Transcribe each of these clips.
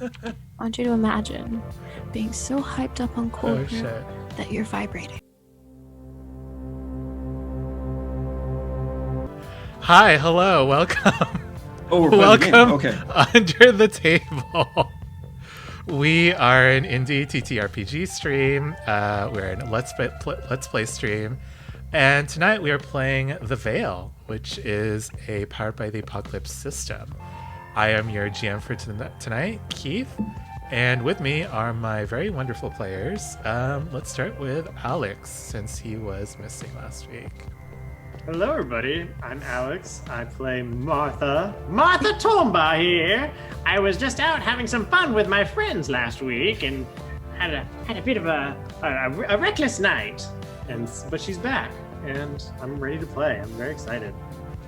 I want you to imagine being so hyped up on cold brew shit. that you're vibrating. Hi, hello, welcome. Oh, we're playing the game. Welcome Okay. Under the Table. We are an indie TTRPG stream. We're an Let's Play stream. And tonight we are playing The Veil, which is a Powered by the Apocalypse system. I am your GM for tonight, Keith. And with me are my very wonderful players. Let's start with Alex, since he was missing last week. Hello, everybody. I'm Alex. I play Martha. Martha Tomba here. I was just out having some fun with my friends last week and had a bit of a reckless night. But she's back, and I'm ready to play. I'm very excited.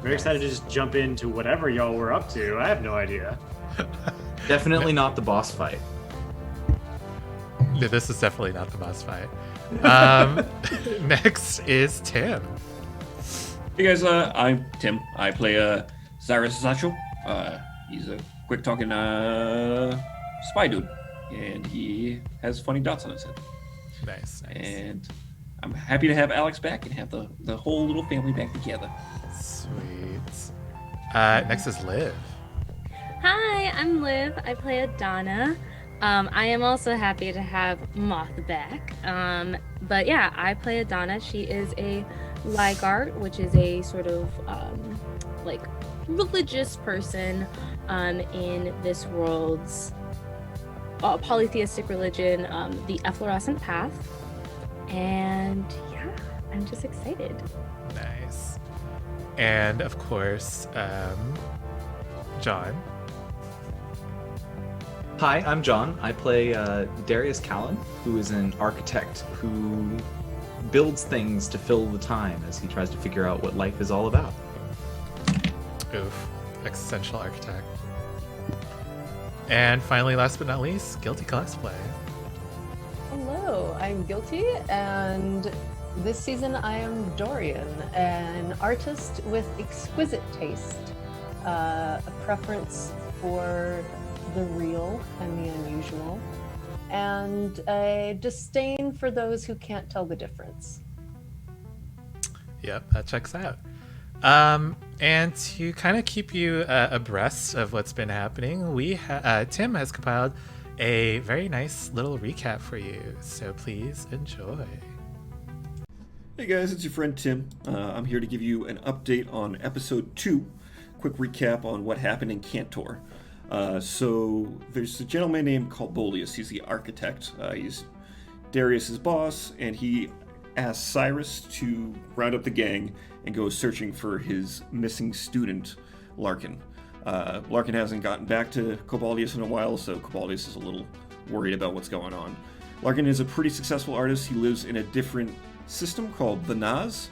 Very excited to just jump into whatever y'all were up to. I have no idea. Definitely not the boss fight. No, this is definitely not the boss fight. Next is Tim. Hey guys, I'm Tim. I play Cyrus Satchel. He's a quick-talking spy dude, and he has funny dots on his head. Nice. And I'm happy to have Alex back and have the whole little family back together. Sweet. Next is Liv. Hi, I'm Liv. I play Adana. I am also happy to have Moth back. But yeah, I play Adana. She is a Lygart, which is a sort of like religious person in this world's polytheistic religion, the Efflorescent Path. And yeah, I'm just excited. Nice. And of course, John. Hi, I'm John. I play Darius Callan, who is an architect who builds things to fill the time as he tries to figure out what life is all about. Oof. Existential architect. And finally, last but not least, Guilty Cosplay. Hello, I'm Guilty, and this season I am Dorian, an artist with exquisite taste, a preference for the real and the unusual, and a disdain for those who can't tell the difference. Yep, that checks out. And to kind of keep you abreast of what's been happening, Tim has compiled a very nice little recap for you, so please enjoy. Hey guys, it's your friend Tim. I'm here to give you an update on episode 2. Quick recap on what happened in Cantor. So there's a gentleman named Coboldius. He's the architect. He's Darius's boss, and he asks Cyrus to round up the gang and go searching for his missing student, Larkin. Larkin hasn't gotten back to Coboldius in a while, so Coboldius is a little worried about what's going on. Larkin is a pretty successful artist. He lives in a different system called the Naz,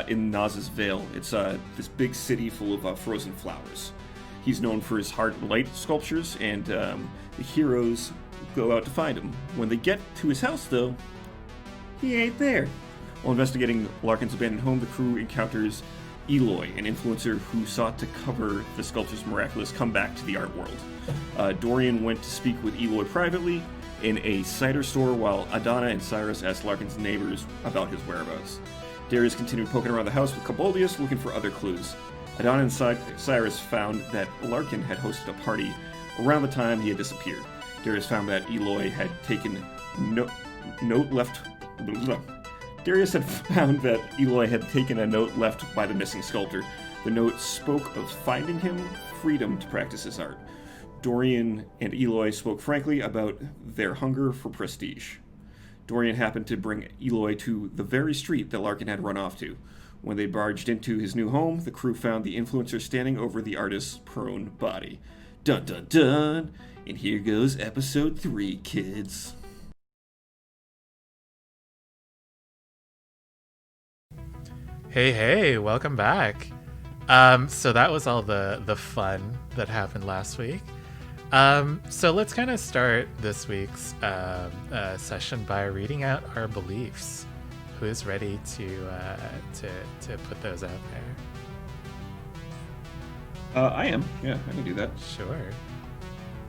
in Naz's Veil. It's this big city full of frozen flowers. He's known for his heart and light sculptures, and the heroes go out to find him. When they get to his house, though, he ain't there. While investigating Larkin's abandoned home, the crew encounters Eloy, an influencer who sought to cover the sculpture's miraculous comeback to the art world. Dorian went to speak with Eloy privately in a cider store, while Adana and Cyrus asked Larkin's neighbors about his whereabouts. Darius continued poking around the house with Coboldius, looking for other clues. Adana and Cyrus found that Larkin had hosted a party around the time he had disappeared. Darius found that Eloy had taken note left. Darius had found that Eloy had taken a note left by the missing sculptor. The note spoke of finding him freedom to practice his art. Dorian and Eloy spoke frankly about their hunger for prestige. Dorian happened to bring Eloy to the very street that Larkin had run off to. When they barged into his new home, the crew found the influencer standing over the artist's prone body. Dun dun dun! And here goes episode 3, kids. Hey, welcome back. So that was all the fun that happened last week. So let's kind of start this week's session by reading out our beliefs. Who is ready to put those out there? I am. Yeah, I can do that. Sure.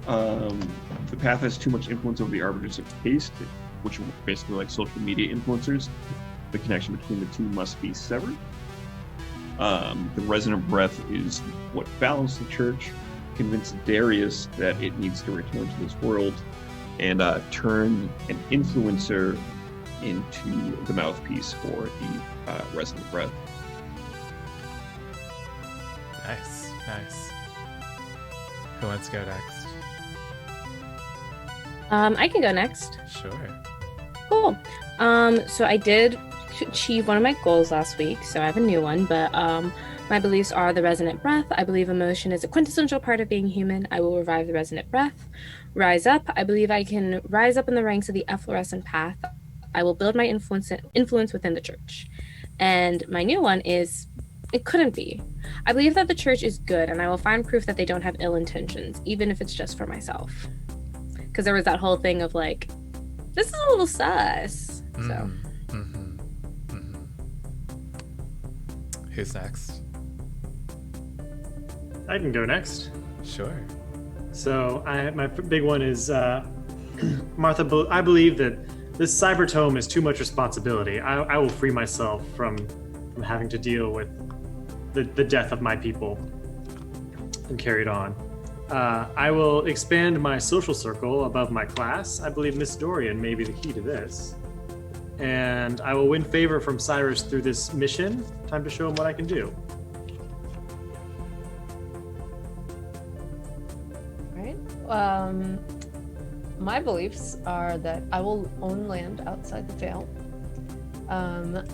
The path has too much influence over the arbiters of taste, which are basically like social media influencers. The connection between the two must be severed. The resonant breath is what balanced the church, convinced Darius that it needs to return to this world, and turn an influencer into the mouthpiece for the resonant breath. Nice. Who wants to go next? I can go next. Sure. Cool. So I did achieve one of my goals last week, so I have a new one, but my beliefs are the resonant breath. I believe emotion is a quintessential part of being human. I will revive the resonant breath. Rise up. I believe I can rise up in the ranks of the efflorescent path. I will build my influence within the church. And my new one is, it couldn't be. I believe that the church is good, and I will find proof that they don't have ill intentions, even if it's just for myself. Because there was that whole thing of like, this is a little sus. So. Who's next? I can go next. Sure. So my big one is Martha. I believe that this cyber tome is too much responsibility. I will free myself from having to deal with the death of my people and carry it on. I will expand my social circle above my class. I believe Miss Dorian may be the key to this. And I will win favor from Cyrus through this mission. Time to show him what I can do. Right. My beliefs are that I will own land outside the Vale.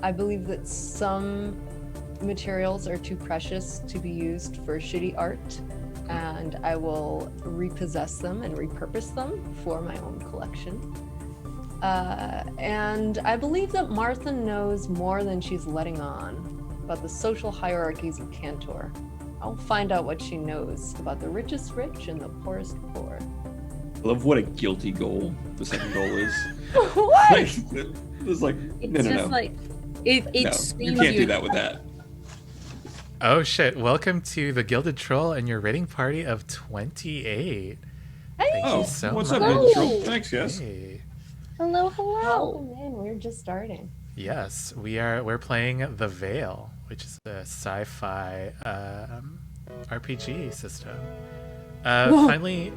I believe that some materials are too precious to be used for shitty art, and I will repossess them and repurpose them for my own collection. And I believe that Martha knows more than she's letting on about the social hierarchies of Cantor. I'll find out what she knows about the richest rich and the poorest poor. I love what a guilty goal the second goal is. What? It's like, It's no. just like, it No, screams you can't do that with that. Oh shit, welcome to the Gilded Troll and your rating party of 28. Thank you so what's much. up, Gilded Troll? Thanks, yes. Hey. hello. Oh man, we're just starting. Yes, we're playing The Veil, which is a sci-fi RPG system. Finally,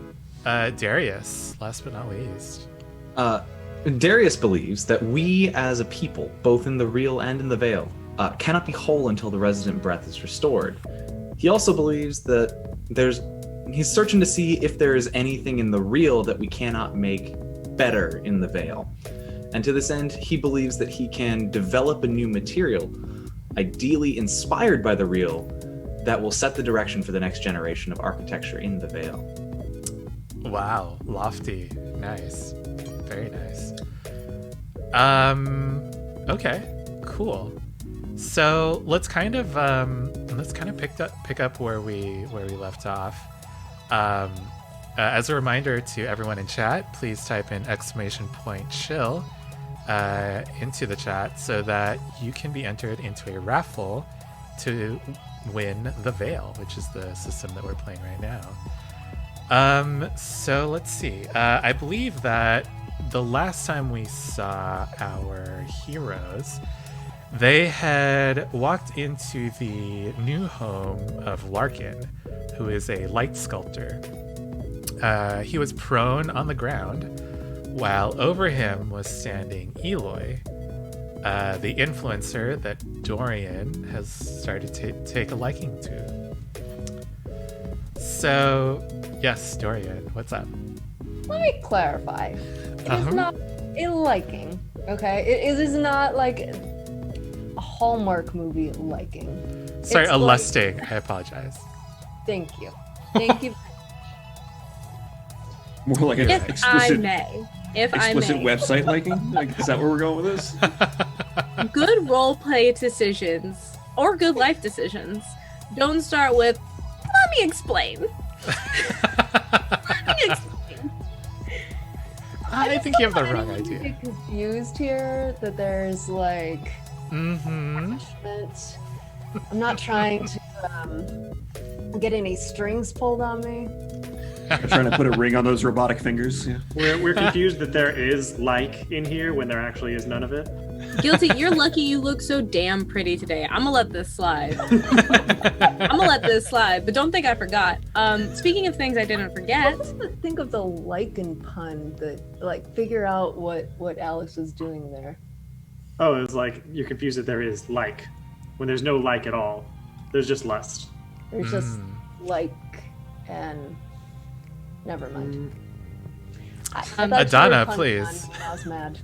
Darius, last but not least. Darius believes that we as a people, both in the real and in the Veil, cannot be whole until the resident breath is restored. He also believes that he's searching to see if there is anything in the real that we cannot make better in the Veil. And to this end, he believes that he can develop a new material, ideally inspired by the real, that will set the direction for the next generation of architecture in the Veil. Wow, lofty. Nice. Very nice. Okay, cool. So let's kind of pick up where we left off. As a reminder to everyone in chat, please type in !chill into the chat so that you can be entered into a raffle to win the Veil, which is the system that we're playing right now. So let's see. I believe that the last time we saw our heroes, they had walked into the new home of Larkin, who is a light sculptor. He was prone on the ground, while over him was standing Eloy, the influencer that Dorian has started to take a liking to. So, yes, Dorian, what's up? Let me clarify. It is not a liking, okay? It is not like a Hallmark movie liking. Sorry, It's a like- lusting. I apologize. Thank you. Thank you. More like an If I explicit may. If explicit I may. website liking? Like, is that where we're going with this? Good role play decisions or good life decisions don't start with, let me explain. Let me explain. I think you have the wrong I idea. get confused here that there's like Mm-hmm. punishment. I'm not trying to get any strings pulled on me. Trying to put a ring on those robotic fingers. Yeah. We're confused that there is like in here when there actually is none of it. Guilty, you're lucky you look so damn pretty today. I'm gonna let this slide. But don't think I forgot. Speaking of things I didn't forget. Think of the Larkin pun that, like, figure out what Alex was doing there. Oh, it's like you're confused that there is like when there's no like at all. There's just lust. There's just like and never mind. I thought you were Adana, punning please. on me. I was mad.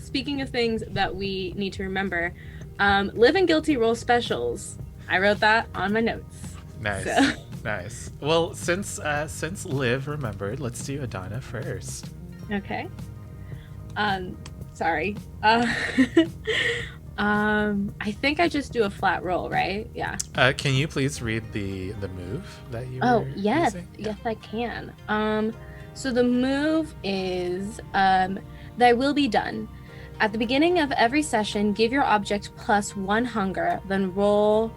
Speaking of things that we need to remember, Live and Guilty roll specials. I wrote that on my notes. Nice. So. Nice. Well, since Liv remembered, let's do Adana first. Okay. Sorry. I think I just do a flat roll, right? Yeah. Can you please read the move that you Oh, were yes. using? Yes, I can. So the move is Thy Will Be Done. At the beginning of every session, give your object +1 hunger, then roll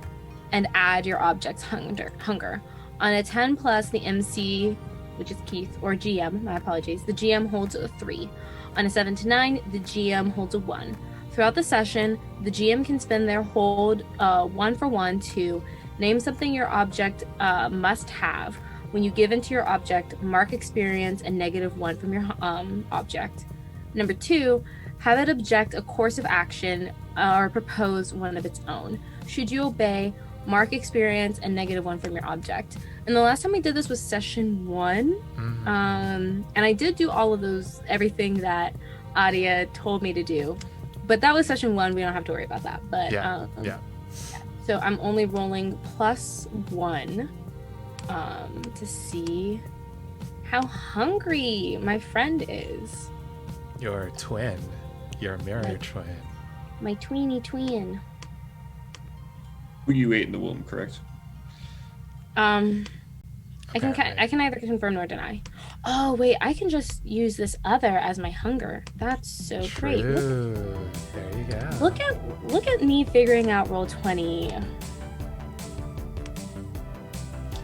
and add your object's hunger. On a 10+, the MC, which is Keith, or GM, my apologies, the GM holds a 3. On a 7 to 9, the GM holds a 1. Throughout the session, the GM can spend their hold 1-for-1 to name something your object must have. When you give into your object, mark experience and -1 from your object. Number 2, have it object a course of action or propose one of its own. Should you obey, mark experience and -1 from your object. And the last time we did this was session 1. Mhm. And I did do all of those, everything that Adia told me to do. But that was session 1. We don't have to worry about that. But Yeah. So I'm only rolling +1 to see how hungry my friend is. Your twin. Your mirror Like- twin. My tweeny tween. Who you ate in the womb, correct? I can Apparently. either confirm nor deny. Oh wait, I can just use this other as my hunger. That's so great. True. There you go. Look at me figuring out roll 20.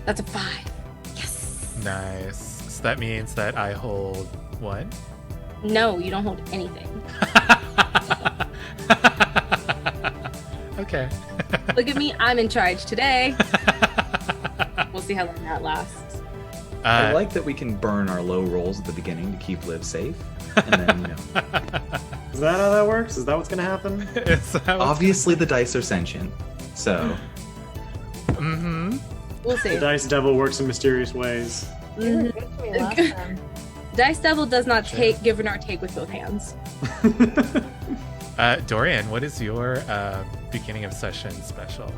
That's a 5. Yes. Nice. So that means that I hold 1? No, you don't hold anything. Okay. Look at me, I'm in charge today. We'll see how long that lasts. I like that we can burn our low rolls at the beginning to keep Liv safe. And then, Is that how that works? Is that what's gonna happen? Is that what's- obviously the dice are sentient. So, Mhm. We'll see. The dice devil works in mysterious ways. You were good to me last time. Dice Devil does not give nor take with both hands. Dorian, what is your beginning of session special?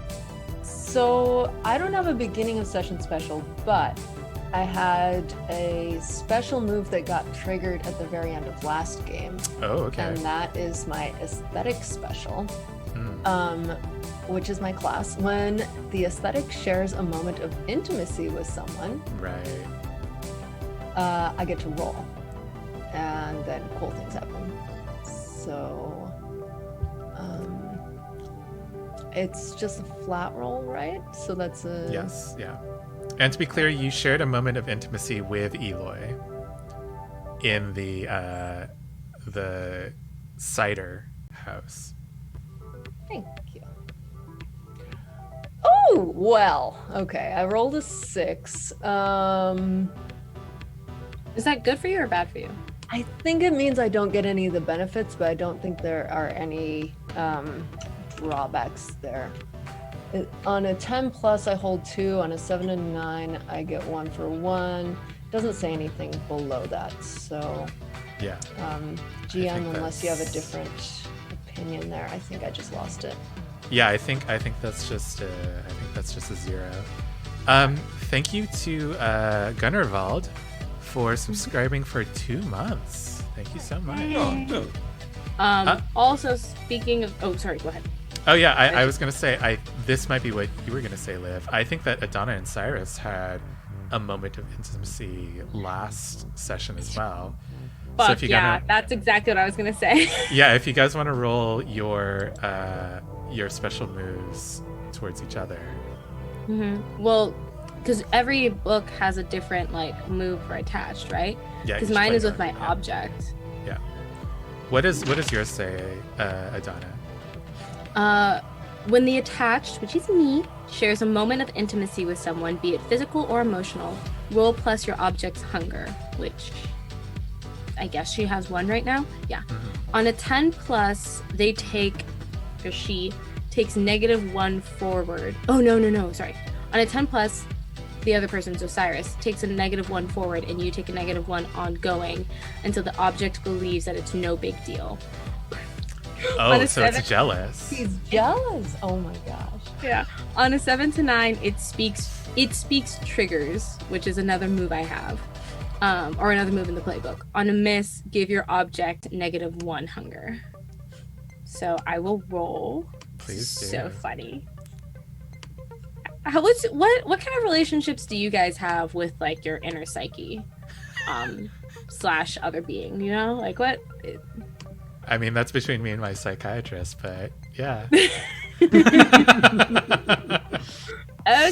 So I don't have a beginning of session special, but I had a special move that got triggered at the very end of last game, Oh, okay. and that is my aesthetic special, Mm. which is my class. When the aesthetic shares a moment of intimacy with someone, Right. I get to roll, and then cool things happen. So it's just a flat roll, right? So that's a Yes, yeah. And to be clear, you shared a moment of intimacy with Eloy in the cider house. Thank you. Oh, well, okay. I rolled a 6. Is that good for you or bad for you? I think it means I don't get any of the benefits, but I don't think there are any drawbacks there. On a 10 plus, I hold 2. On a 7 and 9, I get 1-for-1. Doesn't say anything below that. So, Yeah. GM, think unless you have a that's- different opinion there, I think I just lost it. Yeah, I think that's just a 0. Thank you to Gunnervald for subscribing for 2 months. Thank you so much. Oh, no. Also, speaking of, oh, sorry, go ahead. Oh yeah, I was gonna say this might be what you were gonna say, Liv. I think that Adana and Cyrus had a moment of intimacy last session as well. Fuck if you yeah, gotta- that's exactly what I was gonna say. Yeah, if you guys want to roll your special moves towards each other. Well, because every book has a different like move for attached, right? Yeah, Because each mine is player, with my yeah. object. Yeah. What does yours say, Adana? When the attached, which is me, shares a moment of intimacy with someone, be it physical or emotional, roll plus your object's hunger, which I guess she has 1 right now. Yeah. On a 10 plus, they take, or she takes -1 forward. Oh, no, sorry. On a 10 plus, the other person's Osiris takes a -1 forward, and you take a -1 ongoing until the object believes that it's no big deal. Oh, On a so 7 it's jealous. He's jealous. Oh my gosh. Yeah. On a 7 to 9, it speaks triggers, which is another move I have. Or another move in the playbook. On a miss, give your object -1 hunger. So I will roll. Please do. So funny. What kind of relationships do you guys have with like your inner psyche? Slash other being, you know? Like what? I mean, that's between me and my psychiatrist, but yeah. Okay.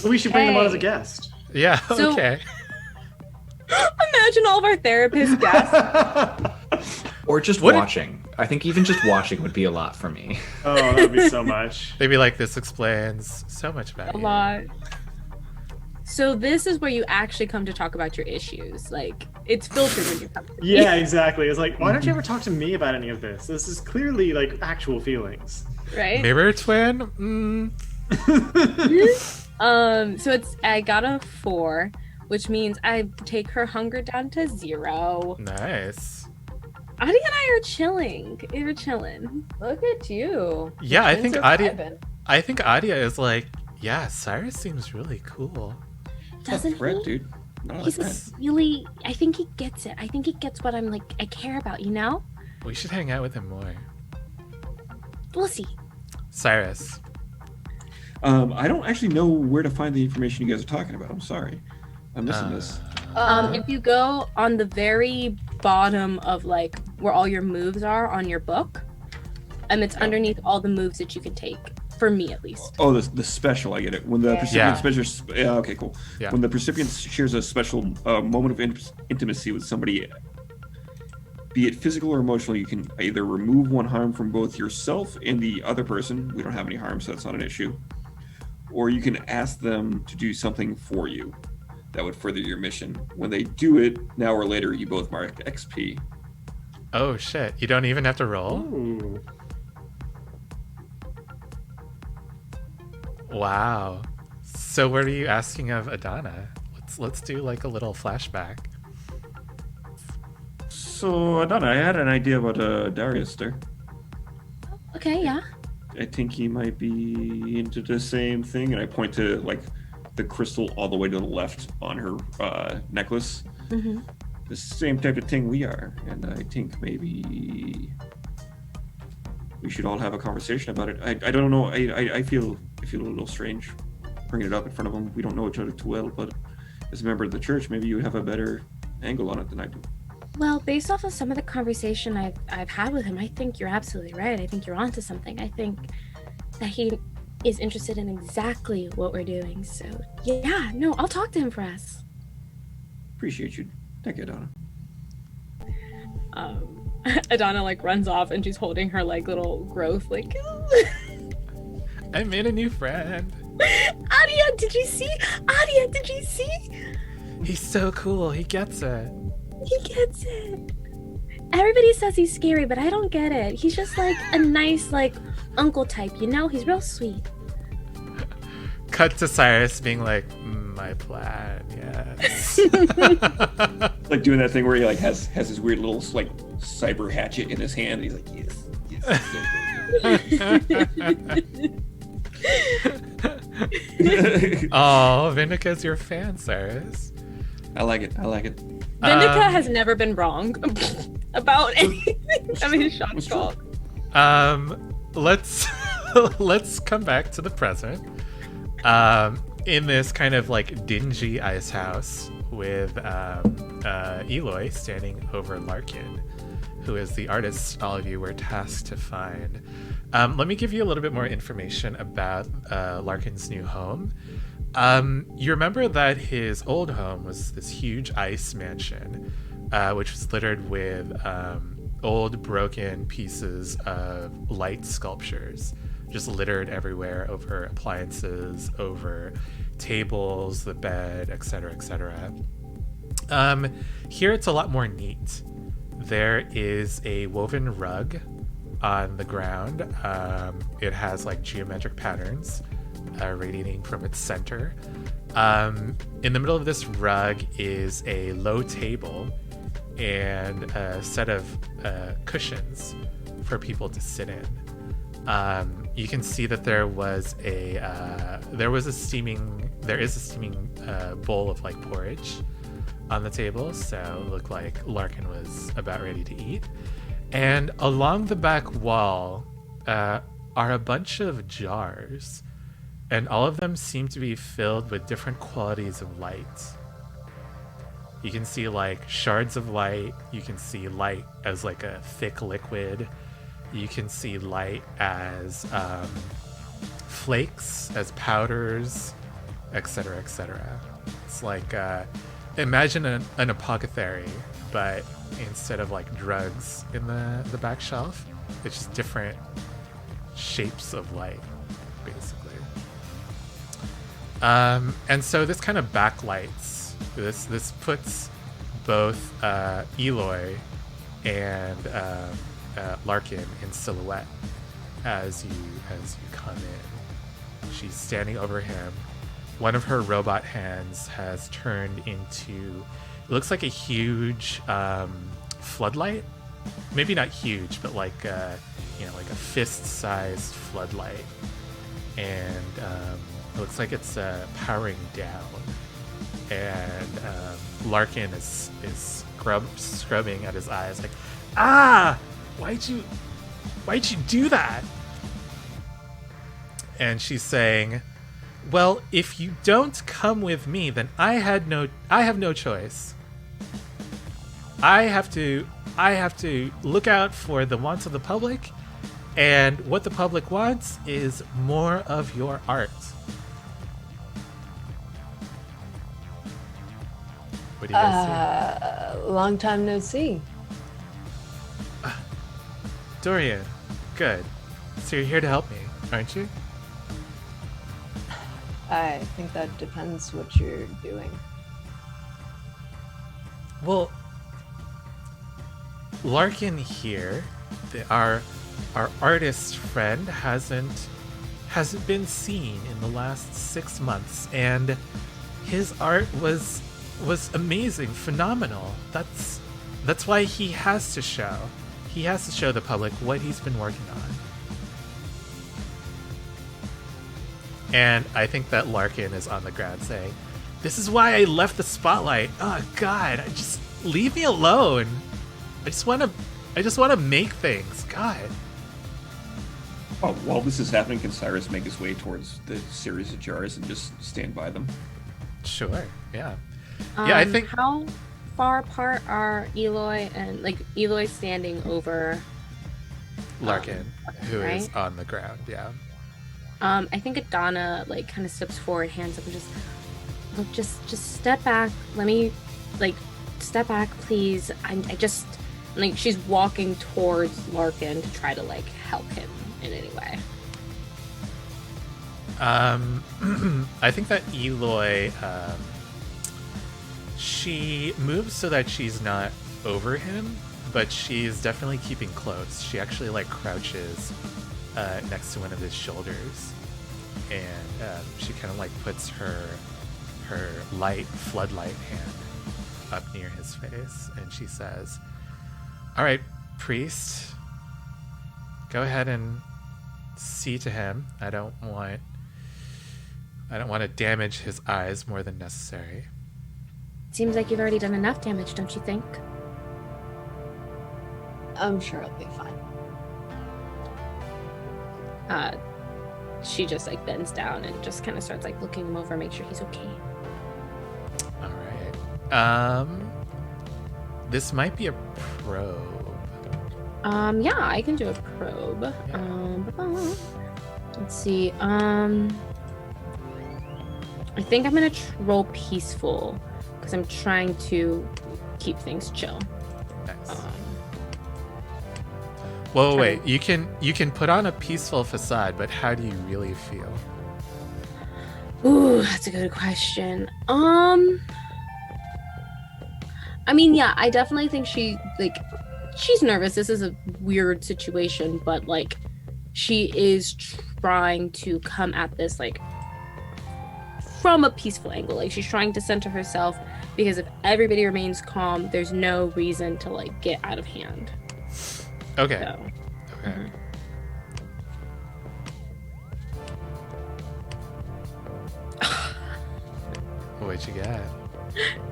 We should bring him on as a guest. Yeah, So- okay. Imagine all of our therapist guests. Or just What if- watching. I think even just watching would be a lot for me. Oh, that'd be so much. They'd be like, this explains so much about A you. lot. So this is where you actually come to talk about your issues. Like it's filtered when you come to me. Yeah, exactly. It's like, why don't you ever talk to me about any of this? This is clearly like actual feelings. Right? Mirror twin? So I got a 4, which means I take her hunger down to 0. Nice. Adi and I are chilling. We're chilling. Look at you. Yeah, I Twins think are Adia. vibing. I think Adia is like, yeah, Cyrus seems really cool. Doesn't threat, he? dude. Not a He's threat. really. I think he gets it. I think he gets what I'm like. I care about. You know. We should hang out with him more. We'll see. Cyrus. I don't actually know where to find the information you guys are talking about. I'm sorry. I'm missing this. If you go on the very bottom of like where all your moves are on your book, it's underneath all the moves that you can take. For me, at least. Oh, the special, I get it. When the Yeah. recipient yeah, okay, cool. Yeah. When the recipient shares a special moment of intimacy with somebody, be it physical or emotional, you can either remove 1 harm from both yourself and the other person. We don't have any harm, so that's not an issue. Or you can ask them to do something for you that would further your mission. When they do it, now or later, you both mark XP. Oh shit! You don't even have to roll. Ooh. Wow. So what are you asking of Adana? Let's do like a little flashback. So, Adana, I had an idea about Darius there. Okay. Yeah. I think he might be into the same thing, and I point to like the crystal all the way to the left on her necklace. Mm-hmm. The same type of thing we are, and I think maybe we should all have a conversation about it. I don't know. I feel a little strange bringing it up in front of him. We don't know each other too well, but as a member of the church, maybe you would have a better angle on it than I do. Well, based off of some of the conversation I've had with him, I think you're absolutely right. I think you're onto something. I think that he is interested in exactly what we're doing. So yeah, no, I'll talk to him for us. Appreciate you. Thank you, Adana. Adana like runs off and she's holding her like little growth like. I made a new friend. Adia, did you see? Adia, did you see? He's so cool. He gets it. He gets it. Everybody says he's scary, but I don't get it. He's just like a nice like uncle type, you know? He's real sweet. Cut to Cyrus being like, my plan, yes. Like doing that thing where he like has his weird little like cyber hatchet in his hand. And he's like, yes, Oh, Vindica's your fan, Cyrus. I like it. Vindica has never been wrong about anything. I mean, shock What's true? talk. Let's let's come back to the present. In this kind of like dingy ice house with Eloy standing over Larkin, who is the artist all of you were tasked to find. Let me give you a little bit more information about Larkin's new home. You remember that his old home was this huge ice mansion, which was littered with old broken pieces of light sculptures, just littered everywhere over appliances, over tables, the bed, etc., etc. Here it's a lot more neat. There is a woven rug on the ground. It has like geometric patterns radiating from its center. In the middle of this rug is a low table and a set of cushions for people to sit in. You can see that there is a steaming bowl of like porridge on the table, so it looked like Larkin was about ready to eat. And along the back wall are a bunch of jars, and all of them seem to be filled with different qualities of light. You can see like shards of light, you can see light as like a thick liquid, you can see light as flakes, as powders, etc., etc. It's like imagine an apothecary, but instead of like drugs in the back shelf, it's just different shapes of light, basically. And so this kind of backlights, this puts both Eloy and Larkin in silhouette as you come in. She's standing over him. One of her robot hands has turned into, it looks like a huge floodlight. Maybe not huge, but like like a fist-sized floodlight. And it looks like it's powering down. And Larkin is scrubbing at his eyes, like, why'd you do that? And she's saying, well, if you don't come with me, then I have no choice. I have to look out for the wants of the public, and what the public wants is more of your art. What do you guys see? Long time no see. Dorian, good. So you're here to help me, aren't you? I think that depends what you're doing. Well, Larkin here, our artist friend, hasn't been seen in the last 6 months, and his art was amazing, phenomenal. That's why he has to show. He has to show the public what he's been working on. And I think that Larkin is on the ground saying, this is why I left the spotlight. Oh God, just leave me alone. I just want to make things. God. Oh, while this is happening, can Cyrus make his way towards the series of jars and just stand by them? Sure. Yeah. Yeah, I think. How far apart are Eloy and Eloy standing over Larkin, who right? is on the ground? Yeah. I think Adana kind of steps forward, hands up, and just step back. Let me step back, please. I just she's walking towards Larkin to try to help him in any way. I think that Eloy, she moves so that she's not over him, but she's definitely keeping close. She actually crouches next to one of his shoulders, and she kind of puts her light floodlight hand up near his face, and she says, "All right, priest, go ahead and see to him. I don't want to damage his eyes more than necessary." Seems like you've already done enough damage, don't you think? I'm sure it'll be fine. She just bends down and just kind of starts looking him over, make sure he's okay. All right. This might be a probe. Yeah, I can do a probe. Yeah. Let's see. I think I'm gonna roll peaceful because I'm trying to keep things chill. Nice. Well, wait. You can put on a peaceful facade, but how do you really feel? Ooh, that's a good question. I mean, yeah, I definitely think she's nervous. This is a weird situation, but like she is trying to come at this like from a peaceful angle. Like she's trying to center herself because if everybody remains calm, there's no reason to like get out of hand. Okay. So, Okay. What'd you get?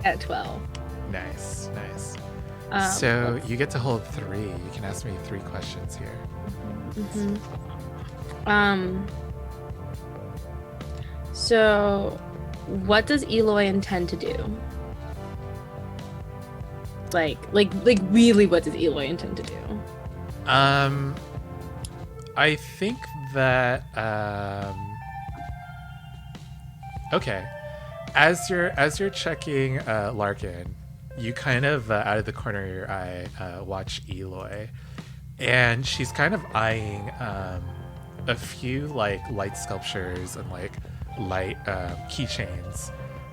At 12. Nice. Um, So you get to hold 3. You can ask me 3 questions here. So what does Eloy intend to do? Like really, what does Eloy intend to do? I think that okay. As you're checking Larkin, you kind of out of the corner of your eye watch Eloy, and she's kind of eyeing a few like light sculptures and like light keychains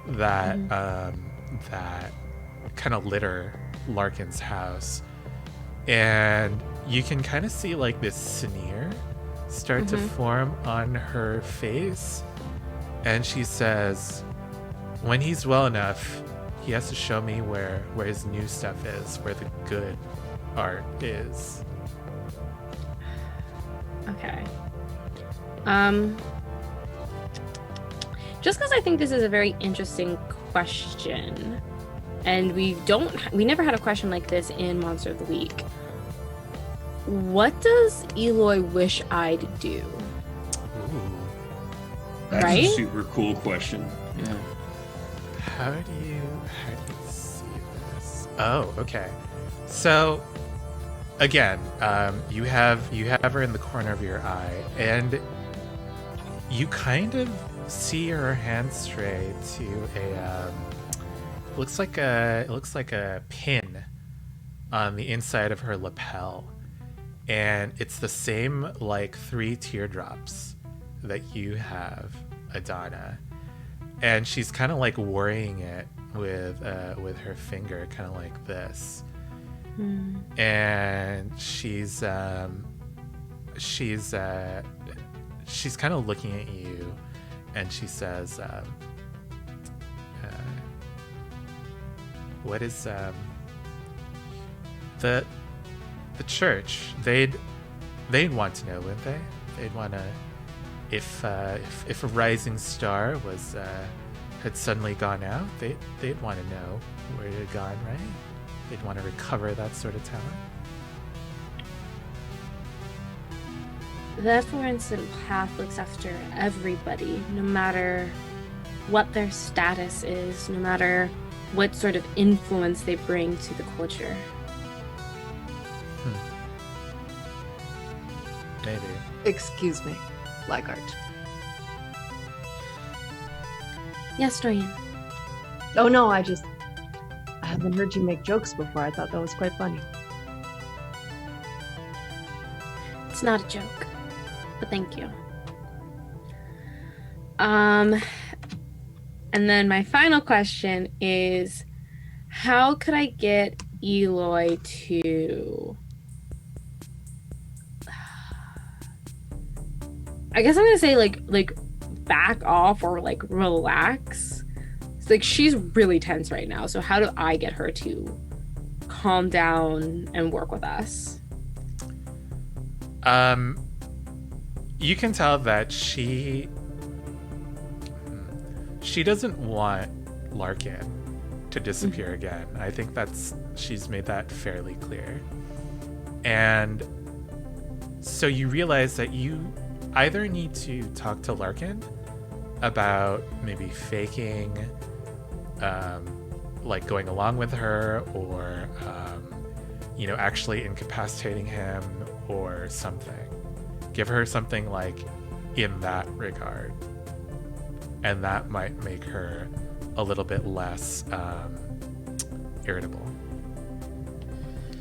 that that kind of litter Larkin's house, and you can kind of see like this sneer start to form on her face, and she says, when he's well enough, he has to show me where his new stuff is, where the good art is. Okay. Just because I think this is a very interesting question, and we never had a question like this in Monster of the Week. What does Eloy wish I'd do? Ooh. That's Right? a super cool question. Yeah. How do you see this? Oh, okay. So again, you have her in the corner of your eye, and you kind of see her hand stray to a it looks like a pin on the inside of her lapel, and it's the same like 3 teardrops that you have, Adana. And she's kind of like worrying it with her finger, kind of like this. And she's kind of looking at you, and she says, "What is the church? They'd want to know, wouldn't they? They'd want to." If a rising star was had suddenly gone out, they'd want to know where it had gone, right? They'd want to recover that sort of talent. The Efflorescent Path looks after everybody, no matter what their status is, no matter what sort of influence they bring to the culture. Maybe. Excuse me, Blackheart. Yes, Dorian. Oh no, I haven't heard you make jokes before. I thought that was quite funny. It's not a joke, but thank you. And then my final question is, how could I get Eloy to... I guess I'm gonna say like back off or like relax. It's like she's really tense right now. So how do I get her to calm down and work with us? You can tell that she doesn't want Larkin to disappear again. I think she's made that fairly clear. And so you realize that you either need to talk to Larkin about maybe faking like going along with her, or actually incapacitating him or something. Give her something like in that regard, and that might make her a little bit less irritable,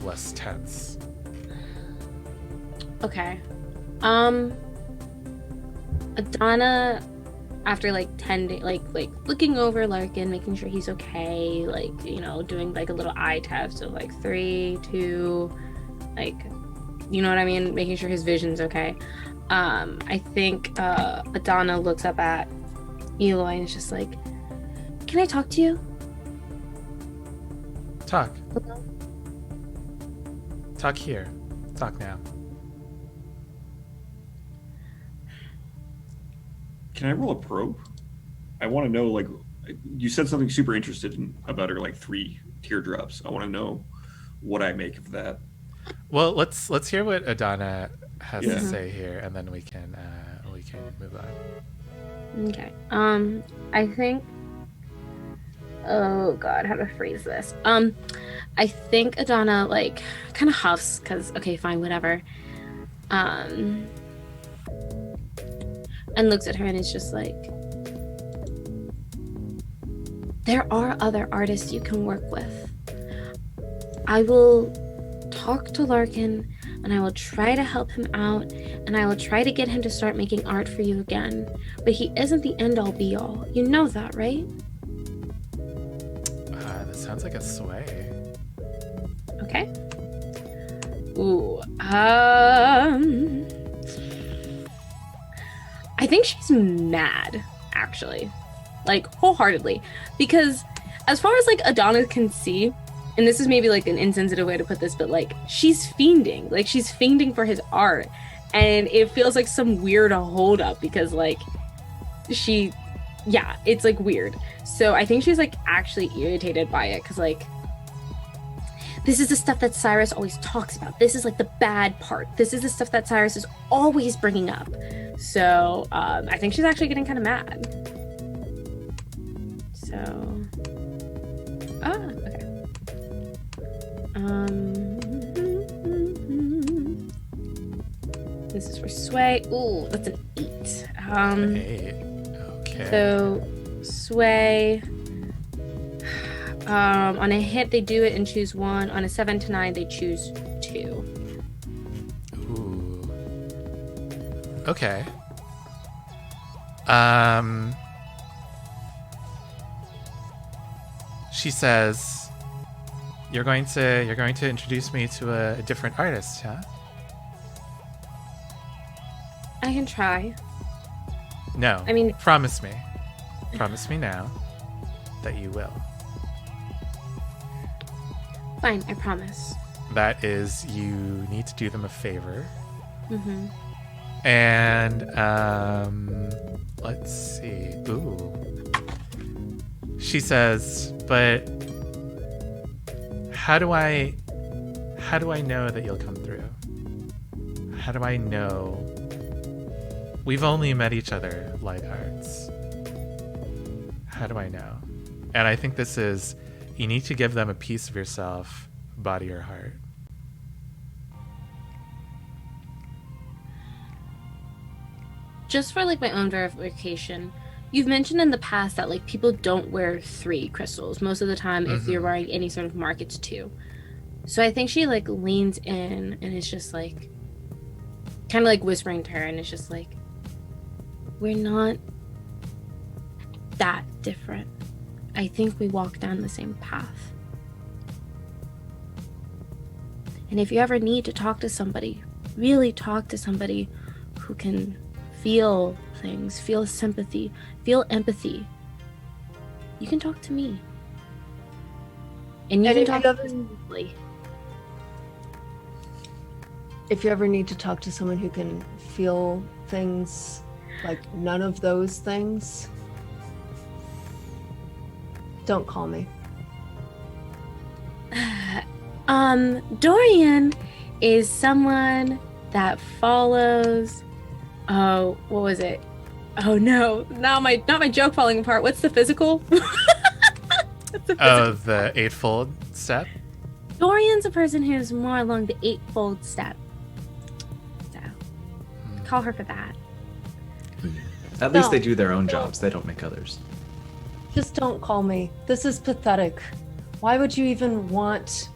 less tense. Okay. Adana, after like tending, like looking over Larkin, making sure he's okay, like, you know, doing like a little eye test of like 3, 2, like, you know what I mean, making sure his vision's okay. I think Adana looks up at Eloy and is just like, "Can I talk to you?" Talk. Hello? Talk here. Talk now. Can I roll a probe? I want to know, like, you said something super interested about her, like 3 teardrops. I want to know what I make of that. Well, let's hear what Adana has Yeah. to say here, and then we can move on. Okay. I think. Oh God, how to phrase this? I think Adana like kind of huffs because okay, fine, whatever. And looks at her and is just like, there are other artists you can work with. I will talk to Larkin and I will try to help him out and I will try to get him to start making art for you again. But he isn't the end all be all. You know that, right? That sounds like a sway. Okay. Ooh. I think she's mad, actually. Like, wholeheartedly. Because as far as, like, Adana can see, and this is maybe, like, an insensitive way to put this, but, like, she's fiending. Like, she's fiending for his art. And it feels like some weird hold-up because, like, yeah, it's, like, weird. So I think she's, like, actually irritated by it because, like, this is the stuff that Cyrus always talks about. This is like the bad part. This is the stuff that Cyrus is always bringing up. So I think she's actually getting kind of mad. So, okay. This is for Sway. Ooh, that's an 8. 8. Okay. So Sway. On a hit, they do it and choose 1. On a 7 to 9, they choose 2. Ooh. Okay. She says, "You're going to introduce me to a different artist, huh?" I can try. No. I mean- promise me. Promise me now that you will. Fine, I promise. That is, you need to do them a favor. Mm-hmm. And let's see. Ooh. She says, "But how do I know that you'll come through? How do I know? We've only met each other light hearts. How do I know?" And I think this is, you need to give them a piece of yourself, body or heart. Just for like my own verification, you've mentioned in the past that like people don't wear 3 crystals. Most of the time, if you're wearing any sort of mark, it's 2. So I think she like leans in and is just like, kind of like whispering to her, and it's just like, we're not that different. I think we walk down the same path. And if you ever need to talk to somebody, really talk to somebody who can feel things, feel sympathy, feel empathy, you can talk to me. And you And can if talk you to ever- me. If you ever need to talk to someone who can feel things, like none of those things, don't call me. Dorian is someone that follows. Oh, what was it? Oh no! Now not my joke falling apart. What's the physical? What's the Oh, the eightfold step? Dorian's a person who's more along the eightfold step. So call her for that. At least No. they do their own jobs. They don't make others. Just don't call me. This is pathetic. Why would you even want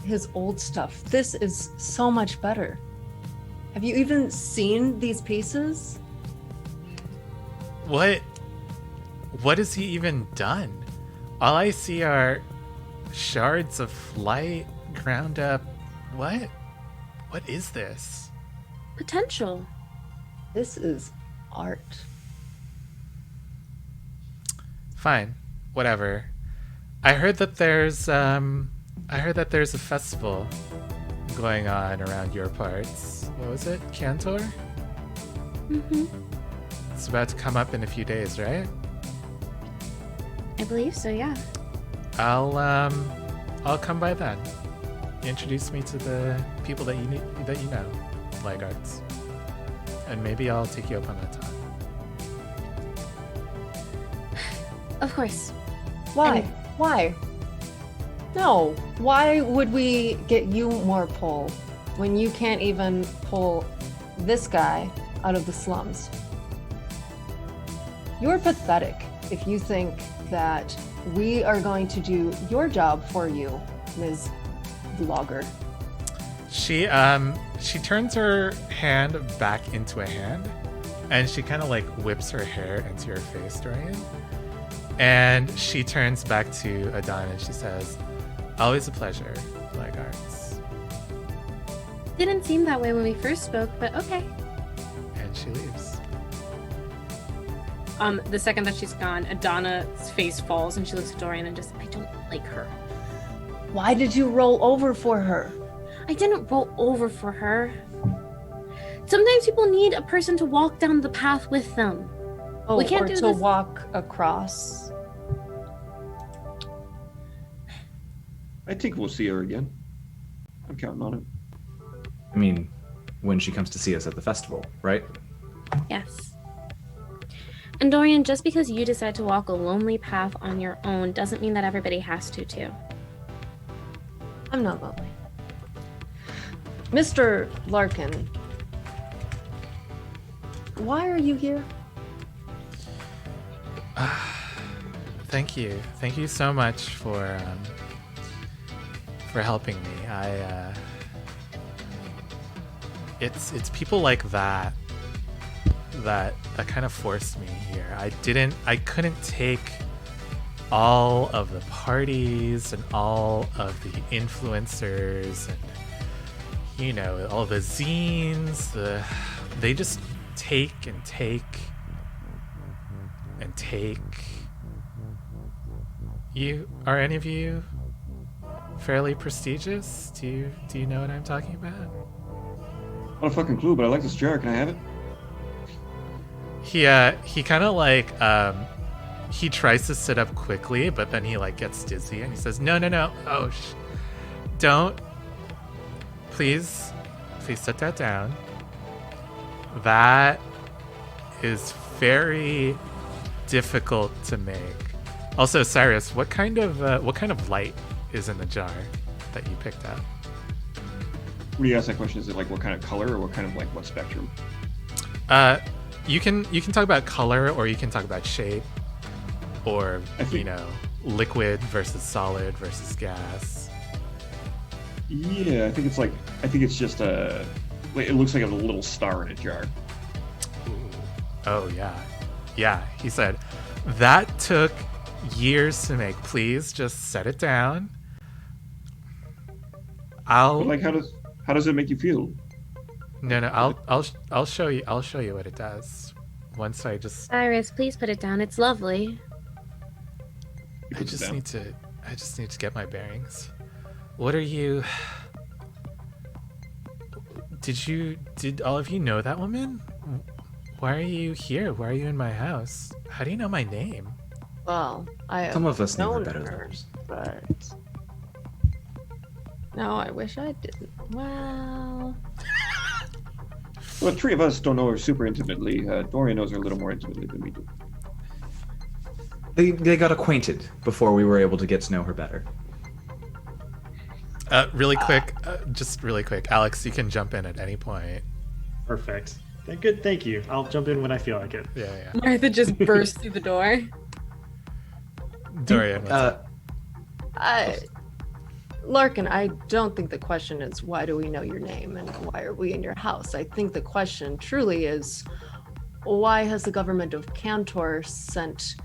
his old stuff? This is so much better. Have you even seen these pieces? What has he even done? All I see are shards of light ground up. What is this? Potential. This is art. Fine, whatever. I heard that there's a festival going on around your parts. What was it? Cantor? Mm-hmm. It's about to come up in a few days, right? I believe so, yeah. I'll come by then. Introduce me to the people that you know, Lagarts. And maybe I'll take you up on that time. Of course. Why? And- Why? No. Why would we get you more pull when you can't even pull this guy out of the slums? You're pathetic if you think that we are going to do your job for you, Ms. Vlogger. She turns her hand back into a hand, and she kind of like whips her hair into your face, Dorian. And she turns back to Adon and she says, "Always a pleasure, Lagarts." Didn't seem that way when we first spoke, but okay. And she leaves. The second that she's gone, Adana's face falls and she looks at Dorian and just, I don't like her. Why did you roll over for her? I didn't roll over for her. Sometimes people need a person to walk down the path with them. Oh, We can't or do to this- walk across. I think we'll see her again. I'm counting on it. I mean, when she comes to see us at the festival, right? Yes. And Dorian, just because you decide to walk a lonely path on your own doesn't mean that everybody has to too. I'm not lonely. Mr. Larkin, why are you here? Thank you. Thank you so much for helping me. It's people like that kind of forced me here. I couldn't take all of the parties and all of the influencers and all the zines. They just take and take and take. Are any of you fairly prestigious? Do you know what I'm talking about? Not a fucking clue, but I like this jar. Can I have it? He kind of like he tries to sit up quickly, but then he like gets dizzy and he says, "No. Oh, don't. Please set that down. That is very difficult to make." Also, Cyrus, what kind of light is in the jar that you picked up? When you ask that question, is it like what kind of color or what kind of like what spectrum? You can talk about color, or you can talk about shape, or liquid versus solid versus gas. Yeah, I think it's just it looks like a little star in a jar. Ooh. Oh yeah. He said that took years to make. Please just set it down. But like, how does it make you feel? No, I'll show you. I'll show you what it does. Once I Cyrus, please put it down. It's lovely. You I put it just down. need to get my bearings. What are you? Did all of you know that woman? Why are you here? Why are you in my house? How do you know my name? Well, I have Some of us know her known better than her, others. but no, I wish I didn't. Well, Well, the three of us don't know her super intimately. Dorian knows her a little more intimately than we do. They got acquainted before we were able to get to know her better. Really quick, Alex, you can jump in at any point. Perfect. Good, thank you. I'll jump in when I feel like it. Yeah. Martha just burst through the door. Dorian, what's up? Larkin, I don't think the question is why do we know your name and why are we in your house? I think the question truly is why has the government of Cantor sent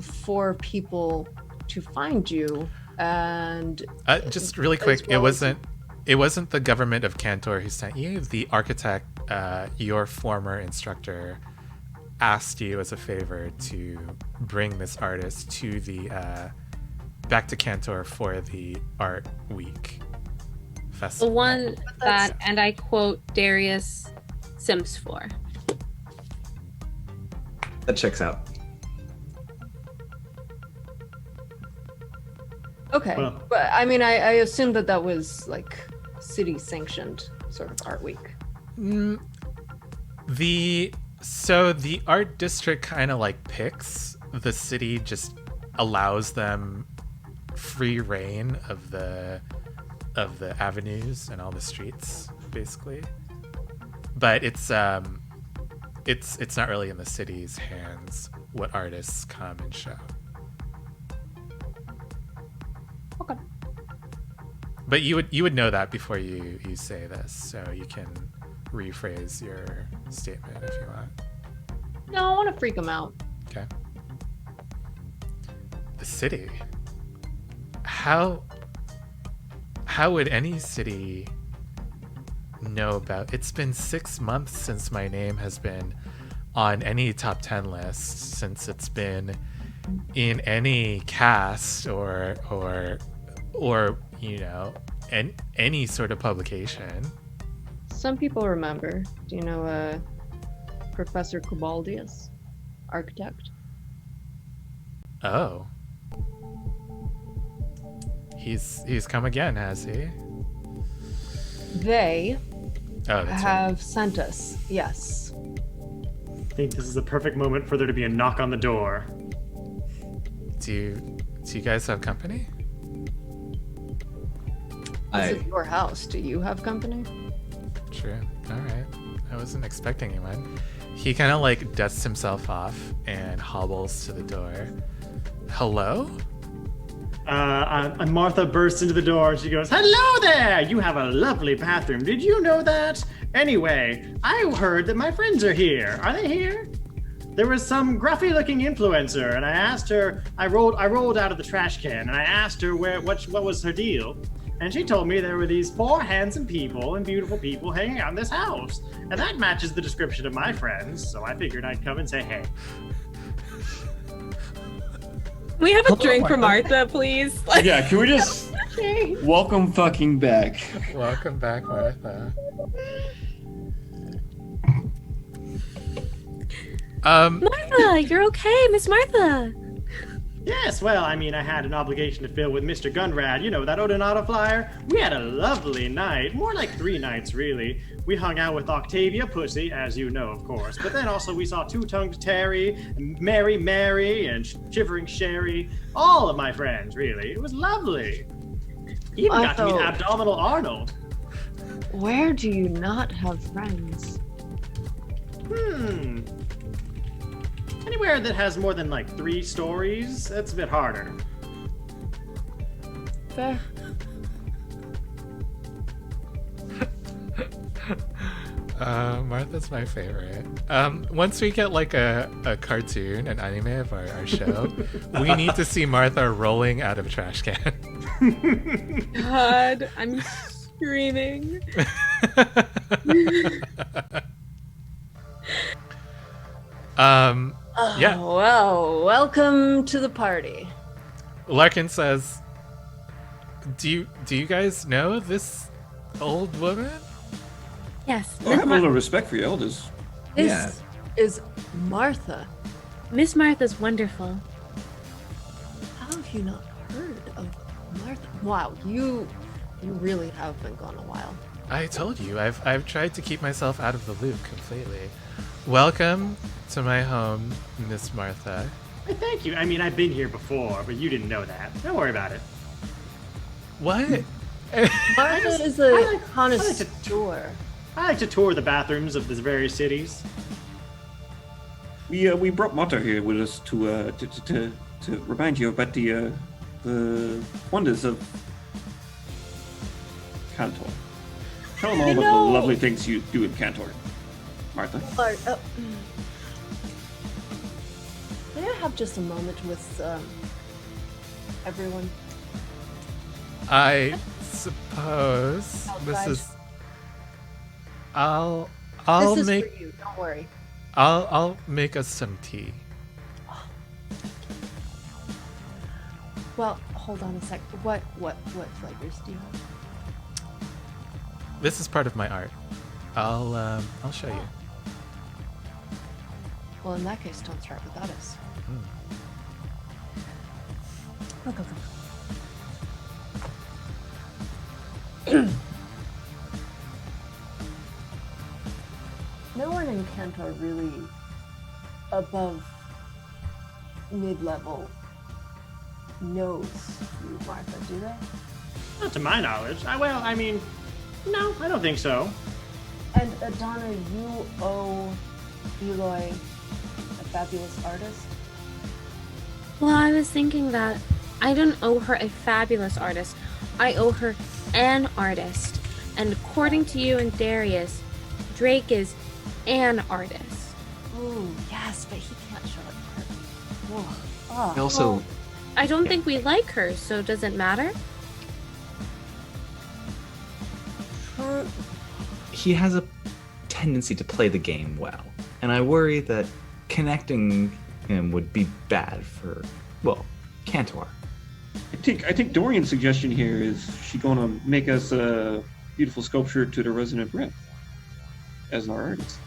4 people to find you? And Just really quick, it wasn't the government of Cantor who sent you. The architect, your former instructor, asked you as a favor to bring this artist to the back to Cantor for the art week festival. The one that, and I quote, Darius Sims for. That checks out. okay, Well- but I mean, I assumed that was like city sanctioned sort of art week. The art district kind of like picks. The city just allows them free reign of the avenues and all the streets, basically. But it's not really in the city's hands what artists come and show. Okay. But you would know that before you say this, so you can rephrase your statement if you want. No, I want to freak them out. Okay. The city. How would any city know about? It's been 6 months since my name has been on any top 10 list, since it's been in any cast or any sort of publication. Some people remember. Do you know Professor Cobaldius, architect? Oh. He's come again, has he? They Oh, that's right. have sent us, yes. I think this is the perfect moment for there to be a knock on the door. Do you guys have company? This is your house. Do you have company? True. All right. I wasn't expecting anyone. He kind of like dusts himself off and hobbles to the door. Hello? And Martha bursts into the door and she goes, "Hello there! You have a lovely bathroom. Did you know that? Anyway, I heard that my friends are here. Are they here?" There was some gruffy-looking influencer, and I asked her. I rolled out of the trash can, and I asked her what was her deal, and she told me there were these 4 handsome people and beautiful people hanging out in this house, and that matches the description of my friends. So I figured I'd come and say hey. We have a drink for Martha, please. Yeah, can we just welcome fucking back? Welcome back, Martha. Martha, you're okay, Miss Martha. Yes, well, I mean, I had an obligation to fill with Mr. Gunrad, you know, that Odonata flyer. We had a lovely night, more like 3 nights, really. We hung out with Octavia Pussy, as you know, of course, but then also we saw Two-Tongued Terry, Mary Mary, and Shivering Sherry, all of my friends, really. It was lovely. Even got to meet Abdominal Arnold. Where do you not have friends? Anywhere that has more than like 3 stories, that's a bit harder. Fair. Martha's my favorite. Once we get like a cartoon, an anime of our show, we need to see Martha rolling out of a trash can. God, I'm screaming. Yeah. Well, welcome to the party. Larkin says, "Do you guys know this old woman?" Yes, I have a little respect for your elders. This is Martha. Miss Martha's wonderful. How have you not heard of Martha? Wow, you really have been gone a while. I told you, I've tried to keep myself out of the loop completely. Welcome to my home, Miss Martha. Thank you. I mean, I've been here before, but you didn't know that. Don't worry about it. What? Martha is a connoisseur. I like to tour the bathrooms of the various cities. We brought Mata here with us to remind you about the wonders of Cantor. Tell them all about the lovely things you do in Cantor, Martha. May I have just a moment with everyone? I suppose this is. I'll this is make. for you. Don't worry. I'll make us some tea. Well, hold on a sec. What flavors do you have? This is part of my art. I'll show you. Well, in that case, don't start without us. Look. No one in Cantor really above mid-level knows you, Martha, do they? Not to my knowledge. No, I don't think so. And Donna, you owe Eloy a fabulous artist? Well, I was thinking that I don't owe her a fabulous artist. I owe her an artist. And according to you and Darius, Drake is an artist. Ooh, yes, but he can't show it. I also, I don't think we like her, so does it matter? he has a tendency to play the game well, and I worry that connecting him would be bad for, well, Cantor. I think Dorian's suggestion here is she gonna make us a beautiful sculpture to the resonant breath as our artist.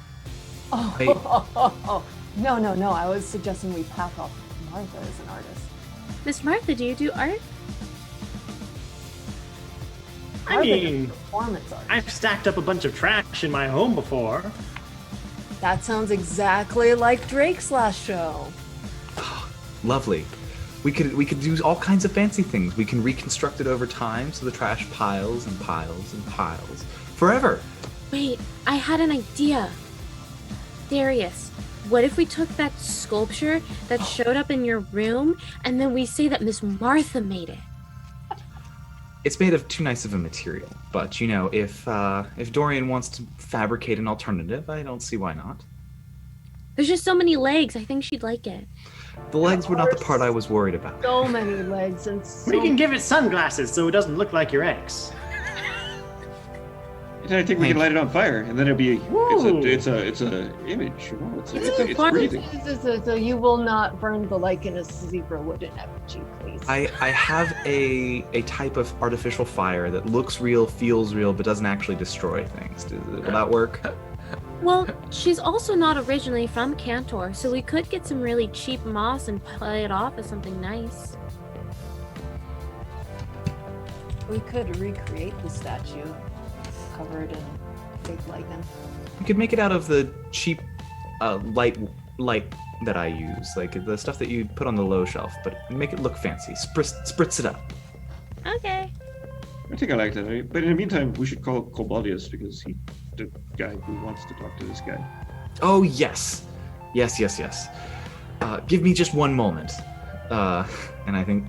No. I was suggesting we pass off Martha as an artist. Miss Martha, do you do art? I mean, performance art. I've stacked up a bunch of trash in my home before. That sounds exactly like Drake's last show. Lovely. We could do all kinds of fancy things. We can reconstruct it over time so the trash piles and piles and piles forever. Wait, I had an idea. Darius, what if we took that sculpture that showed up in your room and then we say that Miss Martha made it? It's made of too nice of a material, but if Dorian wants to fabricate an alternative, I don't see why not. There's just so many legs. I think she'd like it. The legs were not the part I was worried about. So many legs and so... We can give it sunglasses so it doesn't look like your ex. And I think we can light it on fire, and then it'll be it's a image. It's breathing. So you will not burn the likeness zebra wooden effigy, please. I have a type of artificial fire that looks real, feels real, but doesn't actually destroy things. Will that work? Well, she's also not originally from Cantor, so we could get some really cheap moss and play it off as something nice. We could recreate the statue, cover it in fake lichen. You could make it out of the cheap light that I use, like the stuff that you put on the low shelf, but make it look fancy. Spritz it up. Okay. I think I like that. But in the meantime, we should call Kobaldius because he's the guy who wants to talk to this guy. Oh, yes. Yes. Give me just one moment. And I think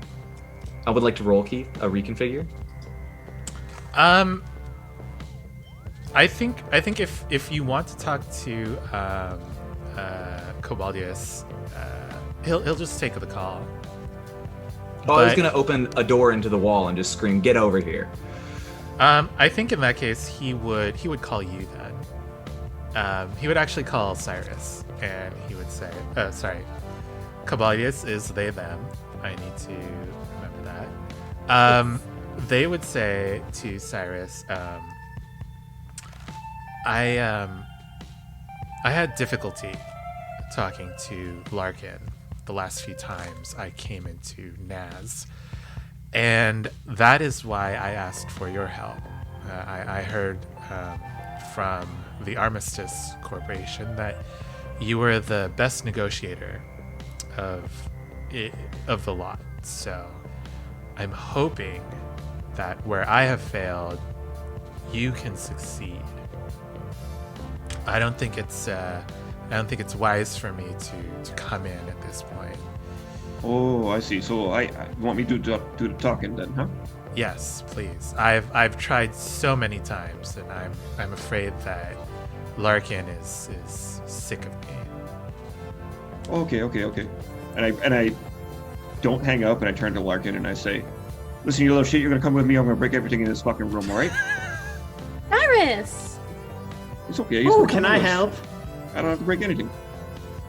I would like to roll, Keith, a reconfigure. I think if you want to talk to Kobaldius, he'll just take the call. I was gonna open a door into the wall and just scream, "Get over here!" I think in that case he would call you then. He would actually call Cyrus, and he would say, Kobaldius is they them. I need to remember that. They would say to Cyrus, I had difficulty talking to Larkin the last few times I came into Naz, and that is why I asked for your help. I heard from the Armistice Corporation that you were the best negotiator of the lot, so I'm hoping that where I have failed, you can succeed. I don't think it's wise for me to come in at this point. Oh, I see. So you want me to do the talking then, huh? Yes, please. I've tried so many times, and I'm afraid that Larkin is sick of me. Okay. And I don't hang up, and I turn to Larkin and I say, "Listen, you little shit, you're gonna come with me. I'm gonna break everything in this fucking room, all right?" Cyrus! It's okay. Oh, can I help? I don't have to break anything.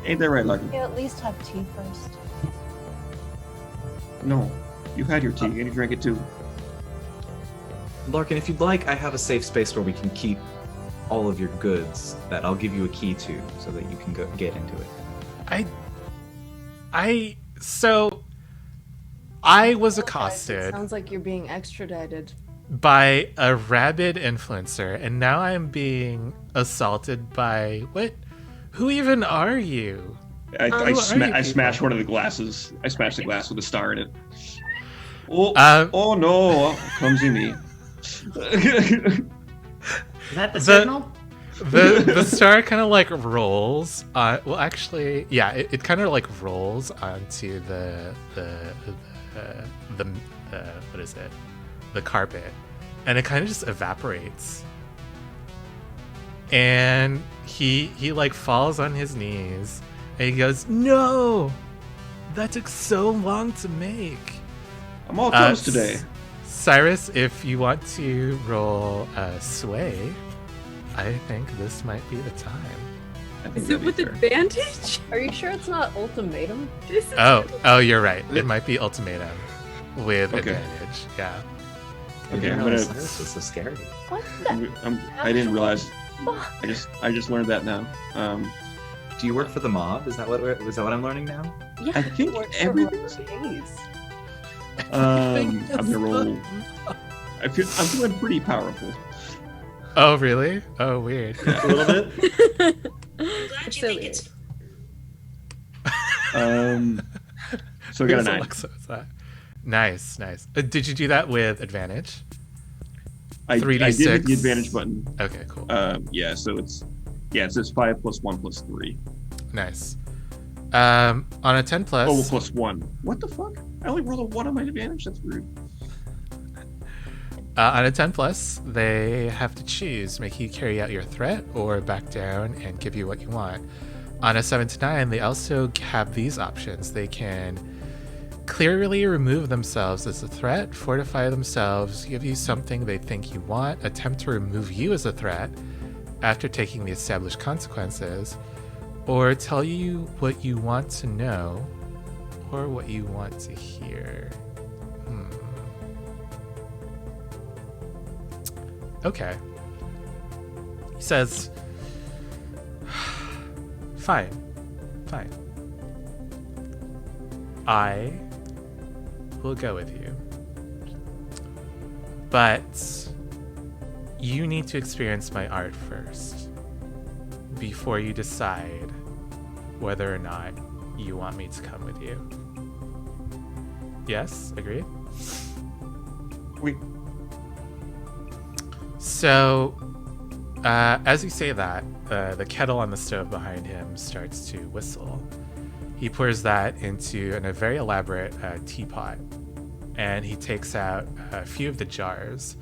Ain't that right, Larkin? You at least have tea first. No, you had your tea and you drank it too. Larkin, if you'd like, I have a safe space where we can keep all of your goods that I'll give you a key to, so that you can go get into it. I was It accosted sounds like you're being extradited. by a rabid influencer, and now I'm being assaulted by what? Who even are you? I you smashed one of the glasses. I smashed the glass with a star in it. Oh, oh no, clumsy me. Is that the signal? The star kind of like rolls. Well, actually, yeah, it kind of like rolls onto the what is it? The carpet, and it kind of just evaporates. And he like falls on his knees, and he goes, "No, that took so long to make." I'm all thumbs today. Cyrus, if you want to roll sway, I think this might be the time. I think Is it that'd with be fair. advantage? Are you sure it's not ultimatum? This is Oh, you're right. It might be ultimatum with Okay. advantage. Yeah. Okay, I'm Oh, gonna. Cyrus was so scary. What the? I didn't realize. I just learned that now. Do you work for the mob? Is that what I'm learning now? I think Works for everything's. whoever pays. I'm gonna roll. I'm feeling pretty powerful. Oh, really? Oh, weird. A little bit. Glad you think it's So I got a Whose 9. Alexa is that? Nice. Did you do that with advantage? I did 3d6. hit the advantage button. Okay, cool. Yeah. So it says 5 + 1 + 3. Nice. On a 10 plus. Oh, +1. What the fuck? I only rolled a 1 on my advantage. That's rude. On a 10 plus, they have to choose: make you carry out your threat or back down and give you what you want. On a 7 to 9, they also have these options. They can clearly remove themselves as a threat, fortify themselves, give you something they think you want, attempt to remove you as a threat after taking the established consequences, or tell you what you want to know or what you want to hear. Okay. He says, fine. I will go with you. But you need to experience my art first before you decide whether or not you want me to come with you. Yes? Agreed? Wait. So, as you say that, the kettle on the stove behind him starts to whistle. He pours that into a very elaborate teapot, and he takes out a few of the jars,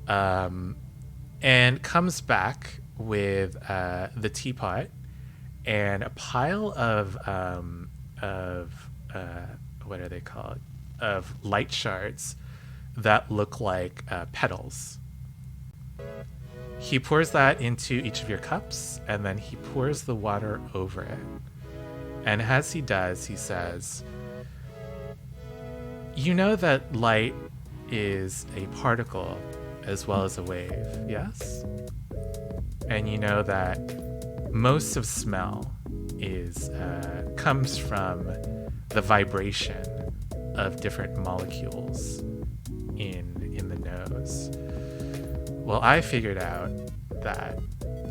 and comes back with the teapot and a pile of what are they called? Of light shards that look like petals. He pours that into each of your cups, and then he pours the water over it. And as he does, he says, "You know that light is a particle as well as a wave, yes? And you know that most of smell comes from the vibration of different molecules in the nose. Well, I figured out that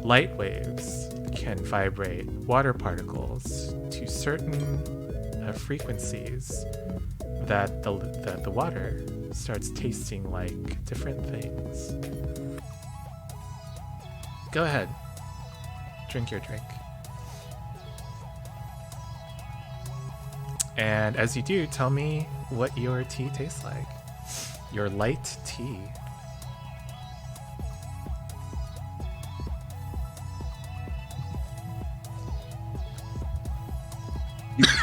light waves can vibrate water particles to certain frequencies that the water starts tasting like different things." Go ahead. drink your drink. And as you do, tell me what your tea tastes like. Your light tea.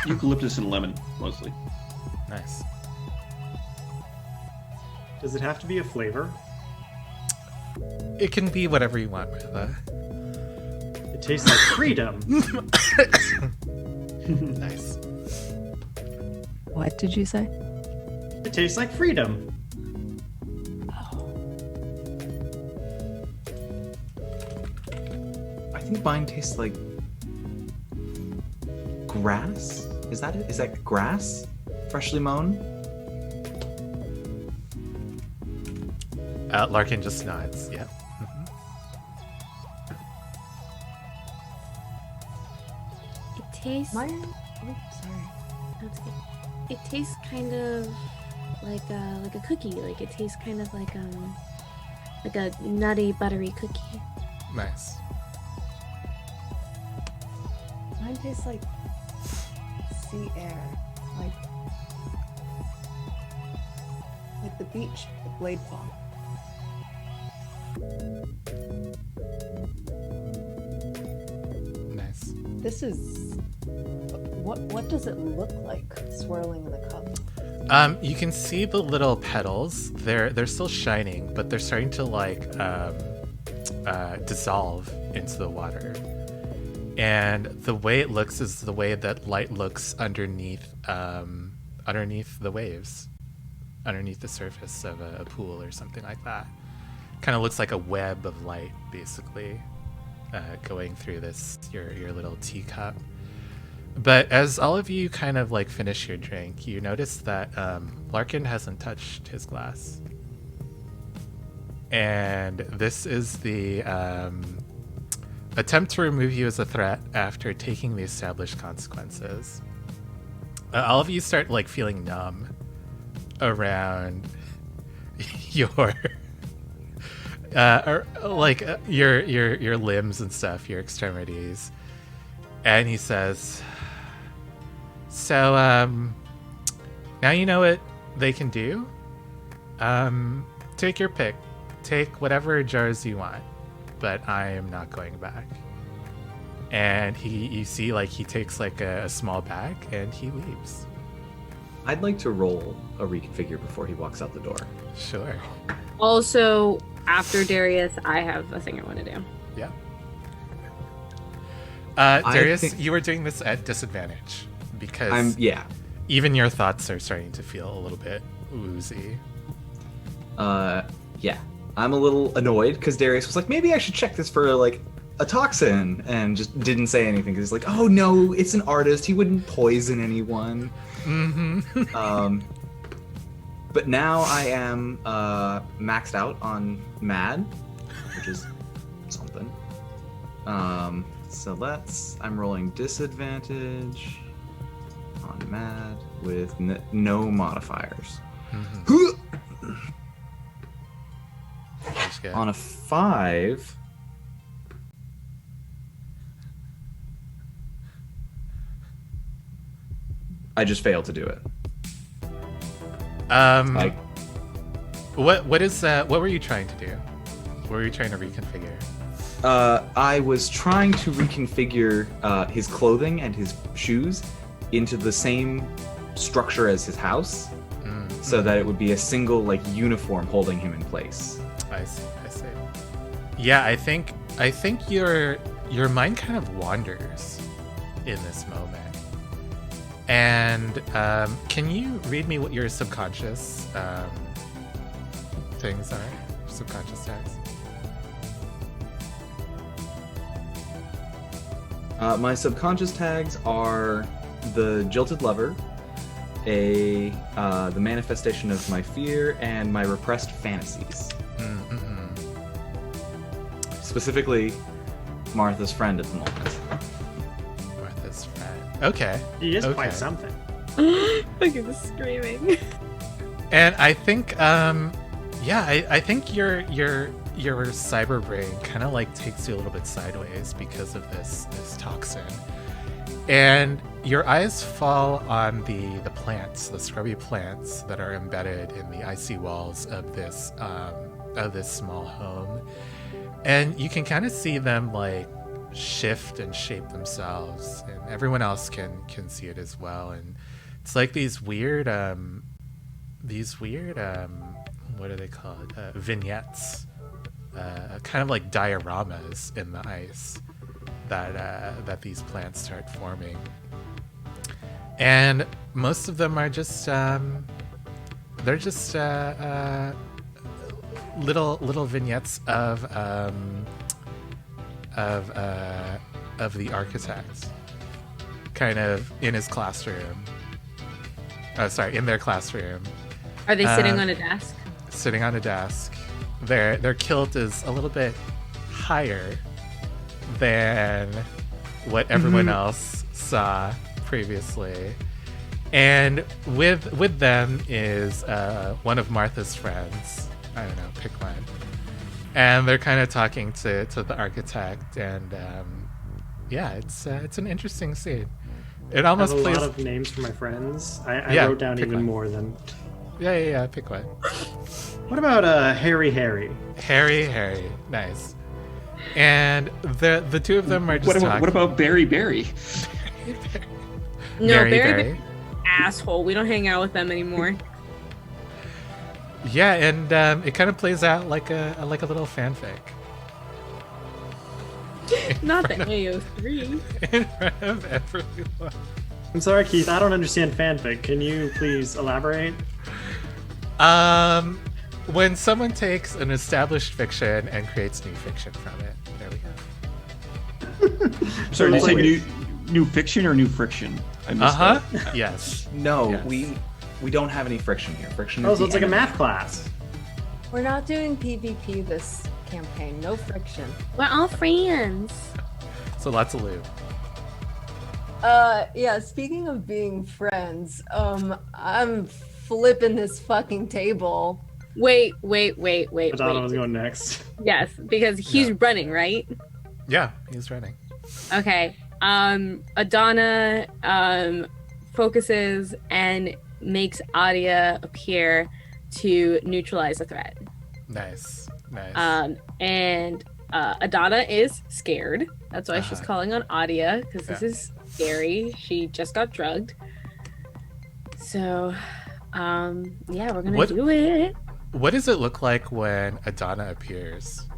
Eucalyptus and lemon, mostly. Nice. Does it have to be a flavor? It can be whatever you want, Martha. It tastes like freedom. Nice. What did you say? It tastes like freedom. I think mine tastes like grass. Is that it? Is that grass? Freshly mown? Larkin just nods. Yeah. It tastes. Mine. Oh, sorry. That's good. It tastes kind of like a cookie. Like it tastes kind of like a nutty, buttery cookie. Nice. Mine tastes like sea air, like the beach at Blade Fall. Nice. This is what does it look like swirling in the cup? You can see the little petals. They're still shining, but they're starting to like dissolve into the water. And the way it looks is the way that light looks underneath the waves, underneath the surface of a pool or something like that. Kind of looks like a web of light, basically, going through this your little teacup. But as all of you kind of like finish your drink, you notice that Larkin hasn't touched his glass. And this is the attempt to remove you as a threat after taking the established consequences. All of you start like feeling numb around your your limbs and stuff, your extremities. And he says, so now you know what they can do. Take your pick. Take whatever jars you want, but I am not going back. And you see like he takes like a small bag and he leaves. I'd like to roll a reconfigure before he walks out the door. Sure. Also, after Darius, I have a thing I want to do. Yeah. Darius, think- you are doing this at disadvantage because Yeah. even your thoughts are starting to feel a little bit woozy. Yeah. I'm a little annoyed because Darius was like, maybe I should check this for like a toxin, and just didn't say anything because he's like, oh no, it's an artist. He wouldn't poison anyone. Mm-hmm. But now I am maxed out on Mad, which is something. So I'm rolling disadvantage on Mad with no modifiers. That's good. On a 5, I just failed to do it. Like, what were you trying to do? What were you trying to reconfigure? I was trying to reconfigure his clothing and his shoes into the same structure as his house, so that it would be a single like uniform holding him in place. I see. Yeah, I think your mind kind of wanders in this moment. And can you read me what your subconscious things are? Subconscious tags. My subconscious tags are the jilted lover, the manifestation of my fear, and my repressed fantasies. Specifically, Martha's friend at the moment. Martha's friend. Okay. He is okay. quite something. Look at the screaming. And I think, I think you're your cyber brain kind of like takes you a little bit sideways because of this toxin. And your eyes fall on the plants, the scrubby plants that are embedded in the icy walls of this small home. And you can kind of see them like shift and shape themselves, and everyone else can see it as well. And it's like these weird what are they called? Vignettes, kind of like dioramas in the ice that these plants start forming. And most of them are just they're just little vignettes of the architect, kind of in his classroom. Oh, sorry, in their classroom. Are they sitting on a desk? Sitting on a desk. Their kilt is a little bit higher than what everyone else saw previously. And with them is one of Martha's friends. I don't know, pick one. And they're kind of talking to the architect, and yeah, it's an interesting scene. It almost I have a plays. lot of names for my friends. I Yeah, wrote down pick even one. more than. Yeah, pick one. What about Harry? Harry, nice. And the two of them are just talking. What about Barry? No, Barry. asshole. We don't hang out with them anymore. Yeah, and it kind of plays out like a little fanfic. Not the AO3. In front of everyone. I'm sorry, Keith. I don't understand fanfic. Can you please elaborate? When someone takes an established fiction and creates new fiction from it. There we go. Sorry, did you say Like- new fiction or new friction? I missed that. Yes. No, Yes. we don't have any friction here. Friction Oh, is so the it's like a enemy. math class. We're not doing PvP this campaign. No friction. We're all friends. So lots of loot. Yeah, speaking of being friends, I'm flipping this fucking table. Wait. Madonna was going next. Yes, because he's Yeah. running, right? Yeah, he's running. Okay. Adana focuses and makes Adia appear to neutralize the threat. Nice. And Adana is scared. That's why she's Uh-huh. calling on Adia, because this Yeah. is scary. She just got drugged. So, yeah, we're gonna What- do it. What does it look like when Adana appears?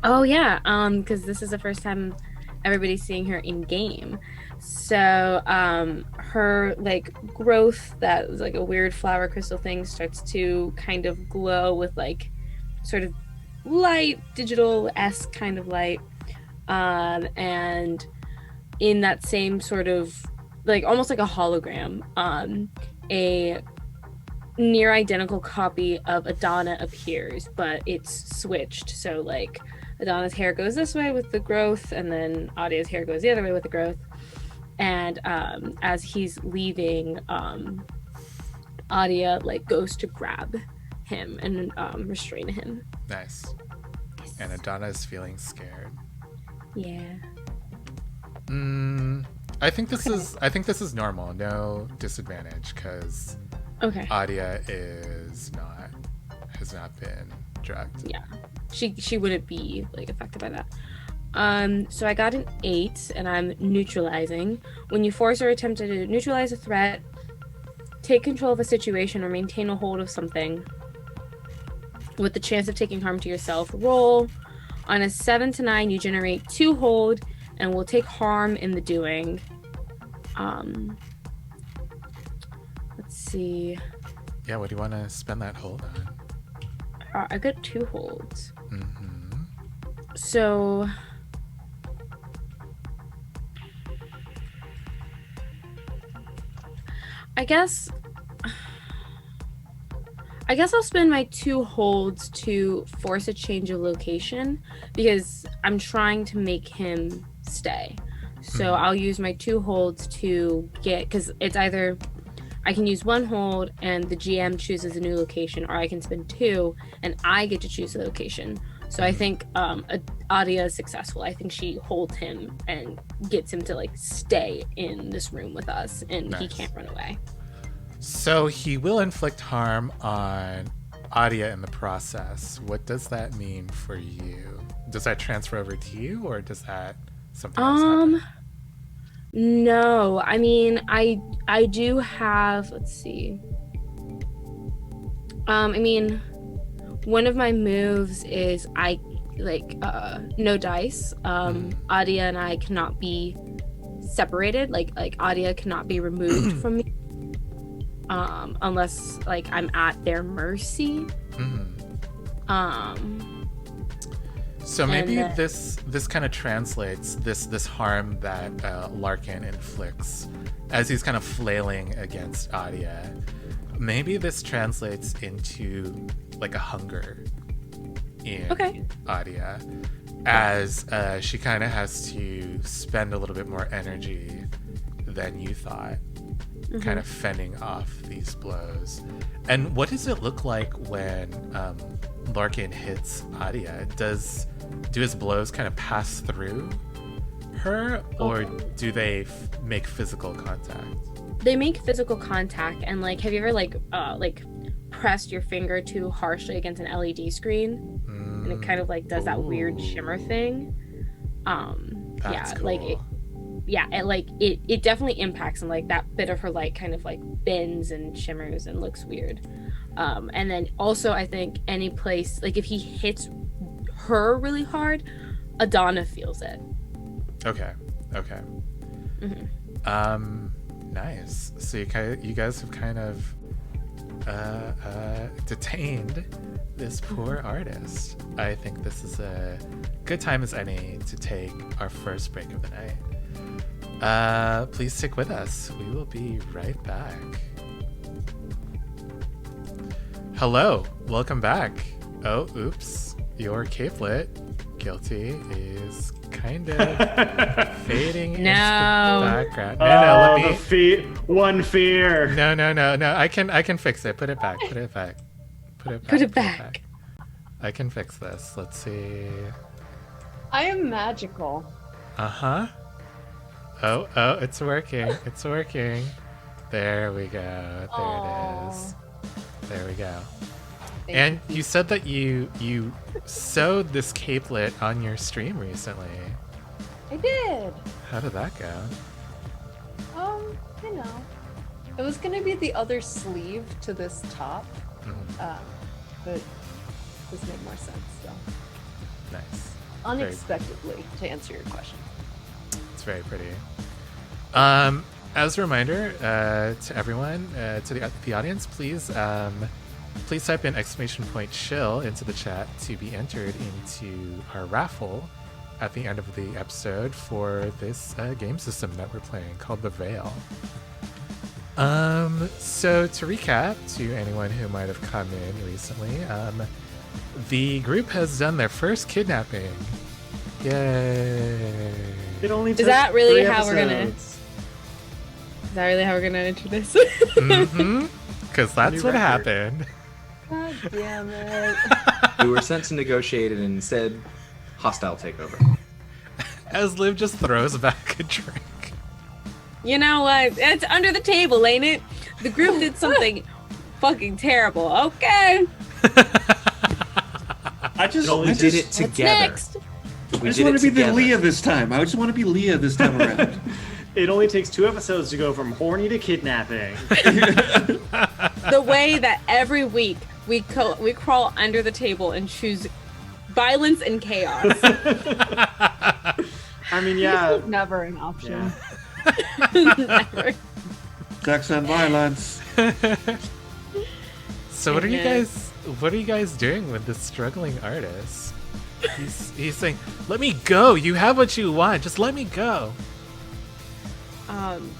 Oh yeah, because this is the first time everybody's seeing her in game. So her like growth, that was like a weird flower crystal thing, starts to kind of glow with like sort of light, digital-esque kind of light. And in that same sort of like almost like a hologram, a near identical copy of Adana appears, but it's switched. So like Adana's hair goes this way with the growth, and then Adia's hair goes the other way with the growth. And as he's leaving, Adia like goes to grab him and restrain him. Nice. And Adana is feeling scared. Yeah. I think this is normal. No disadvantage, because Okay. Adia has not been drugged. Yeah. She wouldn't be like affected by that. So I got an 8, and I'm neutralizing. When you force or attempt to neutralize a threat, take control of a situation, or maintain a hold of something with the chance of taking harm to yourself, roll. On a 7 to 9, you generate 2 hold and will take harm in the doing. Let's see. Yeah, what do you want to spend that hold on? I got 2 holds. Mm-hmm. So I guess I'll spend my 2 holds to force a change of location, because I'm trying to make him stay. So I'll use my 2 holds to get, because it's either I can use one hold and the GM chooses a new location, or I can spend 2 and I get to choose the location. So I think Adia is successful. I think she holds him and gets him to like stay in this room with us, and he can't run away. So he will inflict harm on Adia in the process. What does that mean for you? Does that transfer over to you, or does that something else happen? No, I mean, I do have, let's see. I mean, one of my moves is I like no dice. Adia and I cannot be separated. Like Adia cannot be removed from me. Unless like I'm at their mercy. So maybe this kind of translates this harm that Larkin inflicts as he's kind of flailing against Adia. Maybe this translates into like a hunger in Adia, as she kind of has to spend a little bit more energy than you thought, kind of fending off these blows. And what does it look like when Larkin hits Adia? Do his blows kind of pass through her, or do they make physical contact? They make physical contact, and like, have you ever like pressed your finger too harshly against an LED screen, and it kind of like does that weird shimmer thing? That's cool. Like it definitely impacts, and like that bit of her like kind of like bends and shimmers and looks weird. And then also I think any place like if he hits her really hard, Adana feels it. Okay. Nice. So you guys have kind of detained this poor artist. I think this is a good time as any to take our first break of the night. Please stick with us. We will be right back. Hello, welcome back. Oh, oops. Your capelet, Guilty, is kind of fading into the background. No, let me. One fear. No. I can fix it. Put it back. Put it back. I can fix this. Let's see. I am magical. Oh, it's working. It's working. There we go. There it is. There we go. And you said that you sewed this capelet on your stream recently. I did. How did that go? You know, it was gonna be the other sleeve to this top, but this made more sense. So Nice. Unexpectedly, to answer your question. It's very pretty. As a reminder to everyone, to the audience, please type in !chill into the chat to be entered into our raffle at the end of the episode for this game system that we're playing called The Veil. So to recap, to anyone who might have come in recently, the group has done their first kidnapping. Yay! It only Is that really how we're gonna? Is that really how we're gonna enter this? Because that's what happened. God damn it. We were sent to negotiate it, and instead, hostile takeover. As Liv just throws back a drink. You know what? It's under the table, ain't it? The group did something fucking terrible. Okay. I just did it together. What's next? I just want to be the Leah this time. I just want to be Leah this time around. It only takes 2 episodes to go from horny to kidnapping. The way that every week we crawl under the table and choose violence and chaos. I mean, yeah. Never an option. Never. Sex and violence. So what are you guys doing with this struggling artist? He's saying, "Let me go. You have what you want. Just let me go."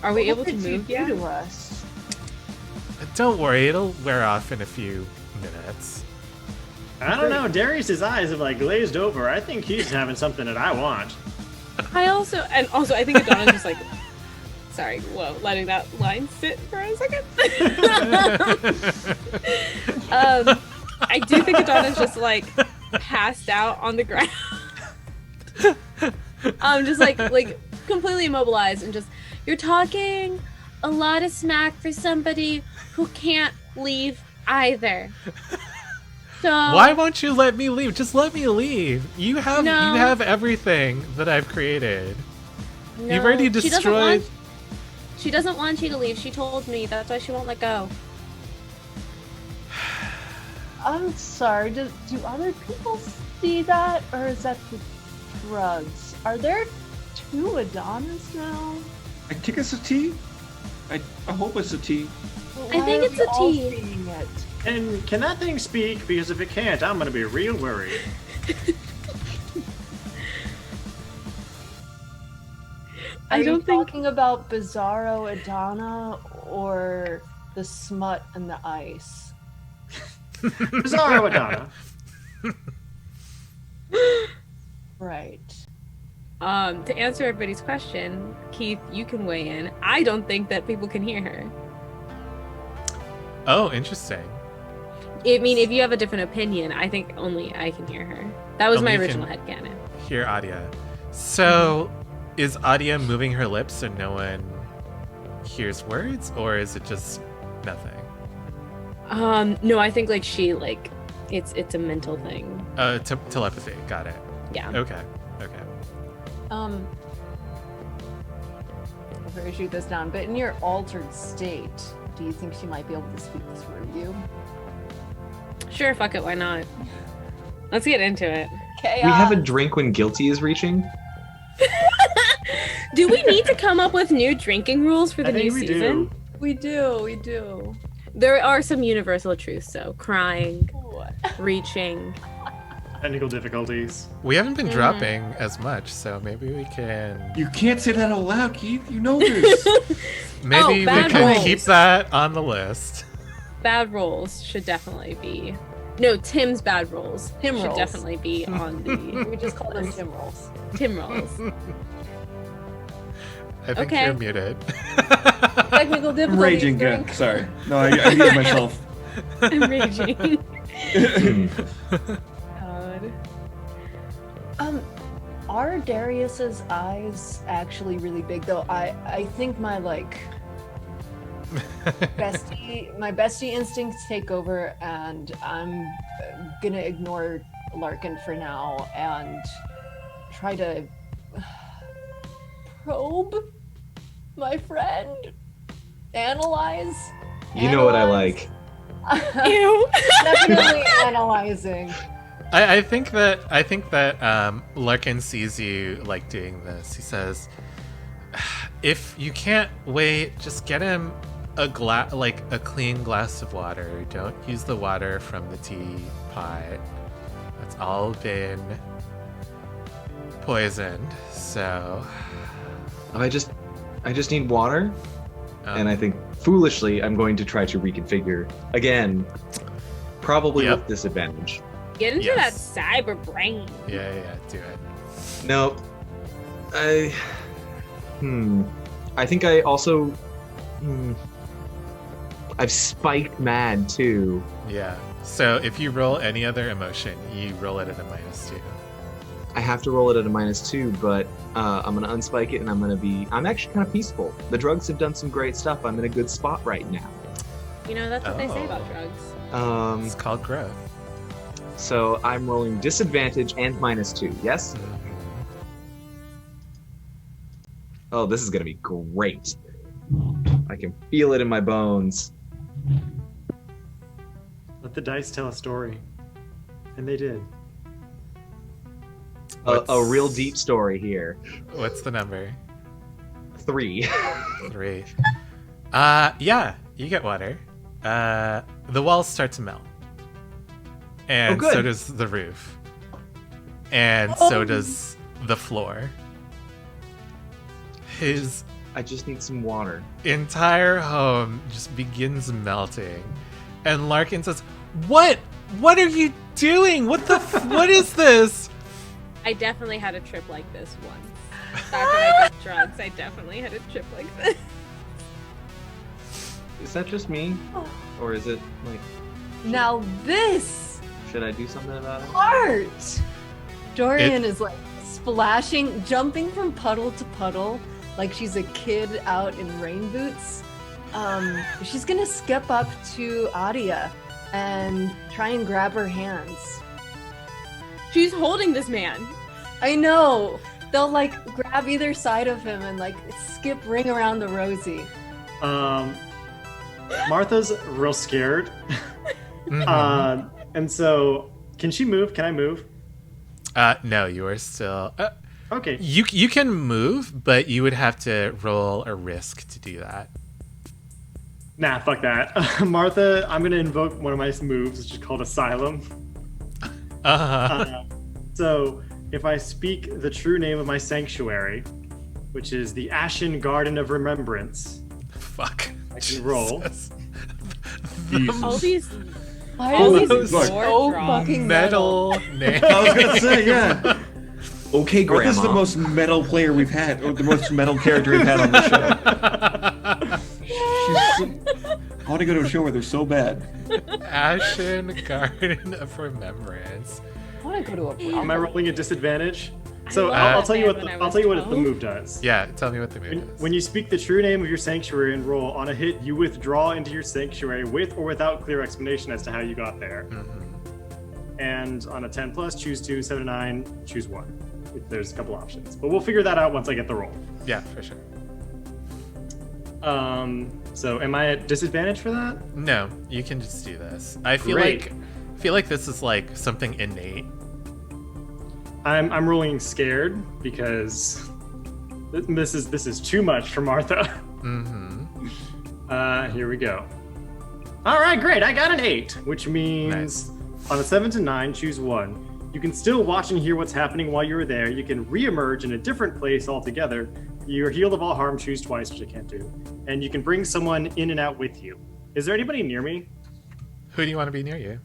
Are we able to move yet? To us? Don't worry, it'll wear off in a few minutes. I don't know. Darius's eyes have like glazed over. I think he's having something that I want. I think Adana's just like Sorry, whoa, letting that line sit for a second. I do think Adana's just like passed out on the ground. Just like completely immobilized and just, you're talking a lot of smack for somebody who can't leave either. So Why won't you let me leave? Just let me leave. You have everything that I've created. no, You've already destroyed. She doesn't want you to leave. She told me that's why she won't let go. I'm sorry, do other people see that, or is that the drugs? Are there 2 Adonis now? I think it's a T. I hope it's a T. I think it's a all T. seeing it? And can that thing speak? Because if it can't, I'm gonna be real worried. Are I you don't think. talking about Bizarro Adana or the smut and the ice? Bizarro Adana. Right. To answer everybody's question, Keith, you can weigh in. I don't think that people can hear her. Oh, interesting. I mean, if you have a different opinion, I think only I can hear her. That was Only my you original can headcanon. Hear Adia. So, is Adia moving her lips so no one hears words, or is it just nothing? No, I think like she like it's a mental thing. Telepathy. Got it. Yeah. Okay. Before I shoot this down, but in your altered state, do you think she might be able to speak through you? Sure, fuck it, why not? Let's get into it. Chaos. We have a drink when guilty is reaching. Do we need to come up with new drinking rules for the I new think we season? do. We do. There are some universal truths, though. Crying, What? reaching. Technical difficulties. We haven't been dropping as much, so maybe we can. You can't say that out loud, Keith. You know this. Maybe we bad can rolls. keep that on the list. Bad rolls should definitely be. No, Tim's bad rolls Tim should rolls. definitely be on the We just call them Tim rolls. Tim rolls. I think Okay. you're muted. Technical I'm difficulties. raging. drink. Sorry. No, I muted myself. I'm raging. Hmm. God. Are Darius's eyes actually really big though? I think my bestie instincts take over, and I'm gonna ignore Larkin for now and try to probe my friend, analyze. You know what I like. Ew. Definitely analyzing. I think that Larkin sees you like doing this. He says, "If you can't wait, just get him a clean glass of water. Don't use the water from the teapot. That's all been poisoned. So I just need water, and I think foolishly I'm going to try to reconfigure again, probably Yep. with disadvantage. Get into Yes. that cyber brain. yeah, do it. Nope. I think I also I've spiked mad too. Yeah. So if you roll any other emotion, you roll it at a -2. I have to roll it at a -2, but I'm gonna unspike it, and I'm actually kind of peaceful. The drugs have done some great stuff. I'm in a good spot right now. You know, that's what they say Oh. about drugs. It's called growth. So I'm rolling disadvantage and -2. Yes. Oh, this is gonna be great. I can feel it in my bones. Let the dice tell a story. And they did. A real deep story here. What's the number? 3. 3. Yeah, you get water. The walls start to melt. And good. so does the roof. And so does the floor. His I just need some water. entire home just begins melting. And Larkin says, "What? What are you doing? What the what is this?" I definitely had a trip like this once. After I did drugs, I definitely had a trip like this. Is that just me? Or is it like, Now this should I do something about it? art! Dorian is like splashing, jumping from puddle to puddle, like she's a kid out in rain boots. She's gonna skip up to Adia and try and grab her hands. She's holding this man. I know! They'll like grab either side of him and like skip ring around the rosy. Martha's real scared. And so, can she move? Can I move? No, you are still. Okay. You can move, but you would have to roll a risk to do that. Nah, fuck that. Martha, I'm gonna invoke one of my moves, which is called Asylum. So, if I speak the true name of my sanctuary, which is the Ashen Garden of Remembrance, Fuck. I can roll. All these Why all is these it Look, so drops. fucking Metal name. I was gonna say, yeah. Okay, Grandma. This is the most metal player we've had, or the most metal character we've had on the show. I want to go to a show where they're so bad. Ashen Garden of Remembrance. I want to go to a am I rolling a disadvantage? So loved I'll that tell you what band when I I'll was tell you what the 12. move does. Yeah, tell me what the move is. When you speak the true name of your sanctuary and roll on a hit, you withdraw into your sanctuary with or without clear explanation as to how you got there. And on a 10 plus, choose 2, 7 to 9, choose 1. There's a couple options, but we'll figure that out once I get the roll. Yeah, for sure. So am I at disadvantage for that? No, you can just do this. I feel Great. like this is like something innate. I'm rolling scared because this is too much for Martha. Here we go. All right, great. I got an 8, which means on a 7 to 9, choose 1. You can still watch and hear what's happening while you're there. You can re-emerge in a different place altogether. You're healed of all harm, choose twice, which I can't do. And you can bring someone in and out with you. Is there anybody near me? Who do you want to be near you?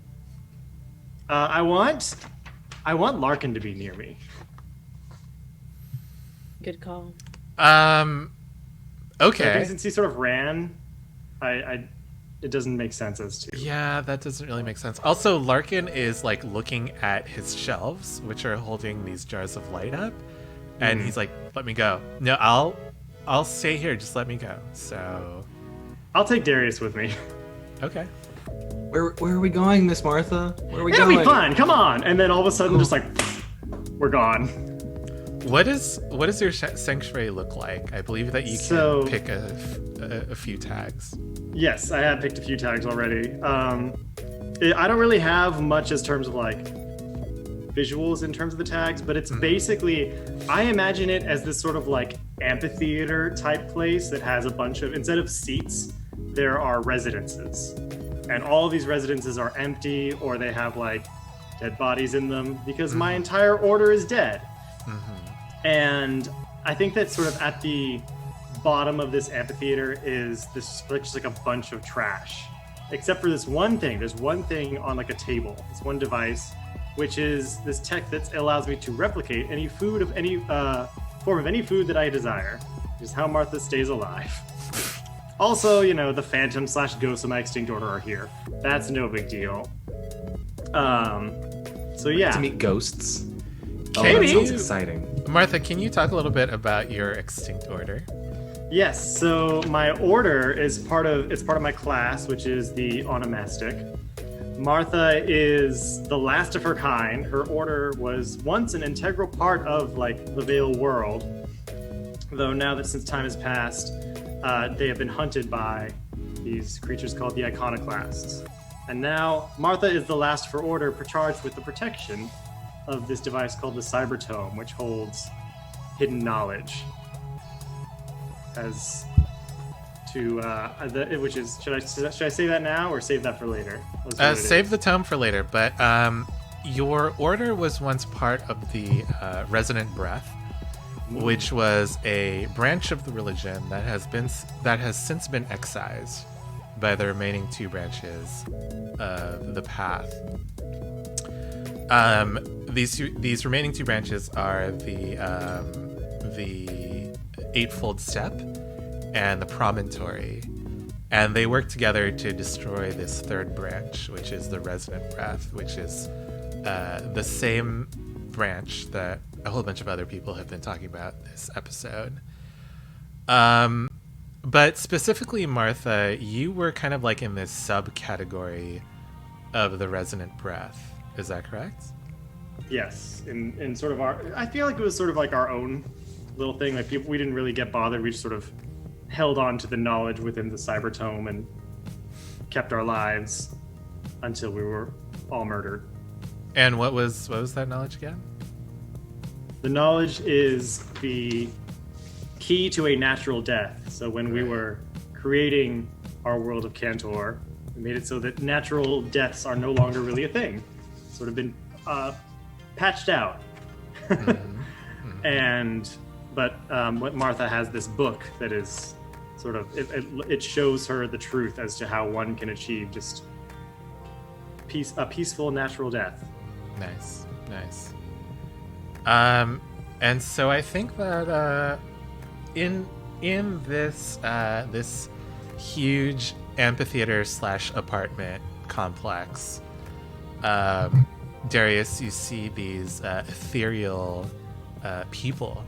I want Larkin to be near me. Good call. Okay. Since he sort of ran, it doesn't make sense as to. Yeah, that doesn't really make sense. Also, Larkin is like looking at his shelves, which are holding these jars of light up, and he's like, "Let me go." No, I'll stay here. Just let me go. So, I'll take Darius with me. okay. Where are we going, Miss Martha? Where are we It'll going? be fun. Come on. And then all of a sudden, just like, we're gone. What does your sanctuary look like? I believe that you can pick a few tags. Yes, I have picked a few tags already. I don't really have much as terms of like visuals in terms of the tags, but it's basically, I imagine it as this sort of like amphitheater type place that has a bunch of, instead of seats, there are residences. And all of these residences are empty or they have like dead bodies in them because my entire order is dead. And I think that sort of at the bottom of this amphitheater is this just like a bunch of trash, except for this one thing. There's one thing on like a table, this one device, which is this tech that allows me to replicate any food of any form of any food that I desire, which is how Martha stays alive. Also, you know, the phantom / ghosts of my extinct order are here. That's no big deal. So yeah. To meet ghosts. Oh, Can that sounds you- exciting. Martha, can you talk a little bit about your extinct order? Yes, so my order is part of my class, which is the onomastic. Martha is the last of her kind. Her order was once an integral part of like the Veil world, though now that since time has passed, they have been hunted by these creatures called the Iconoclasts. And now Martha is the last of her order, charged with the protection of this device called the Cybertome, which holds hidden knowledge. As to which is, should I say that now or save that for later? Save the tome for later, but your order was once part of the Resonant Breath, which was a branch of the religion that has since been excised by the remaining 2 branches of the path. These remaining 2 branches are the the Eightfold Step and the Promontory, and they work together to destroy this third branch, which is the Resonant Breath, which is the same branch that a whole bunch of other people have been talking about this episode. But specifically, Martha, you were kind of like in this subcategory of the Resonant Breath. Is that correct? Yes, in sort of our, I feel like it was sort of like our own little thing. Like we didn't really get bothered. We just sort of held on to the knowledge within the Cybertome and kept our lives until we were all murdered. And what was that knowledge again? The knowledge is the key to a natural death. So when we were creating our world of Cantor, we made it so that natural deaths are no longer really a thing. Sort of been patched out. But what Martha has this book that is sort of, it shows her the truth as to how one can achieve just a peaceful natural death. Nice. And so I think that in this this huge amphitheater / apartment complex, Darius, you see these ethereal people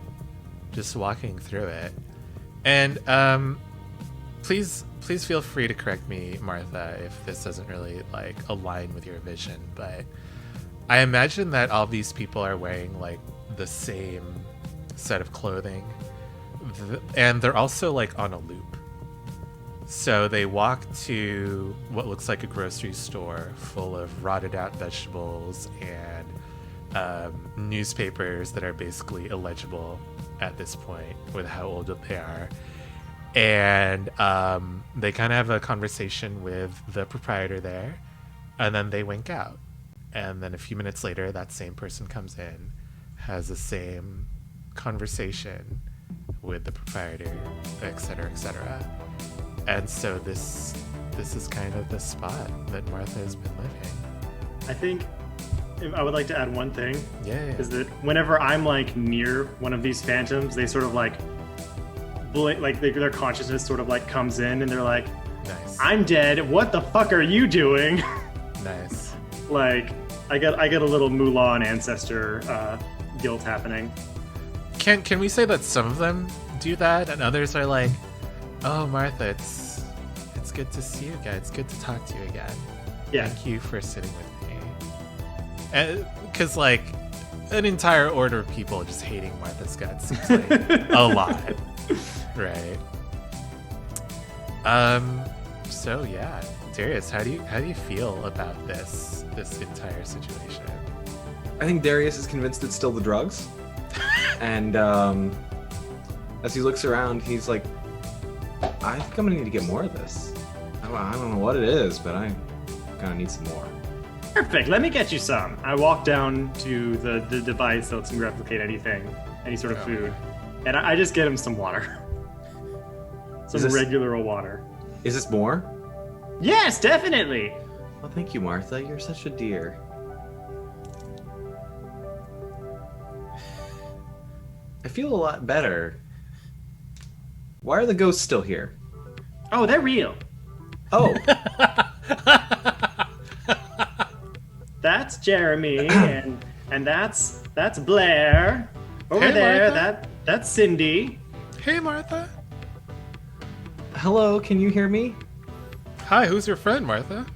just walking through it, and please feel free to correct me, Martha, if this doesn't really like align with your vision, but I imagine that all these people are wearing like the same set of clothing, and they're also like on a loop. So they walk to what looks like a grocery store full of rotted out vegetables and newspapers that are basically illegible at this point with how old they are. And they kind of have a conversation with the proprietor there, and then they wink out. And then a few minutes later, that same person comes in, has the same conversation with the proprietor, etc., etc. And so this is kind of the spot that Martha has been living. I think I would like to add one thing. Yeah. Is that whenever I'm like near one of these phantoms, they sort of like their consciousness sort of like comes in and they're like, nice. I'm dead. What the fuck are you doing? Nice. Like I get a little Mulan ancestor guilt happening. Can we say that some of them do that and others are like, oh, Martha, it's good to see you again. It's good to talk to you again. Yeah. Thank you for sitting with me. And because like an entire order of people just hating Martha's guts seems like a lot, right? So yeah, Darius, how do you feel about this entire situation? I think Darius is convinced it's still the drugs. And as he looks around, he's like, I think I'm gonna need to get more of this. I don't know what it is, but I kind of need some more. Perfect. Let me get you some. I walk down to the device that lets me replicate any sort of food, and I just get him some water. Some regular old water. Is this more? Yes, definitely. Well, thank you, Martha. You're such a dear. I feel a lot better. Why are the ghosts still here? Oh, they're real. Oh. That's Jeremy, and that's Blair. Over Hey, there, Martha. that's Cindy. Hey, Martha. Hello, can you hear me? Hi, who's your friend, Martha?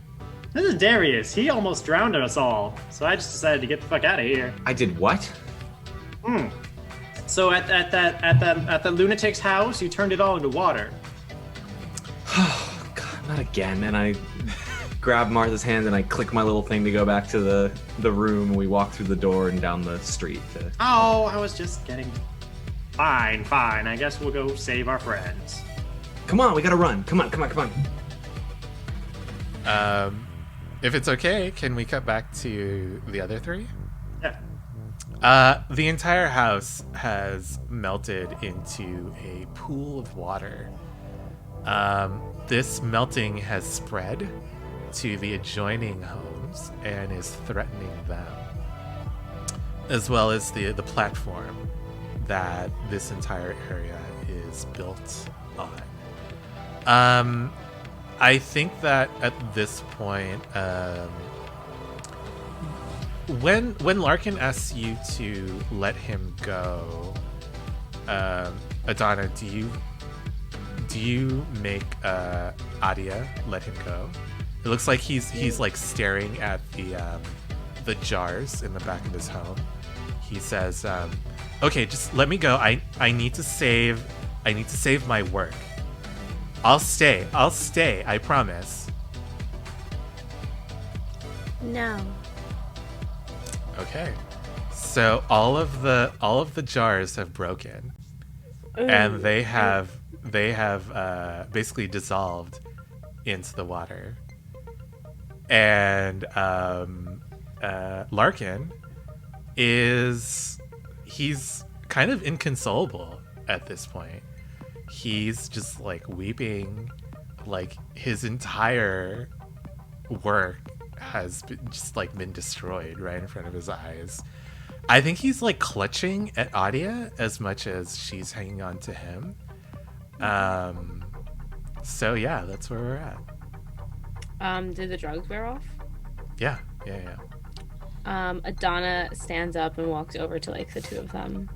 This is Darius. He almost drowned us all, so I just decided to get the fuck out of here. I did what? So at the lunatic's house, you turned it all into water. Oh, God, not again. And I grab Martha's hand and I click my little thing to go back to the room. And we walk through the door and down the street. Oh, I was just getting... Fine. I guess we'll go save our friends. Come on, we gotta run. Come on. If it's okay, can we cut back to the other three? Yeah. The entire house has melted into a pool of water. This melting has spread to the adjoining homes and is threatening them, as well as the platform that this entire area is built on. I think that at this point, when Larkin asks you to let him go, Adana, do you make Adia let him go? It looks like he's like staring at the jars in the back of his home. He says, "Okay, just let me go. I need to save my work. I'll stay. I promise." No. Okay. So all of the jars have broken, and they have basically dissolved into the water. And Larkin he's kind of inconsolable at this point. He's just like weeping, like his entire work has been destroyed right in front of his eyes. I think he's like clutching at Adia as much as she's hanging on to him. So yeah, that's where we're at. Did the drugs wear off? Yeah. Adana stands up and walks over to like the two of them.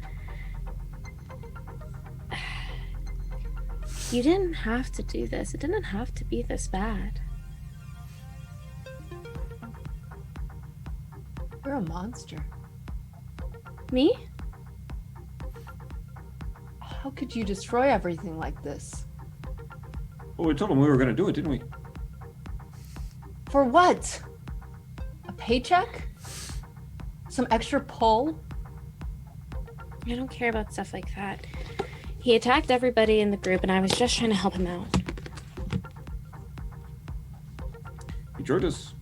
You didn't have to do this. It didn't have to be this bad. You're a monster. Me? How could you destroy everything like this? Well, we told him we were going to do it, didn't we? For what? A paycheck? Some extra pull? I don't care about stuff like that. He attacked everybody in the group and I was just trying to help him out. He joined us.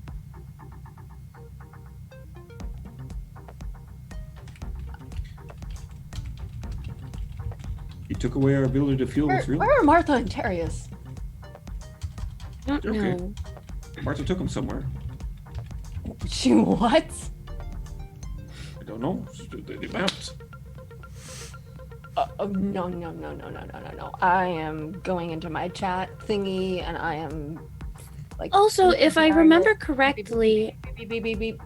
He took away our ability to feel what's real. Where are Martha and Darius? I don't Okay. know. Martha took him somewhere. She what? I don't know. They bounced. No. I am going into my chat thingy and I am like. Also, if I remember correctly, Beep, beep, beep, beep.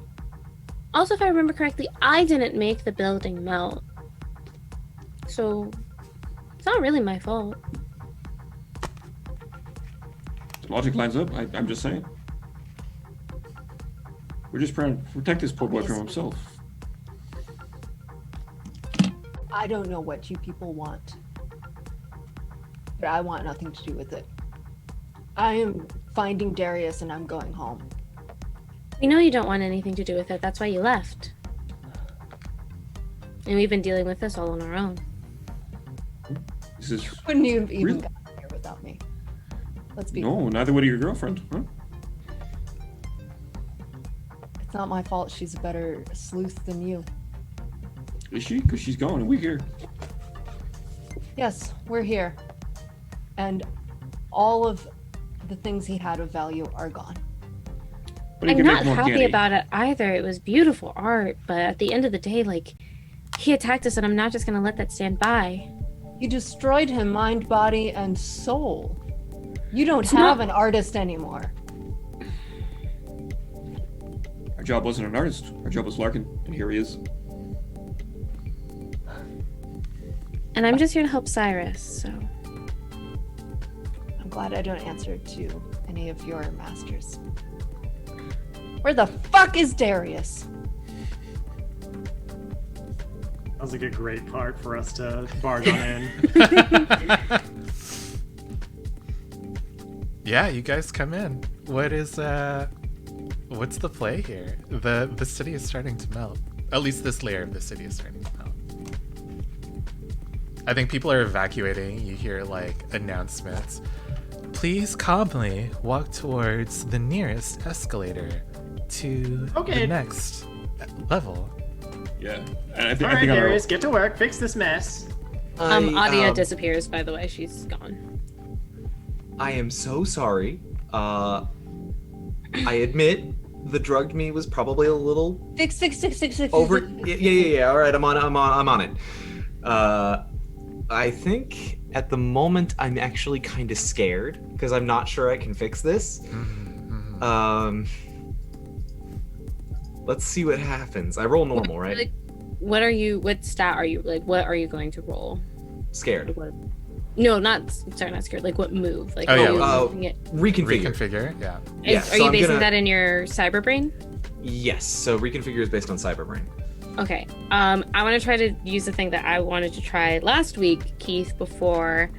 I didn't make the building melt. So, it's not really my fault. The logic lines up. I'm just saying. We're just trying to protect this poor boy from himself. I don't know what you people want, but I want nothing to do with it. I am finding Darius and I'm going home. We know you don't want anything to do with it. That's why you left. And we've been dealing with this all on our own. This is Wouldn't you have even Really? gotten here without me? Let's be. no, neither would your girlfriend, huh? It's not my fault. She's a better sleuth than you. Is she? Because she's gone and we're here. Yes, we're here, and all of the things he had of value are gone. But he I'm can make not more happy candy. about it either. It was beautiful art, but at the end of the day, like, he attacked us and I'm not just gonna let that stand by. You destroyed him, mind, body, and soul. You don't It's have not- an artist anymore. Our job wasn't an artist. Our job was Larkin, and here he is. And I'm just here to help Cyrus, so. I'm glad I don't answer to any of your masters. Where the fuck is Darius? Sounds like a great part for us to barge on in. Yeah, you guys come in. What's the play here? The city is starting to melt. At least this layer of the city is starting to melt. I think people are evacuating. You hear like announcements. Please calmly walk towards the nearest escalator to Okay. the next level. Yeah. And I All think right, on our- Darius, get to work. Fix this mess. Adia disappears, by the way. She's gone. I am so sorry. I admit the drugged me was probably a little Fix. over. Yeah. All right, I'm on it. I think at the moment I'm actually kind of scared because I'm not sure I can fix this. Let's see what happens. I roll normal, right? Like, what stat are you, like, what are you going to roll? Scared. No, not scared. Like, what move? Like, Oh, yeah. Reconfigure. Reconfigure, yeah. Yeah, Are so you I'm basing gonna- that in your cyber brain? Yes, so reconfigure is based on Cyberbrain. Okay. I want to try to use the thing that I wanted to try last week, Keith, before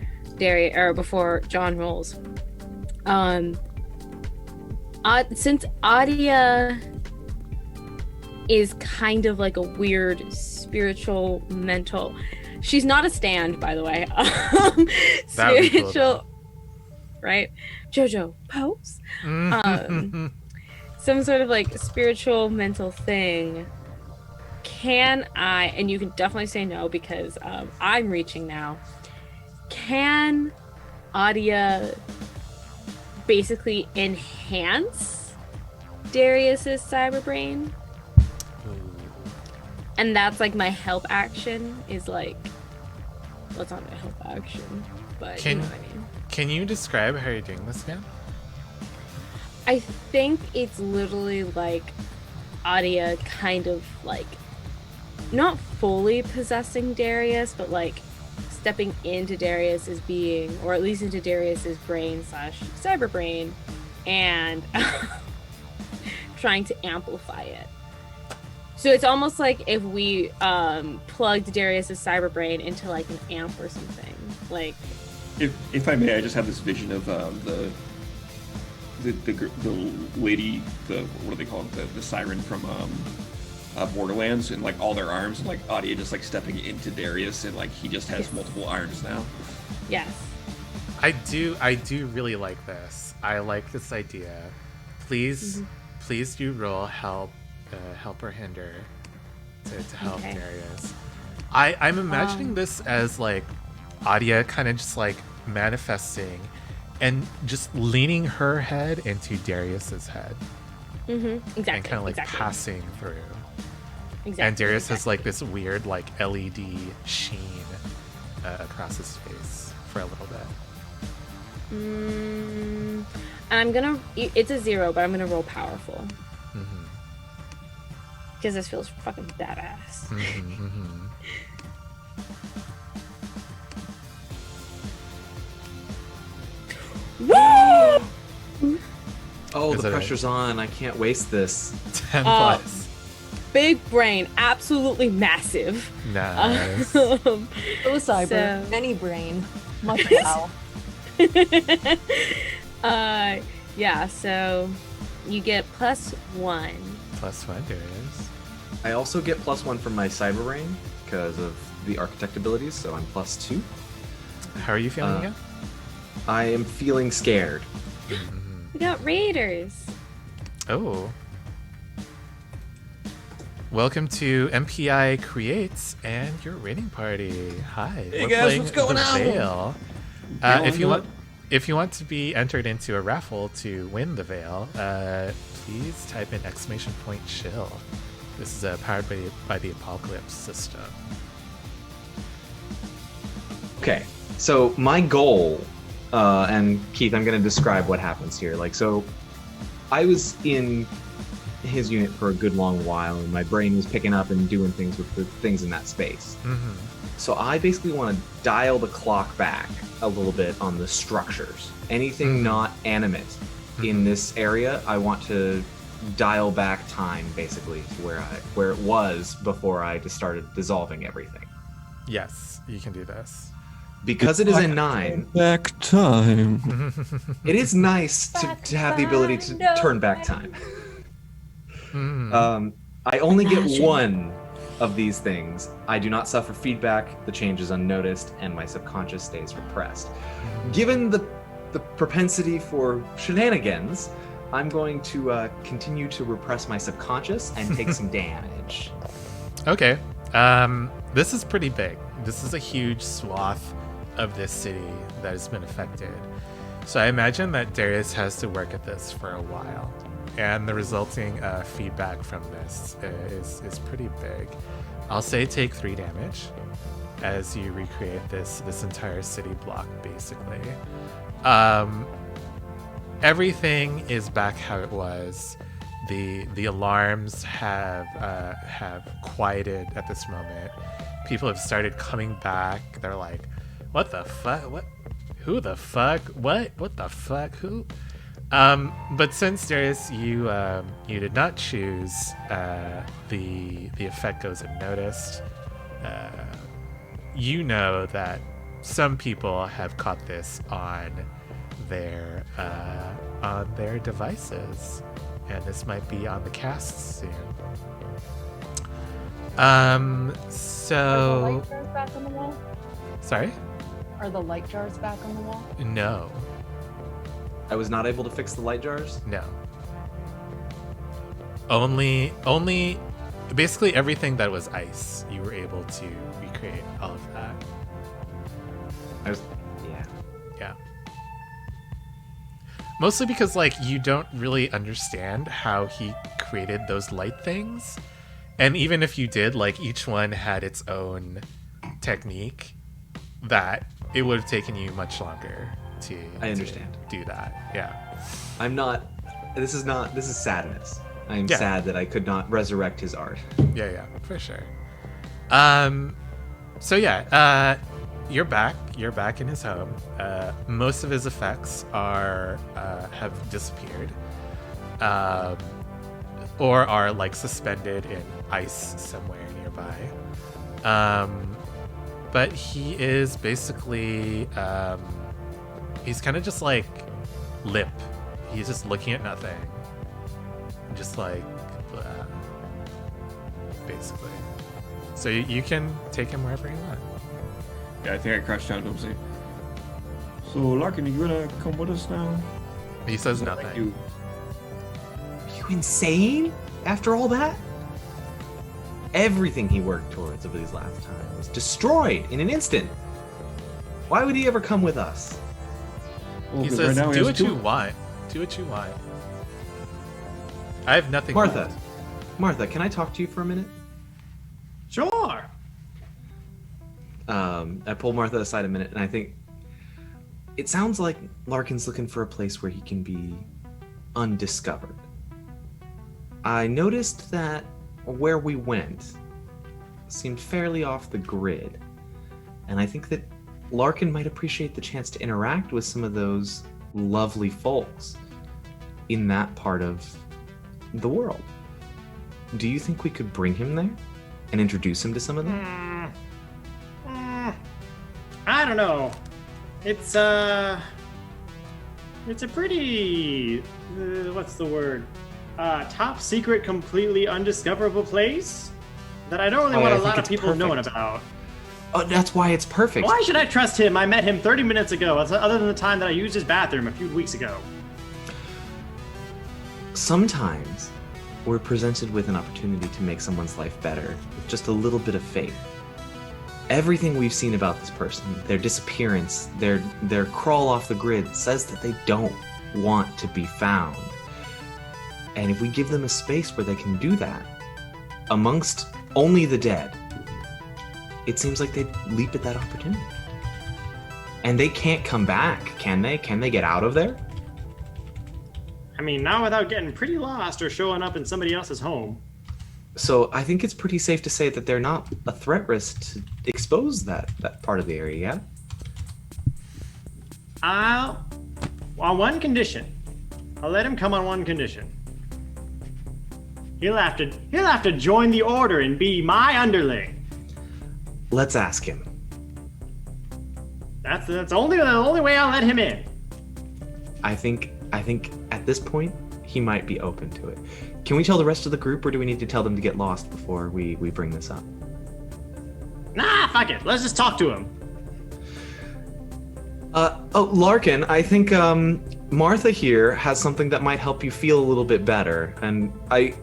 John rolls. Since Adia is kind of like a weird spiritual mental. She's not a stand, by the way. That would be cool, Spiritual, right? Jojo pose. Some sort of like spiritual mental thing. Can I? And you can definitely say no because I'm reaching now. Can Adia basically enhance Darius's cyber brain? And that's like my help action is like, well, it's not my help action, but you know what I mean. Can you describe how you're doing this again? I think it's literally like Adia kind of like not fully possessing Darius, but like stepping into Darius's being, or at least into Darius's brain / cyber brain, and trying to amplify it. So it's almost like if we plugged Darius's cyber brain into like an amp or something. Like, if I may, I just have this vision of the lady, what do they call it, the siren from Borderlands, and like all their arms, and like Adia just like stepping into Darius, and like he just has multiple arms now. yes. I do really like this. I like this idea. Please do roll help or hinder to help Okay. Darius. I'm imagining this as like Adia kind of just like manifesting and just leaning her head into Darius's head Exactly. and kind of like exactly. passing through. Exactly. And Darius has like this weird like LED sheen across his face for a little bit. I'm gonna. It's a 0, but I'm gonna roll powerful because this feels fucking badass. Woo! Oh, Is the it a- pressure's on. I can't waste this. 10 plus. Big brain, absolutely massive. Nice. So cyber, So- many brain, much wow. Yeah. So you get +1. Plus 1, Darius. I also get +1 from my Cyberbrain because of the architect abilities, so I'm +2. How are you feeling again? I am feeling scared. We got raiders. Oh. Welcome to MPI Creates and your raiding party. Hi. Hey we're guys, playing what's going the on? Veil. If you want to be entered into a raffle to win the Veil, please type in !chill. This is powered by the Apocalypse system. Okay, so my goal, and Keith, I'm going to describe what happens here. Like, so I was in his unit for a good long while, and my brain was picking up and doing things with the things in that space. So I basically want to dial the clock back a little bit on the structures. Anything not animate in this area, I want to dial back time basically to where it was before I just started dissolving everything. Yes, you can do this. Because it is a 9, Back time. it is nice to have the ability to turn back time. I only get one of these things. I do not suffer feedback, the change is unnoticed, and my subconscious stays repressed. Given the propensity for shenanigans, I'm going to continue to repress my subconscious and take some damage. Okay. This is pretty big. This is a huge swath of this city that has been affected. So I imagine that Darius has to work at this for a while. And the resulting feedback from this is pretty big. I'll say take 3 damage. as you recreate this entire city block, basically. Everything is back how it was. The alarms have quieted at this moment. People have started coming back. They're like, "What the fuck? What? Who the fuck? What? What the fuck? Who?" But since Darius, you did not choose the effect goes unnoticed. You know that some people have caught this on their devices, and this might be on the cast soon. Are the So light jars back on the wall? sorry, Are the light jars back on the wall? no, I was not able to fix the light jars. no. Only basically everything that was ice, you were able to recreate all of that. Yeah. Yeah. Mostly because, like, you don't really understand how he created those light things. And even if you did, like, each one had its own technique that it would have taken you much longer to I understand. do that. Yeah. I'm not. This is sadness. I'm Yeah. sad that I could not resurrect his art. Yeah, for sure. So yeah, you're back in his home. Most of his effects have disappeared, or are like suspended in ice somewhere nearby. But he is basically he's kind of just like limp. He's just looking at nothing, just like basically. So you can take him wherever you want. Yeah, I think I crashed down to him. Say, so Larkin, are you gonna come with us now? He says What I nothing. do? Are you insane? After all that? Everything he worked towards over these last time was destroyed in an instant. Why would he ever come with us? Well, He 'cause says, right now he "Do has what two- you want. Do what you want." I have nothing. Martha, left. Martha, can I talk to you for a minute? Sure. I pull Martha aside a minute, and I think it sounds like Larkin's looking for a place where he can be undiscovered. I noticed that where we went seemed fairly off the grid, and I think that Larkin might appreciate the chance to interact with some of those lovely folks in that part of the world. Do you think we could bring him there and introduce him to some of them? I don't know. It's a pretty what's the word? Top secret, completely undiscoverable place that I don't really Oh, want I a think lot of it's people knowing perfect. about. Oh, that's why it's perfect. Why should I trust him? I met him 30 minutes ago, other than the time that I used his bathroom a few weeks ago. Sometimes we're presented with an opportunity to make someone's life better with just a little bit of faith. Everything we've seen about this person, their disappearance, their crawl off the grid, says that they don't want to be found. And if we give them a space where they can do that, amongst only the dead, it seems like they'd leap at that opportunity. And they can't come back, can they? Can they get out of there? I mean, not without getting pretty lost or showing up in somebody else's home. So I think it's pretty safe to say that they're not a threat risk to expose that part of the area, yeah? On one condition. I'll let him come on one condition. He'll have to join the order and be my underling. Let's ask him. That's the only way I'll let him in. I think at this point he might be open to it. Can we tell the rest of the group, or do we need to tell them to get lost before we bring this up? Nah, fuck it. Let's just talk to him. Larkin, I think Martha here has something that might help you feel a little bit better. And I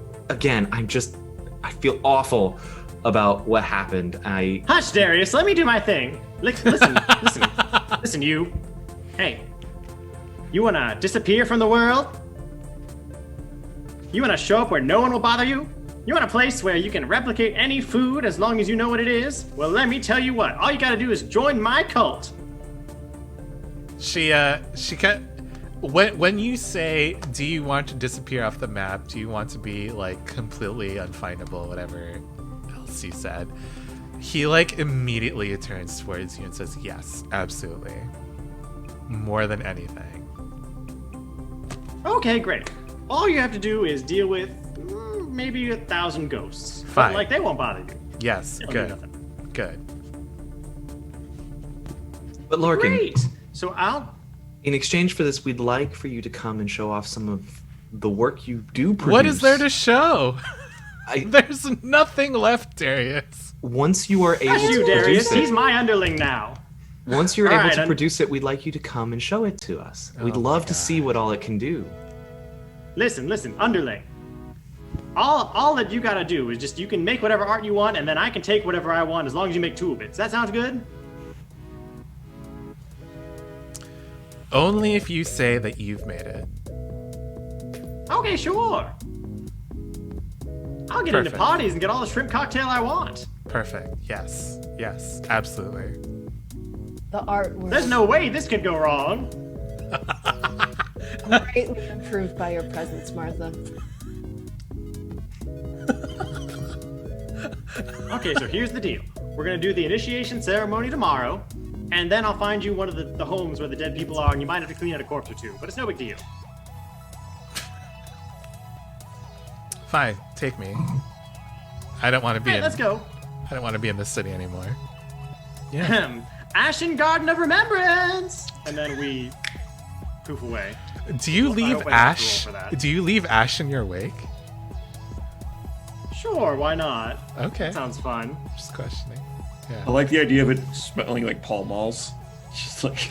feel awful about what happened. Hush, Darius. Let me do my thing. Listen, you. Hey, you wanna disappear from the world? You wanna show up where no one will bother you? You want a place where you can replicate any food as long as you know what it is? Well, let me tell you what. All you gotta do is join my cult. When you say, do you want to disappear off the map? Do you want to be like completely unfindable? Whatever else you said. He like immediately turns towards you and says, yes, absolutely. More than anything. Okay, great. All you have to do is deal with maybe 1,000 ghosts. Fine. But, like, they won't bother you. Yes, They'll do good. nothing. Good. But Larkin, Great. So in exchange for this, we'd like for you to come and show off some of the work you do produce. What is there to show? I- There's nothing left, Darius. Once you are able That's to you, produce Darius. it, He's my underling now. once you're All able right, to I'm- produce it, we'd like you to come and show it to us. We'd Oh my love to God. see what all it can do. Listen, underling. All that you gotta do is just you can make whatever art you want, and then I can take whatever I want as long as you make 2 of it. Does that sound good? Only if you say that you've made it. Okay, sure. I'll get into Perfect. parties and get all the shrimp cocktail I want. Perfect. Yes. Yes. Absolutely. The artwork There's no way this could go wrong. greatly improved by your presence, Martha. Okay, so here's the deal. We're gonna do the initiation ceremony tomorrow, and then I'll find you one of the homes where the dead people are, and you might have to clean out a corpse or 2, but it's no big deal. Fine. Take me. I don't want to be Alright, in. let's go. I don't want to be in this city anymore. Yeah. Ahem. Ashen Garden of Remembrance! And then we poof away. Do you I leave hope I don't have to Ash? roll for that. Do you leave Ash in your wake? Sure, why not? Okay. Sounds fun. Just questioning. I Yeah. like the idea of it smelling like Pall Malls. Just like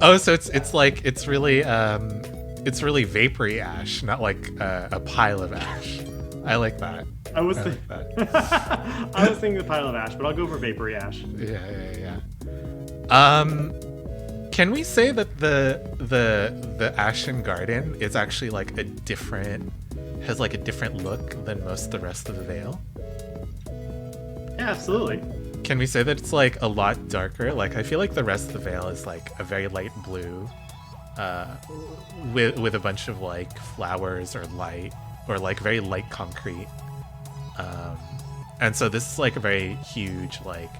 Oh, so it's like it's really vapory ash, not like a pile of ash. I like that. I was I thinking like that. I was thinking the pile of ash, but I'll go for vapory ash. Yeah. Can we say that the Ashen Garden is actually like has like a different look than most of the rest of the Vale? Yeah, absolutely. Can we say that it's like a lot darker? Like I feel like the rest of the Vale is like a very light blue, with a bunch of like flowers or light or like very light concrete. And so this is like a very huge like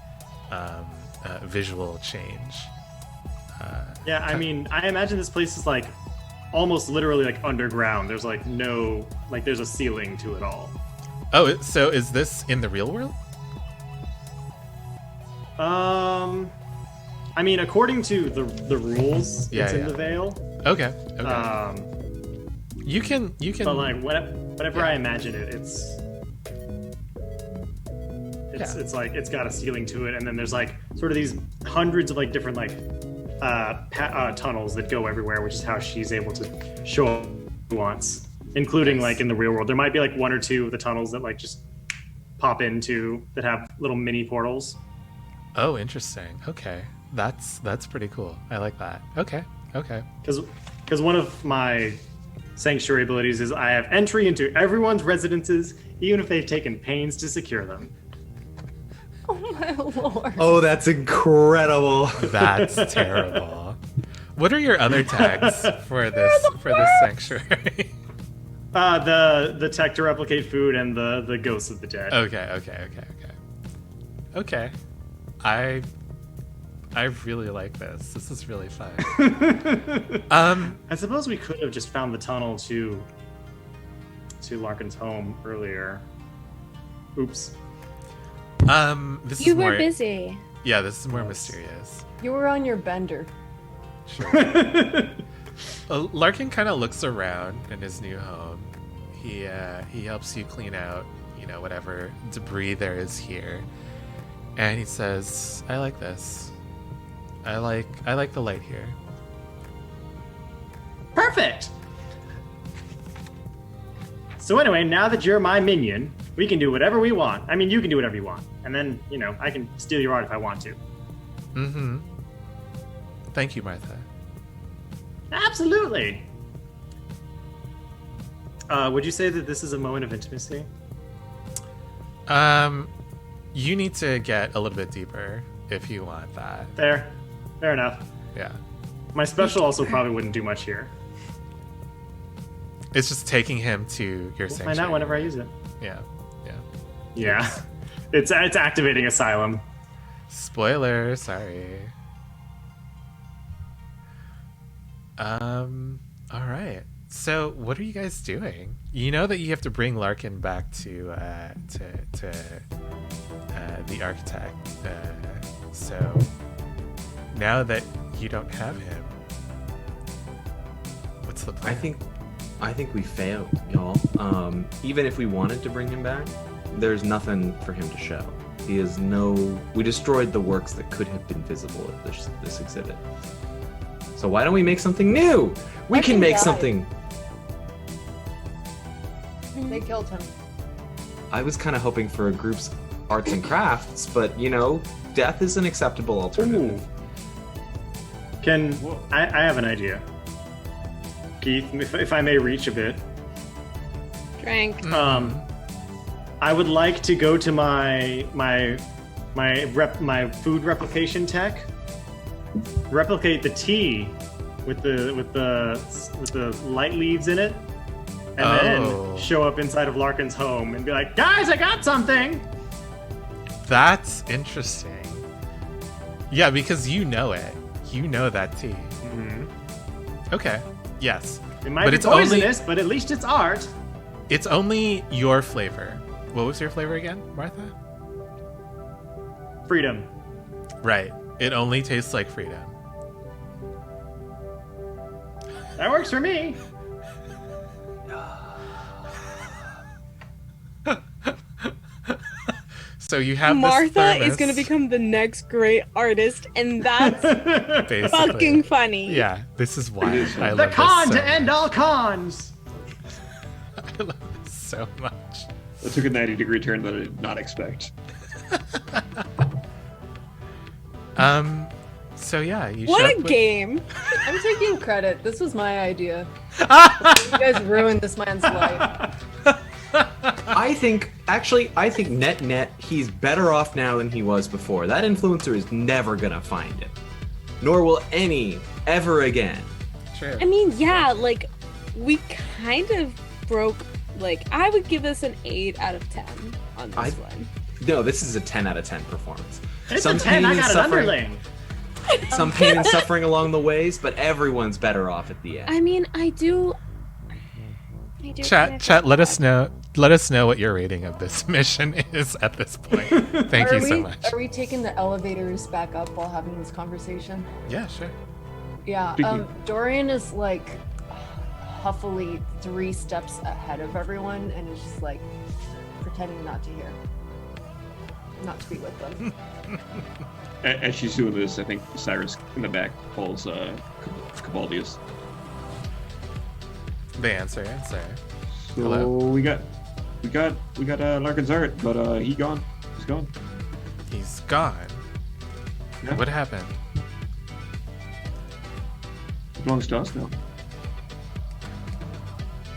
visual change. Yeah, I mean, I imagine this place is like almost literally like underground. There's like no, like there's a ceiling to it all. Oh, so is this in the real world? I mean, according to the rules, Yeah, it's in yeah. the Vale. Okay. Um, You can. but like whenever I imagine it, it's like it's got a ceiling to it, and then there's like sort of these hundreds of like different like tunnels that go everywhere, which is how she's able to show what she wants, including Nice. like in the real world. There might be like 1 or 2 of the tunnels that like just pop into that have little mini portals. Oh, interesting. Okay, that's pretty cool. I like that. Okay. Because one of my sanctuary abilities is I have entry into everyone's residences, even if they've taken pains to secure them. Oh my lord. Oh, that's incredible. That's terrible. What are your other tags for this sanctuary? The tech to replicate food and the ghosts of the dead. Okay. I really like this. This is really fun. I suppose we could have just found the tunnel to Larkin's home earlier. Oops. This You is were more, busy. Yeah, this is more mysterious. You were on your bender. Sure. Larkin kind of looks around in his new home. He helps you clean out, whatever debris there is here, and he says, "I like this. I like the light here." Perfect. So anyway, now that you're my minion, we can do whatever we want. I mean, you can do whatever you want, and then I can steal your art if I want to. Mm-hmm. Thank you, Martha. Absolutely. Would you say that this is a moment of intimacy? You need to get a little bit deeper if you want that. Fair enough. Yeah. My special also probably wouldn't do much here. It's just taking him to your We'll sanctuary. find out whenever I use it. Yeah. Yeah. It's activating Asylum. Spoiler, sorry. All right. So, what are you guys doing? You know that you have to bring Larkin back to the architect. So, now that you don't have him, what's the plan? I think we failed, y'all. Even if we wanted to bring him back, there's nothing for him to show. We destroyed the works that could have been visible at this exhibit. So why don't we make something new? We can make something. They killed him. I was kind of hoping for a group's arts and crafts, but death is an acceptable alternative. I have an idea. Keith, if I may reach a bit. Drank. I would like to go to my food replication tech. Replicate the tea with the light leaves in it, and then show up inside of Larkin's home and be like, "Guys, I got something." That's interesting. Yeah, because you know it. You know that tea. Mm-hmm. Okay. Yes. It might But be it's only- poisonous, but at least it's art. It's only your flavor. What was your flavor again, Martha? Freedom. Right. It only tastes like freedom. That works for me. So you have Martha this is going to become the next great artist, and that's basically fucking funny. Yeah, this is why I The love con this so to end much. all cons. I love this so much. That took a 90-degree turn that I did not expect. So yeah, you What show a up with- game. I'm taking credit. This was my idea. You guys ruined this man's life. I think net he's better off now than he was before. That influencer is never gonna find it, nor will any ever again. True. I mean, yeah, like, we kind of broke, like, I would give this an 8 out of 10 on this one. No, this is a 10 out of 10 performance. It's Some a 10. pain I and got an suffering- underling. Some pain and suffering along the ways, but everyone's better off at the end. I mean, I do Chat, let us know what your rating of this mission is at this point. Thank you so much. Are we taking the elevators back up while having this conversation? Yeah, sure. Yeah. Speaking- Dorian is like huffily 3 steps ahead of everyone and is just like pretending not to hear. Not to be with them. As she's doing this, I think Cyrus in the back calls Cabaldius. They answer and say, So Hello? we got Larkin's art, but he's gone. he's gone. Yeah. What happened? It belongs to us now.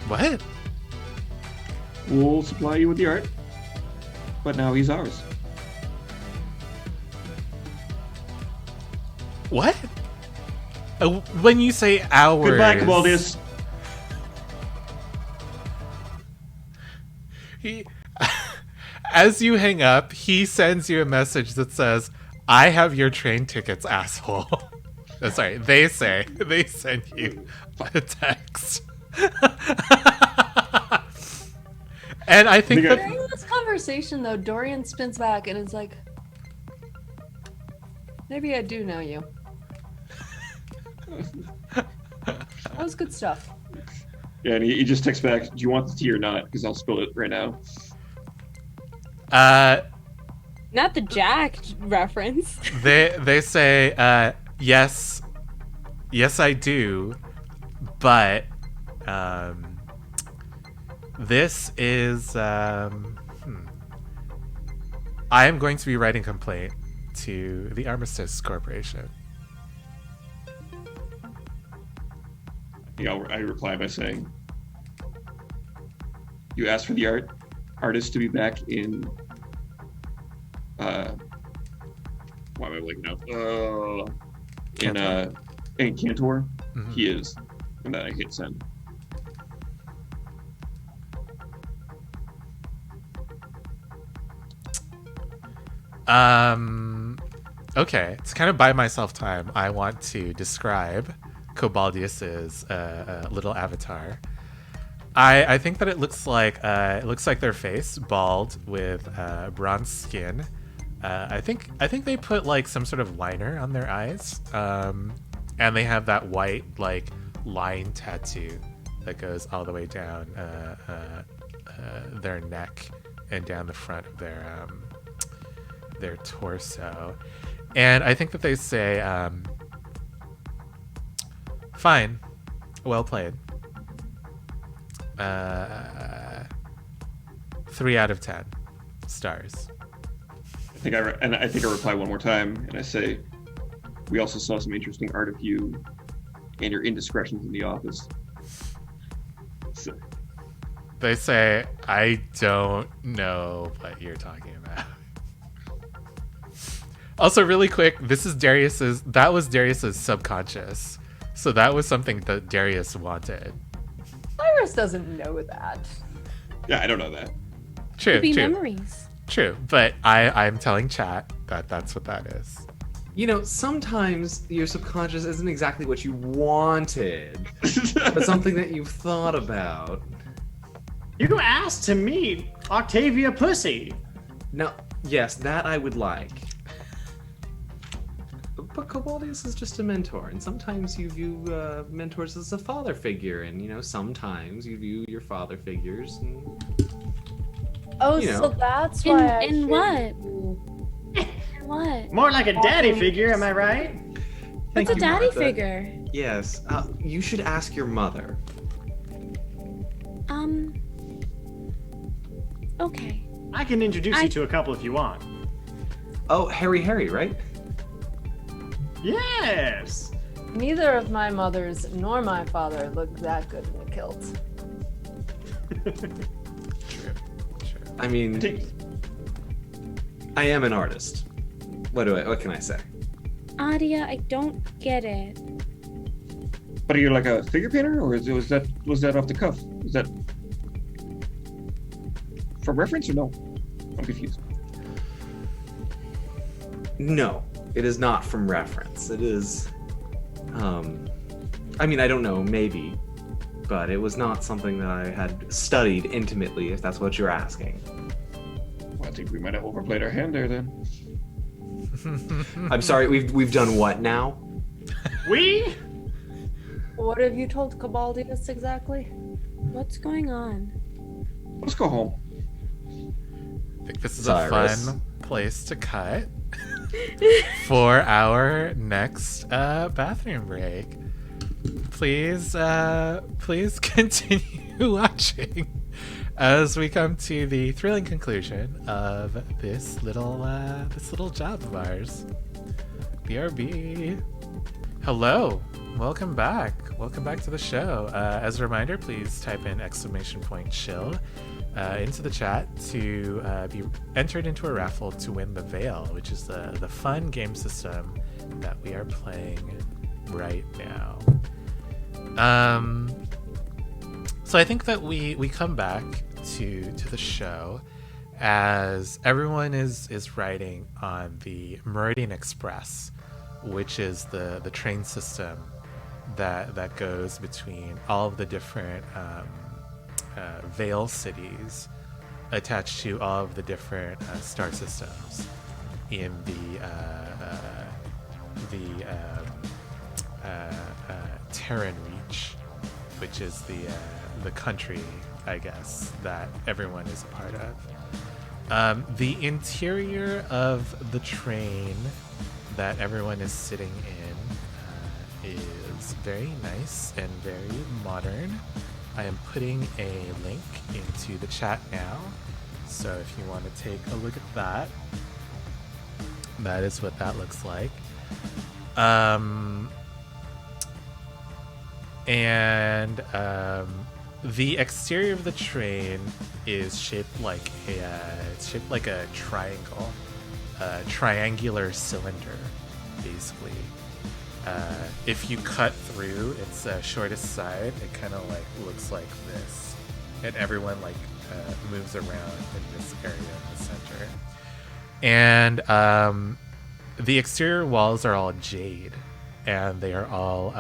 What? We'll supply you with the art, but now he's ours. What? When you say ours... Goodbye, Cabaldius. He, as you hang up, he sends you a message that says, "I have your train tickets, asshole." Oh, sorry, they send you a text. And I think that During this conversation, though, Dorian spins back and is like, maybe I do know you. That was good stuff. Yeah, and he just texts back, "Do you want the tea or not? Because I'll spill it right now." Not the Jack reference. they say, yes, I do, but this is I am going to be writing complaint to the Armistice Corporation. Yeah, I reply by saying, You asked for the artist to be back in. Why am I blanking out? In Cantor, Mhm. he is, and then I hit send. Okay, to kind of buy myself time, I want to describe Cobaldius's little avatar. I think that it looks like their face, bald with bronze skin. I think they put like some sort of liner on their eyes, and they have that white like line tattoo that goes all the way down their neck and down the front of their torso. And I think that they say, "Fine, well played." 3 out of 10 stars. I think I reply one more time, and I say, we also saw some interesting art of you and your indiscretions in the office. So, They say, "I don't know what you're talking about." Also, really quick, that was Darius's subconscious. So that was something that Darius wanted. Iris doesn't know that. yeah, I don't know that. True, Could be true, memories. true. But I'm telling chat that that's what that is. You know, sometimes your subconscious isn't exactly what you wanted, but something that you've thought about. You asked to meet Octavia Pussy. Now, yes, that I would like. But Cobaldius is just a mentor, and sometimes you view mentors as a father figure, and sometimes you view your father figures. And, Oh, You so know. that's why. In what? In what? More like a daddy figure, am I right? Thank What's a you, daddy Martha. figure? Yes, you should ask your mother. Okay. I can introduce you to a couple if you want. Oh, Harry, right? Yes! Neither of my mothers nor my father look that good in a kilt. True. I mean, I am an artist. What can I say? Adia, I don't get it. But are you like a figure painter, or was that off the cuff? Was that from reference or no? I'm confused. No, it is not from reference. It is, I mean, I don't know, maybe, but it was not something that I had studied intimately, if that's what you're asking. Well, I think we might have overplayed our hand there then. I'm sorry, we've done what now? We? What have you told Cobaldius exactly? What's going on? Let's go home. I think this is Cyrus. a fun place to cut for our next bathroom break. Please continue watching as we come to the thrilling conclusion of this little job of ours. BRB. Hello, welcome back to the show. As a reminder, please type in !chill into the chat to be entered into a raffle to win the Veil, which is the fun game system that we are playing right now. So I think that we come back to the show as everyone is riding on the Meridian Express, which is the train system that goes between all of the different Veil cities attached to all of the different star systems in the Terran Reach, which is the country, I guess, that everyone is a part of. The interior of the train that everyone is sitting in is very nice and very modern. I am putting a link into the chat now, so if you want to take a look at that, that is what that looks like. The exterior of the train is shaped like a triangle, a triangular cylinder, basically. If you cut through its shortest side, it kind of like looks like this, and everyone like moves around in this area in the center. And the exterior walls are all jade, and they are all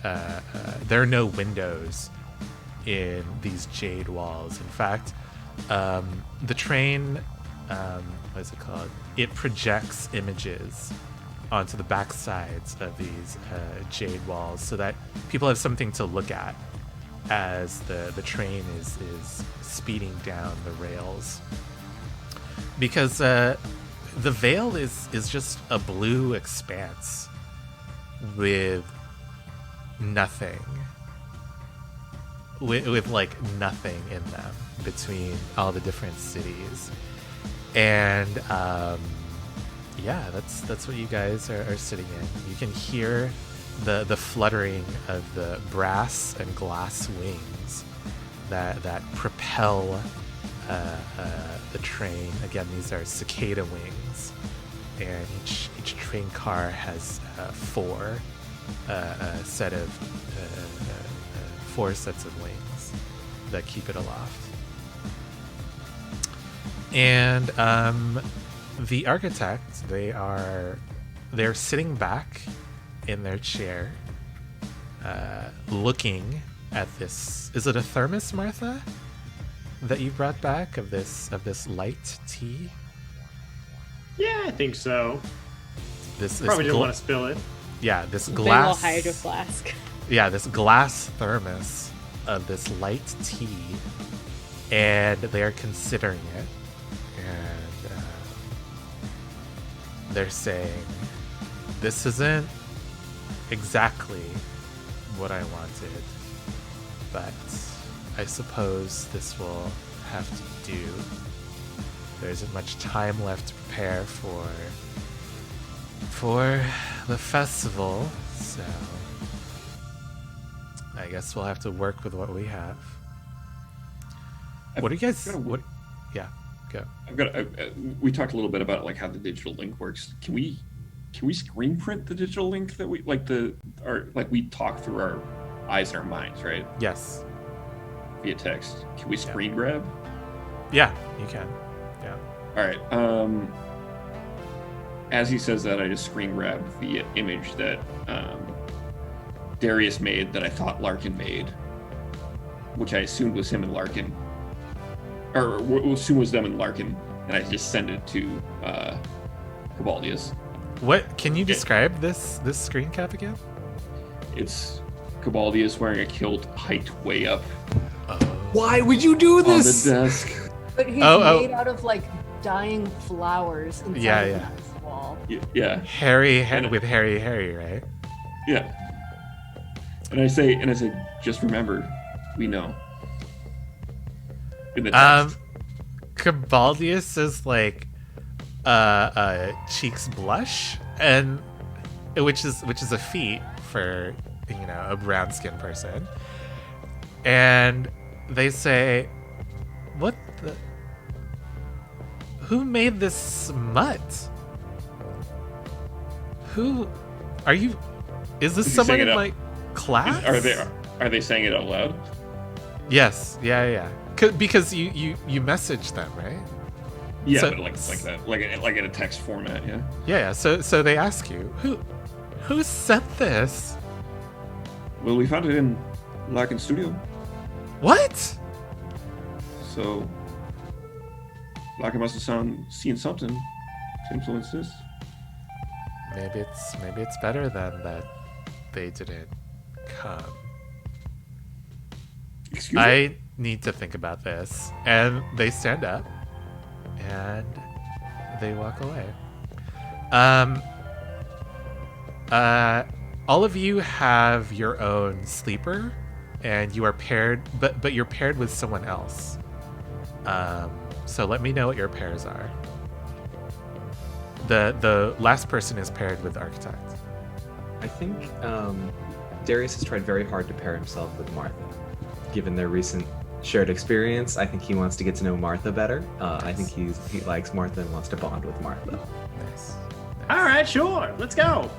there are no windows in these jade walls. In fact, the train, what is it called? It projects images onto the back sides of these jade walls so that people have something to look at as the train is speeding down the rails. Because the Veil is just a blue expanse with nothing. With like nothing in them between all the different cities. And yeah, that's what you guys are sitting in. You can hear the fluttering of the brass and glass wings that propel the train. Again, these are cicada wings, and each train car has four sets of wings that keep it aloft. And the architect, they're sitting back in their chair, looking at this. Is it a thermos, Martha, that you brought back of this light tea? Yeah, I think so. This probably didn't want to spill it. Yeah, this Big glass ol' hydro flask. Yeah, this glass thermos of this light tea, and they're considering it, and they're saying, this isn't exactly what I wanted, but I suppose this will have to do. There isn't much time left to prepare for the festival, so I guess we'll have to work with what we have. What do you guys? What? Yeah, go. We talked a little bit about like how the digital link works. Can we screen print the digital link that we we talk through our eyes and our minds, right? Yes. Via text. Can we screen grab? Yeah, you can. Yeah. All right. As he says that, I just screen grab the image that Darius made that I thought Larkin made, which I assumed was him and Larkin, or assume was them and Larkin, and I just send it to Cabaldius. What? Can you describe this screen cap again? It's Cabaldius wearing a kilt, hiked way up. Why would you do this? On the desk. But he's made out of like dying flowers inside of this wall. Yeah. Harry, right? Yeah. And I say, just remember, we know. In the text. Cabaldius is like, cheeks blush, and which is a feat for a brown skinned person. And they say, "What the? Who made this smut? Who are you? Is this someone in my class? Are they saying it out loud? Yes. Yeah. Because you messaged them, right? Yeah, so, but like that, like in a text format, yeah. Yeah. So they ask you, who sent this? Well, we found it in Larkin's studio. What? So Larkin must have seen something to influence this. Maybe it's better than that they didn't come. Excuse me? I need to think about this. And they stand up and they walk away. All of you have your own sleeper, and you are paired, but you're paired with someone else. So let me know what your pairs are. The last person is paired with the architect. I think Darius has tried very hard to pair himself with Martha. given their recent shared experience. I think he wants to get to know Martha better. I think he likes Martha and wants to bond with Martha. Nice. All right, sure. Let's go.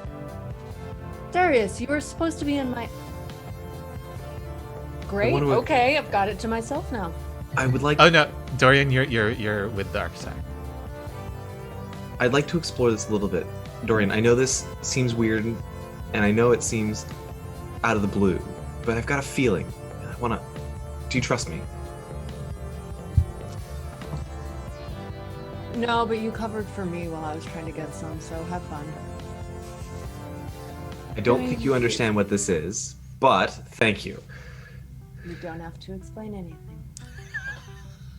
Darius, you were supposed to be in my. Great. wanna- Okay, I've got it to myself now. I would like. Oh no, Dorian, you're with the architect. I'd like to explore this a little bit. Dorian, I know this seems weird, and I know it seems out of the blue, but I've got a feeling. I wanna. Do you trust me? No, but you covered for me while I was trying to get some, so have fun. I don't think you understand what this is, but thank you. You don't have to explain anything.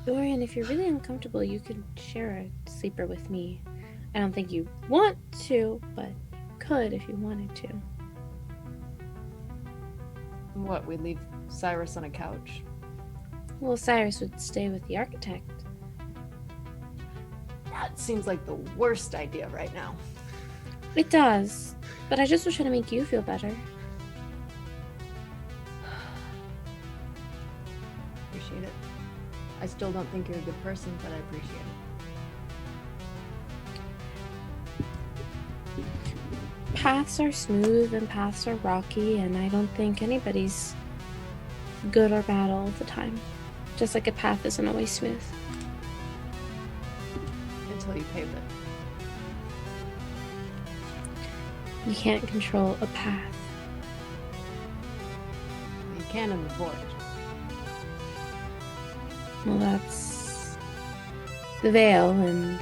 Dorian, if you're really uncomfortable, you could share a sleeper with me. I don't think you want to, but you could if you wanted to. What, we leave Cyrus on a couch? Well, Cyrus would stay with the architect. That seems like the worst idea right now. It does, but I just was trying to make you feel better. Appreciate it. I still don't think you're a good person, but I appreciate it. Paths are smooth and paths are rocky, and I don't think anybody's good or bad all the time. Just like a path isn't always smooth. Until you pave it. You can't control a path. You can in the void. Well, that's the veil, and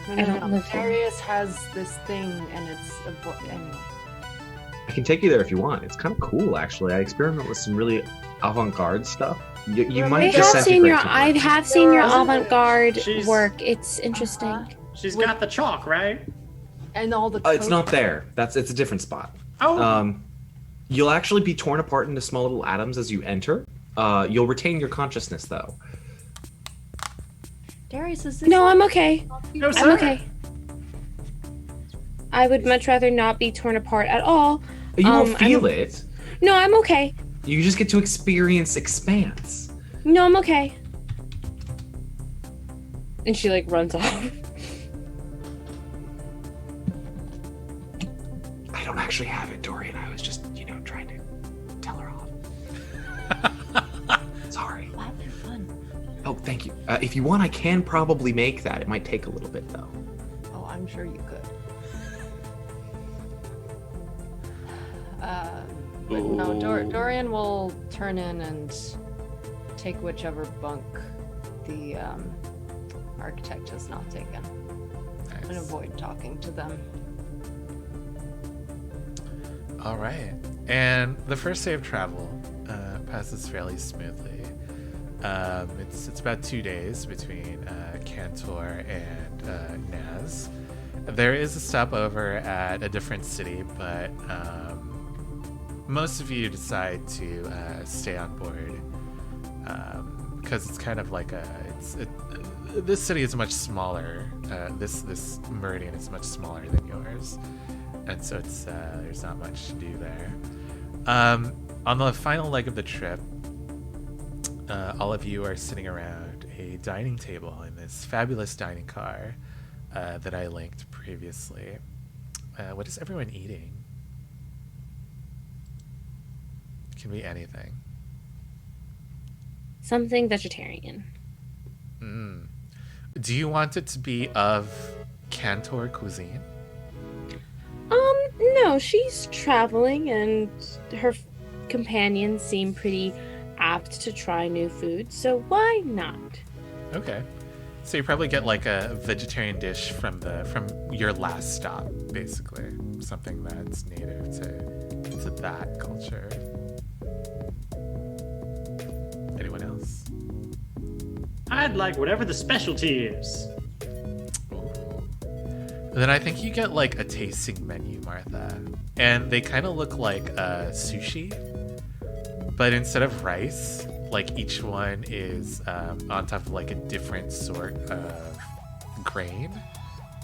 I don't live there. Darius has this thing, and it's a void. Anyway. I can take you there if you want. It's kind of cool, actually. I experiment with some really avant-garde stuff. You might disintegrate. I have seen your Wasn't it- avant-garde She's- work. It's interesting. She's got the chalk, right? And all the It's not there. It's a different spot. Oh. You'll actually be torn apart into small little atoms as you enter. You'll retain your consciousness, though. Darius, is this No, I'm okay. No, I'm sir. okay. I would much rather not be torn apart at all. You won't feel I'm- it. No, I'm okay. You just get to experience expanse. No, I'm okay. And she like runs off. I don't actually have it, Dorian. I was just, trying to tell her off. Sorry. Glad they're fun. Oh, thank you. If you want, I can probably make that. It might take a little bit, though. Oh, I'm sure you could. But no, Dorian will turn in and take whichever bunk the architect has not taken, and Nice. avoid talking to them. All right. And the first day of travel passes fairly smoothly. It's about 2 days between Cantor and Naz. There is a stopover at a different city, but most of you decide to stay on board because it's kind of like this city is much smaller. This meridian is much smaller than yours, and so it's there's not much to do there. On the final leg of the trip, all of you are sitting around a dining table in this fabulous dining car that I linked previously. What is everyone eating? Can be anything. Something vegetarian. Do you want it to be of Cantor cuisine? No, she's traveling and her companions seem pretty apt to try new food, so why not? Okay. So you probably get like a vegetarian dish from your last stop, basically. Something that's native to that culture. Anyone else? I'd like whatever the specialty is. Then I think you get like a tasting menu, Martha. And they kind of look like sushi, but instead of rice, like each one is on top of like a different sort of grain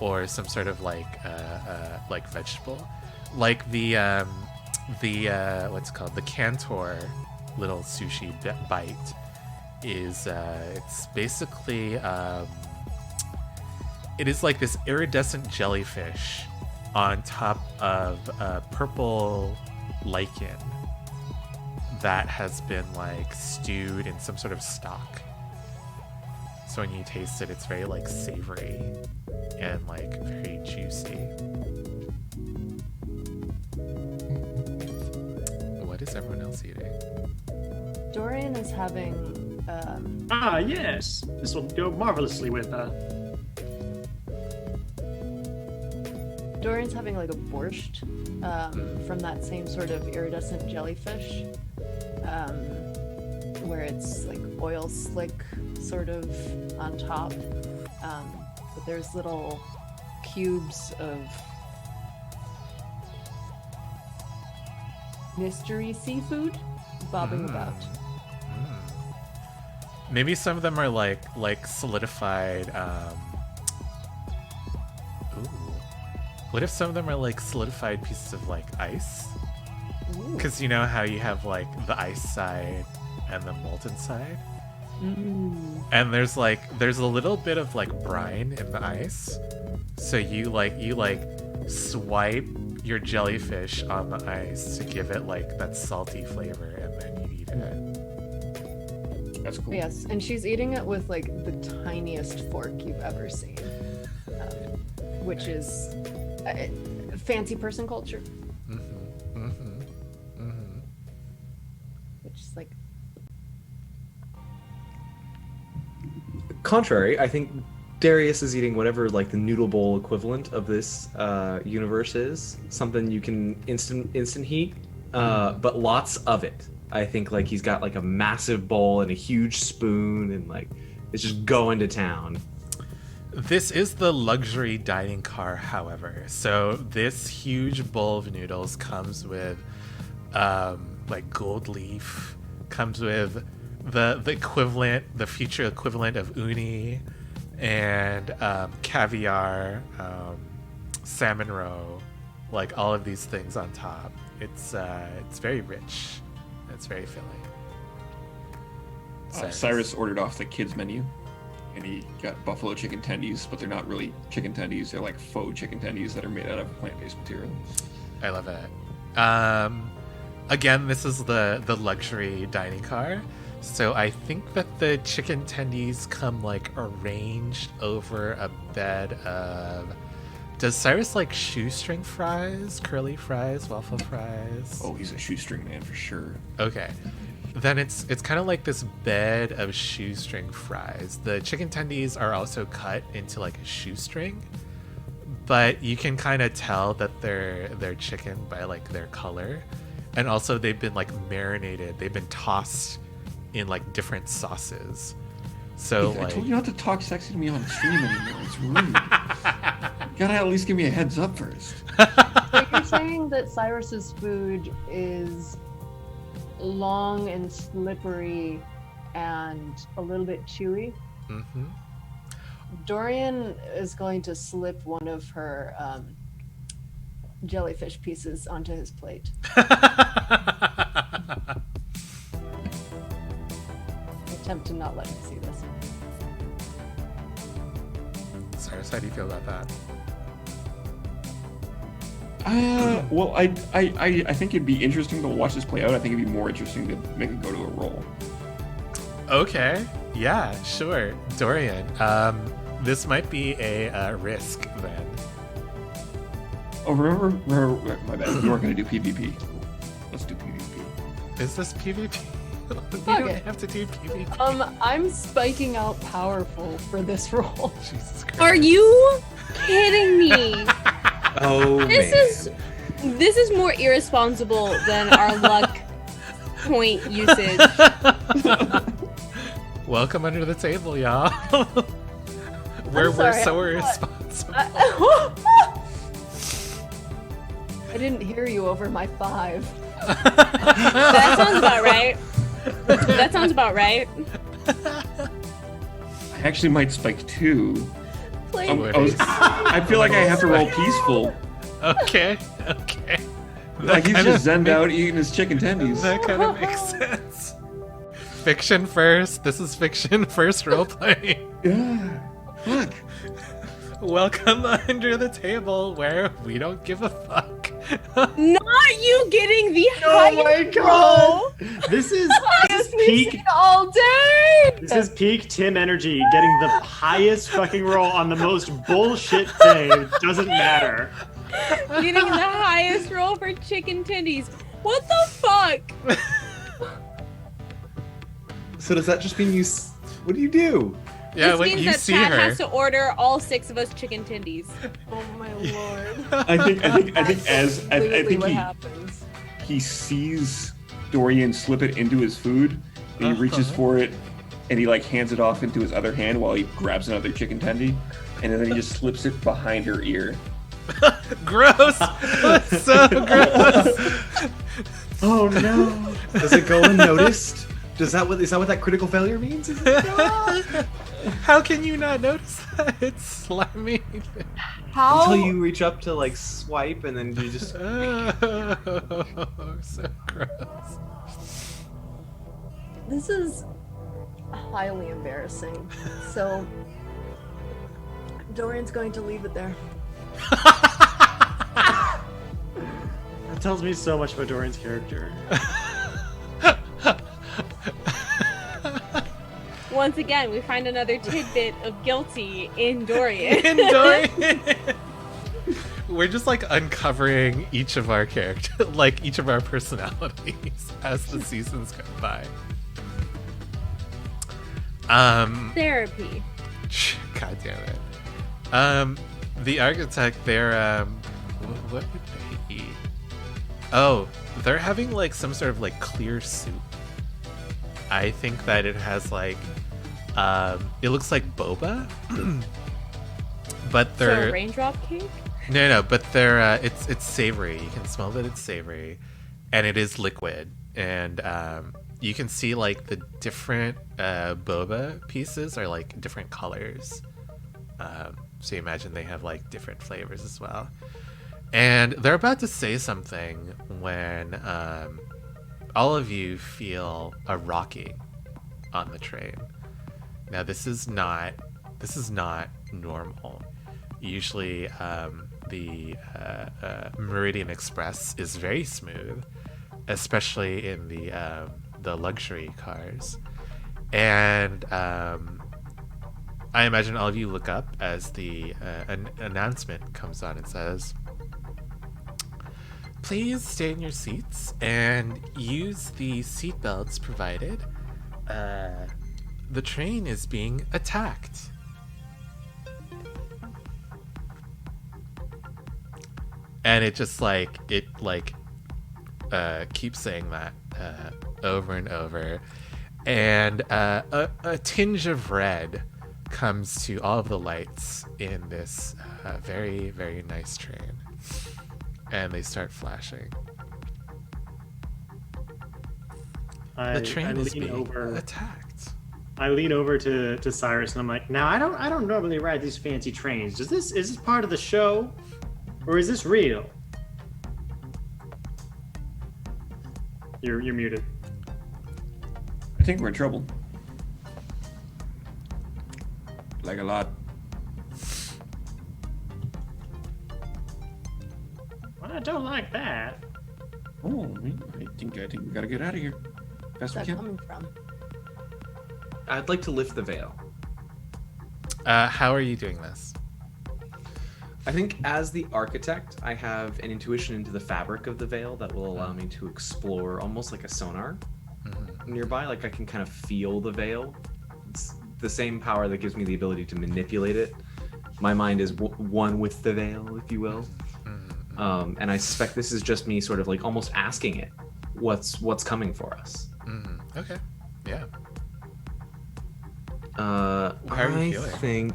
or some sort of like vegetable. Like the what's it called? The Cantor little sushi bite is it's basically it is like this iridescent jellyfish on top of a purple lichen that has been like stewed in some sort of stock. So when you taste it, it's very like savory and like very juicy. What is everyone else eating? Dorian is having. Yes. This will go marvelously with Dorian's having like a borscht from that same sort of iridescent jellyfish, where it's like oil slick sort of on top, but there's little cubes of mystery seafood bobbing about. Maybe some of them are like solidified. Ooh. What if some of them are like solidified pieces of like ice? Because you know how you have like the ice side and the molten side? And there's a little bit of like brine in the ice. So you swipe your jellyfish on the ice to give it like that salty flavor, and then you eat it. That's cool. Yes, and she's eating it with like the tiniest fork you've ever seen, which is fancy person culture. Which is like. Contrary, I think Darius is eating whatever like the noodle bowl equivalent of this universe is. Something you can instant heat, but lots of it. I think like he's got like a massive bowl and a huge spoon, and like it's just going to town. This is the luxury dining car, however. So this huge bowl of noodles comes with like gold leaf, comes with the equivalent, the future equivalent of uni, and caviar, salmon roe, like all of these things on top. It's very rich. It's very filling. Cyrus ordered off the kids menu, and he got buffalo chicken tendies, but they're not really chicken tendies. They're like faux chicken tendies that are made out of plant-based material. I love it. Again, this is the luxury dining car. So I think that the chicken tendies come like arranged over a bed of... Does Cyrus like shoestring fries, curly fries, waffle fries? Oh, he's a shoestring man for sure. Okay. Then it's kind of like this bed of shoestring fries. The chicken tendies are also cut into like a shoestring, but you can kind of tell that they're chicken by like their color. And also they've been like marinated. They've been tossed in like different sauces. So I like, told you not to talk sexy to me on stream anymore. It's rude. You gotta at least give me a heads up first. So you're saying that Cyrus's food is long and slippery and a little bit chewy? mm-hmm. Dorian is going to slip one of her jellyfish pieces onto his plate. Attempt to not let him see this. Cyrus, how do you feel about that? Well, I think it'd be interesting to watch this play out. I think it'd be more interesting to make it go to a roll. Okay, yeah, sure. Dorian, this might be a risk then. Oh, remember, my bad. We weren't going to do PvP. Let's do PvP. Is this PvP? We Fuck don't it. have to do PvP. I'm spiking out powerful for this role. Jesus Christ. Are you kidding me? Oh, This is more irresponsible than our luck point usage. Welcome under the table, y'all. We're sorry, so I irresponsible. I didn't hear you over my 5. That sounds about right. That sounds about right. I actually might spike 2. I feel like I have to roll peaceful. Okay. Like he's That just kinda zenned out eating his chicken tendies. That kind of makes sense. Fiction first. This is fiction first roleplay. Yeah. Fuck. Welcome under the table where we don't give a fuck. Not you getting the Oh my highest god! roll. This is Highest we've peak. seen all day. This is peak Tim energy. Getting the highest fucking roll on the most bullshit thing. Doesn't matter. Getting the highest roll for chicken tendies. What the fuck? So does that just mean you? What do you do? Yeah, this when means you that see Chad her. has to order all 6 of us chicken tendies. Oh my lord. I think That's I completely think what he happens. he sees Dorian slip it into his food, and he reaches for it, and he like hands it off into his other hand while he grabs another chicken tendy, and then he just slips it behind her ear. Gross! That's so gross! Oh no. Does it go unnoticed? Is that what that critical failure means? Is it? How can you not notice that? It's slimy. How? Until you reach up to like swipe and then you just. Oh, so gross. This is highly embarrassing. So Dorian's going to leave it there. That tells me so much about Dorian's character. Once again, we find another tidbit of guilty in Dorian. In Dorian. We're just like uncovering each of our characters, like each of our personalities as the seasons go by. Therapy. God damn it. The architect, they're what would they eat? Oh, they're having like some sort of like clear soup. I think that it has like it looks like boba. But they're So raindrop cake? no, but they're it's savory. You can smell that it's savory, and it is liquid. And you can see like the different boba pieces are like different colors. So you imagine they have like different flavors as well. And they're about to say something when all of you feel a rocking on the train. Now this is not normal. Usually the Meridian Express is very smooth, especially in the luxury cars. And I imagine all of you look up as the an announcement comes on and says, "Please stay in your seats and use the seatbelts provided. The train is being attacked." And it just keeps saying that over and over. And a tinge of red comes to all of the lights in this very, very nice train. And they start flashing. The train is being attacked. I lean over to Cyrus and I'm like, now I don't normally ride these fancy trains. Is this part of the show? Or is this real? You're muted. I think we're in trouble. Like a lot. Well, I don't like that. Oh, I think we gotta get out of here. Best we Where's that can. coming from? I'd like to lift the veil. How are you doing this? I think as the architect, I have an intuition into the fabric of the veil that will allow me to explore almost like a sonar nearby. Like I can kind of feel the veil. It's the same power that gives me the ability to manipulate it. My mind is one with the veil, if you will. And I suspect this is just me sort of like almost asking it what's coming for us. Okay. Yeah. How are you feeling?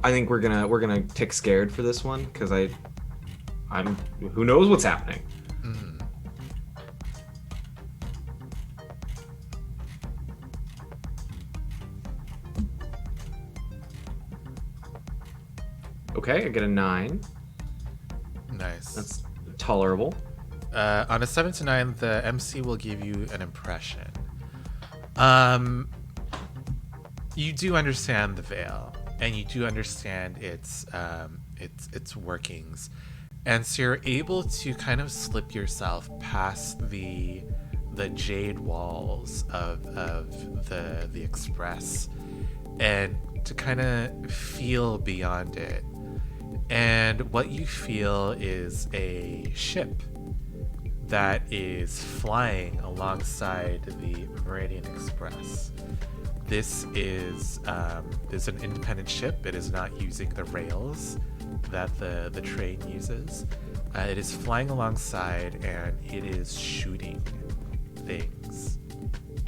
I think we're gonna tick scared for this one because I'm who knows what's happening. Okay, I get a 9. Nice. That's tolerable. On a 7 to 9, the MC will give you an impression. You do understand the Veil, and you do understand its workings, and so you're able to kind of slip yourself past the jade walls of the Express, and to kind of feel beyond it. And what you feel is a ship that is flying alongside the Meridian Express. This is an independent ship. It is not using the rails that the train uses. It is flying alongside, and it is shooting things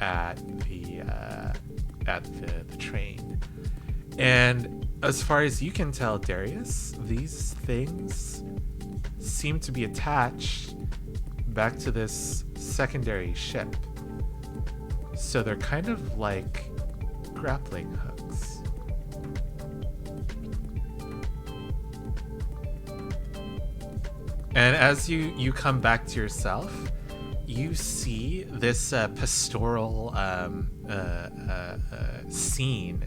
at the train. And as far as you can tell, Darius, these things seem to be attached back to this secondary ship. So they're kind of like grappling hooks. And as you come back to yourself, you see this pastoral scene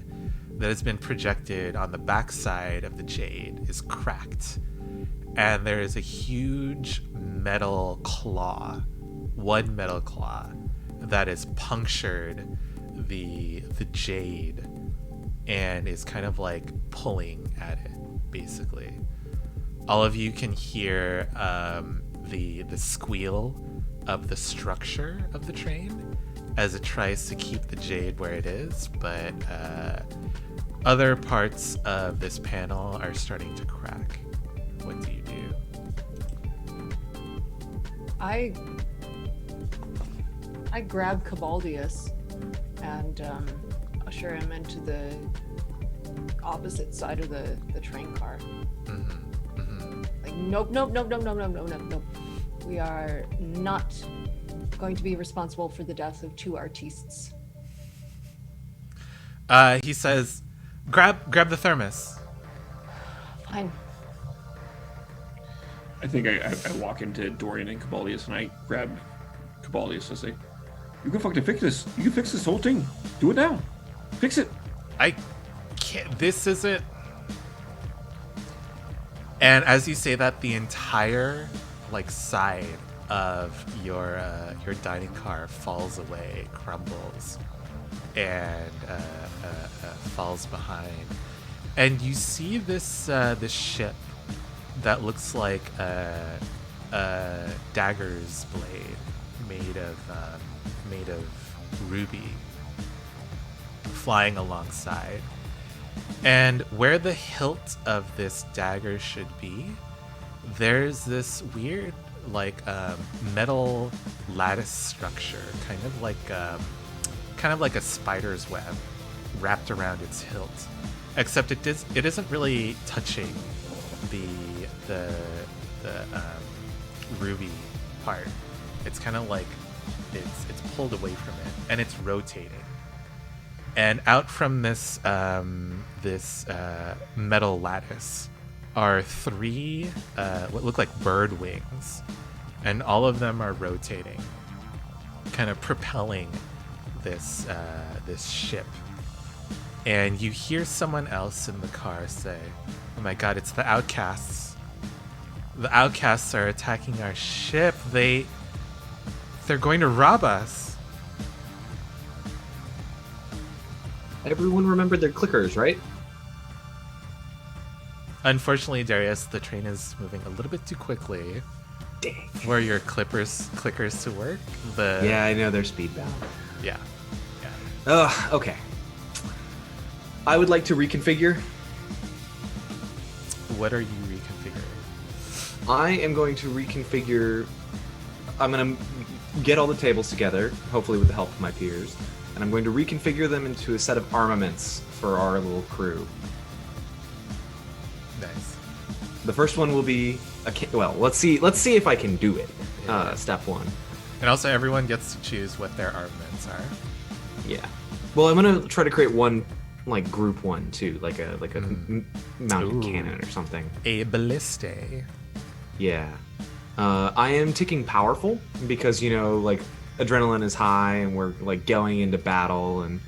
that has been projected on the backside of the jade is cracked. And there is a huge metal claw, one metal claw, that has punctured the jade and is kind of like pulling at it, basically. All of you can hear the squeal of the structure of the train as it tries to keep the jade where it is, but other parts of this panel are starting to crack. What do you do? I grab Cabaldius and usher him into the opposite side of the train car. Mm-hmm. Mm-hmm. Like, nope. We are not going to be responsible for the death of 2 artistes. He says, grab the thermos. Fine. I think I walk into Dorian and Cabaldius and I grab Cabaldius and say, "You can fucking fix this. You can fix this whole thing. Do it now. Fix it." I can't. This isn't. And as you say that, the entire side of your dining car falls away, crumbles, and falls behind. And you see this ship that looks like a dagger's blade made of ruby flying alongside. And where the hilt of this dagger should be, there's this weird metal lattice structure, kind of like a spider's web wrapped around its hilt, except it isn't really touching the ruby part. It's kind of like it's pulled away from it, and it's rotating. And out from this metal lattice are 3 what look like bird wings, and all of them are rotating, kind of propelling this ship. And you hear someone else in the car say, "Oh my god, it's the outcasts. The outcasts are attacking our ship. They're going to rob us." Everyone remembered their clickers, right? Unfortunately, Darius, the train is moving a little bit too quickly Dang. for your clickers to work. Yeah, I know they're speed bound. Yeah. Okay. I would like to reconfigure. What are you reconfiguring? I am going to reconfigure. I'm going to get all the tables together, hopefully with the help of my peers, and I'm going to reconfigure them into a set of armaments for our little crew. Nice. The first one will be let's see if I can do it. Step 1. And also, everyone gets to choose what their armaments are. Yeah. Well, I'm gonna try to create one group one too, like a mounted cannon or something. A ballista. Yeah. I am ticking powerful because, like, adrenaline is high and we're, like, going into battle, and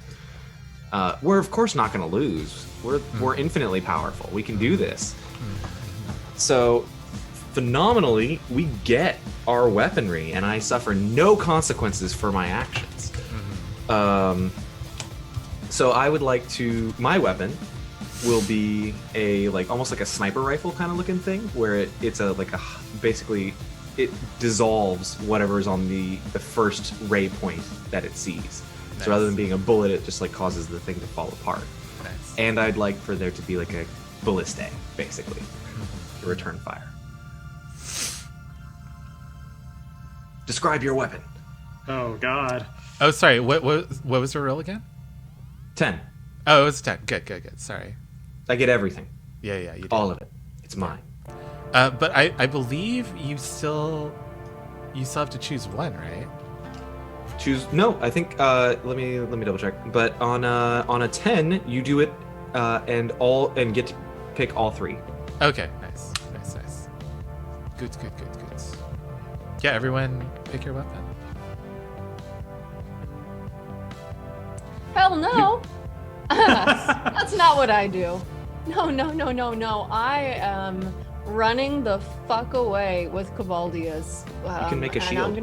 we're, of course, not going to lose. We're infinitely powerful. We can do this. So, phenomenally, we get our weaponry, and I suffer no consequences for my actions. So I would like to... My weapon will be a, like, almost like a sniper rifle kind of looking thing, where it's basically it dissolves whatever is on the first ray point that it sees. Nice. So rather than being a bullet, it just, like, causes the thing to fall apart. Nice. And I'd like for there to be, like, a ballista, basically, to return fire. Describe your weapon. Oh God. Oh, sorry. What was your roll again? 10. Oh, it was 10. Good. Sorry. I get everything. Yeah, you did. All of it. It's mine. But I believe you still have to choose one, right? No, I think let me double check. But on a 10, you do it and get to pick all 3. Okay, nice. Good. Yeah, everyone pick your weapon. Hell no! That's not what I do. No. I am running the fuck away with Cabaldius. You can make a shield.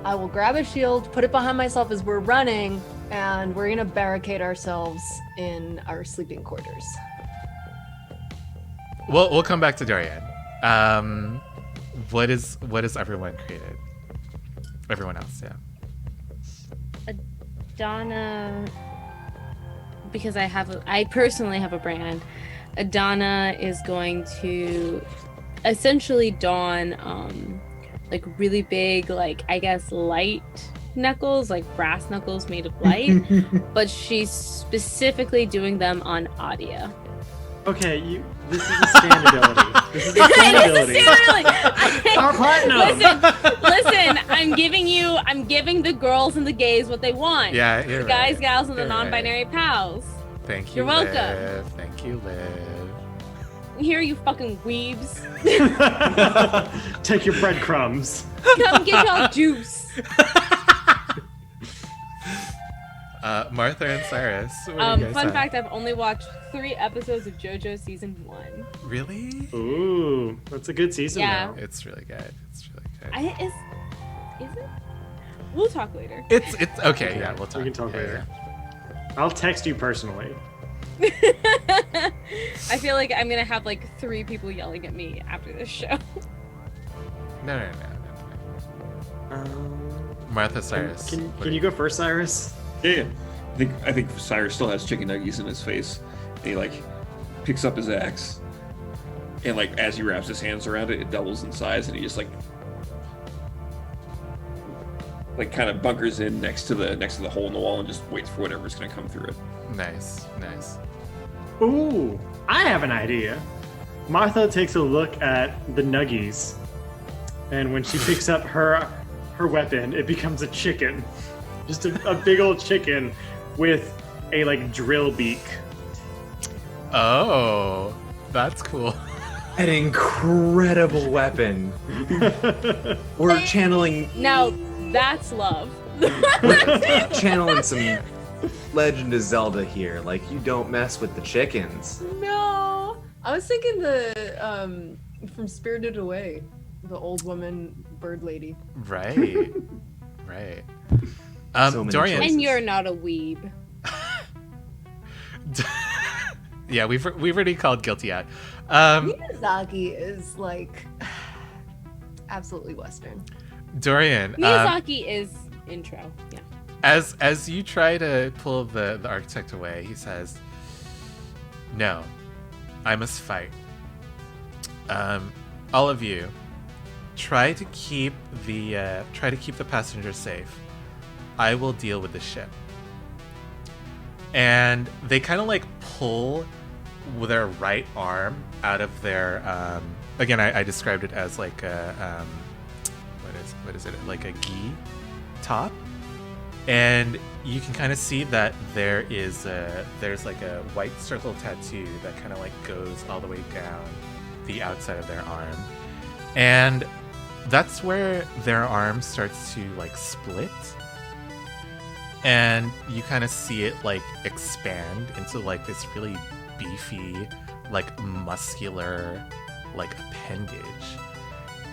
I will grab a shield, put it behind myself as we're running, and we're gonna barricade ourselves in our sleeping quarters. We'll come back to Dorian. What is everyone created? Everyone else, yeah. Adana, because I personally have a brand. Adana is going to essentially don like really big, like, I guess, light knuckles, like brass knuckles made of light, but she's specifically doing them on Adia. Okay, this is a standability. This is a standability. Our platinum. Listen, I'm giving the girls and the gays what they want. Yeah, the guys, gals, and the non-binary pals. Thank you. You're welcome. Liv. Thank you, Liv. Here, you fucking weebs. Take your breadcrumbs. Come get y'all juice. Martha and Cyrus. What do you guys fun have? fact: I've only watched 3 episodes of JoJo season 1. Really? Ooh, that's a good season. Yeah, though. It's really good. Is it? We'll talk later. It's okay. Yeah, we'll talk. We can talk later. Yeah. I'll text you personally. I feel like I'm gonna have like 3 people yelling at me after this show. No. Martha, Cyrus. Can you go first, Cyrus? Yeah. I think Cyrus still has chicken nuggies in his face. And he, like, picks up his axe, and, like, as he wraps his hands around it, it doubles in size, and he just like kind of bunkers in next to the hole in the wall and just waits for whatever's gonna come through it. Nice. Ooh, I have an idea. Martha takes a look at the nuggies, and when she picks up her weapon, it becomes a chicken. Just a big old chicken with a, like, drill beak. Oh, that's cool. An incredible weapon. We're channeling... Now, that's love. We're channeling some Legend of Zelda here. Like, you don't mess with the chickens. No! I was thinking from Spirited Away, the old woman bird lady. Right. So many Dorian. choices. And you're not a weeb. Yeah, we've already called guilty out. Miyazaki is, like, absolutely Western. Dorian. Miyazaki is intro. Yeah. As you try to pull the architect away, he says, "No, I must fight. All of you, try to keep the passengers safe. I will deal with the ship." And they kind of, like, pull with their right arm out of their again, I described it as like a what is it, like a gi top, and you can kind of see that there's like a white circle tattoo that kind of, like, goes all the way down the outside of their arm. And that's where their arm starts to like split. And you kind of see it like expand into like this really beefy, like muscular, like appendage.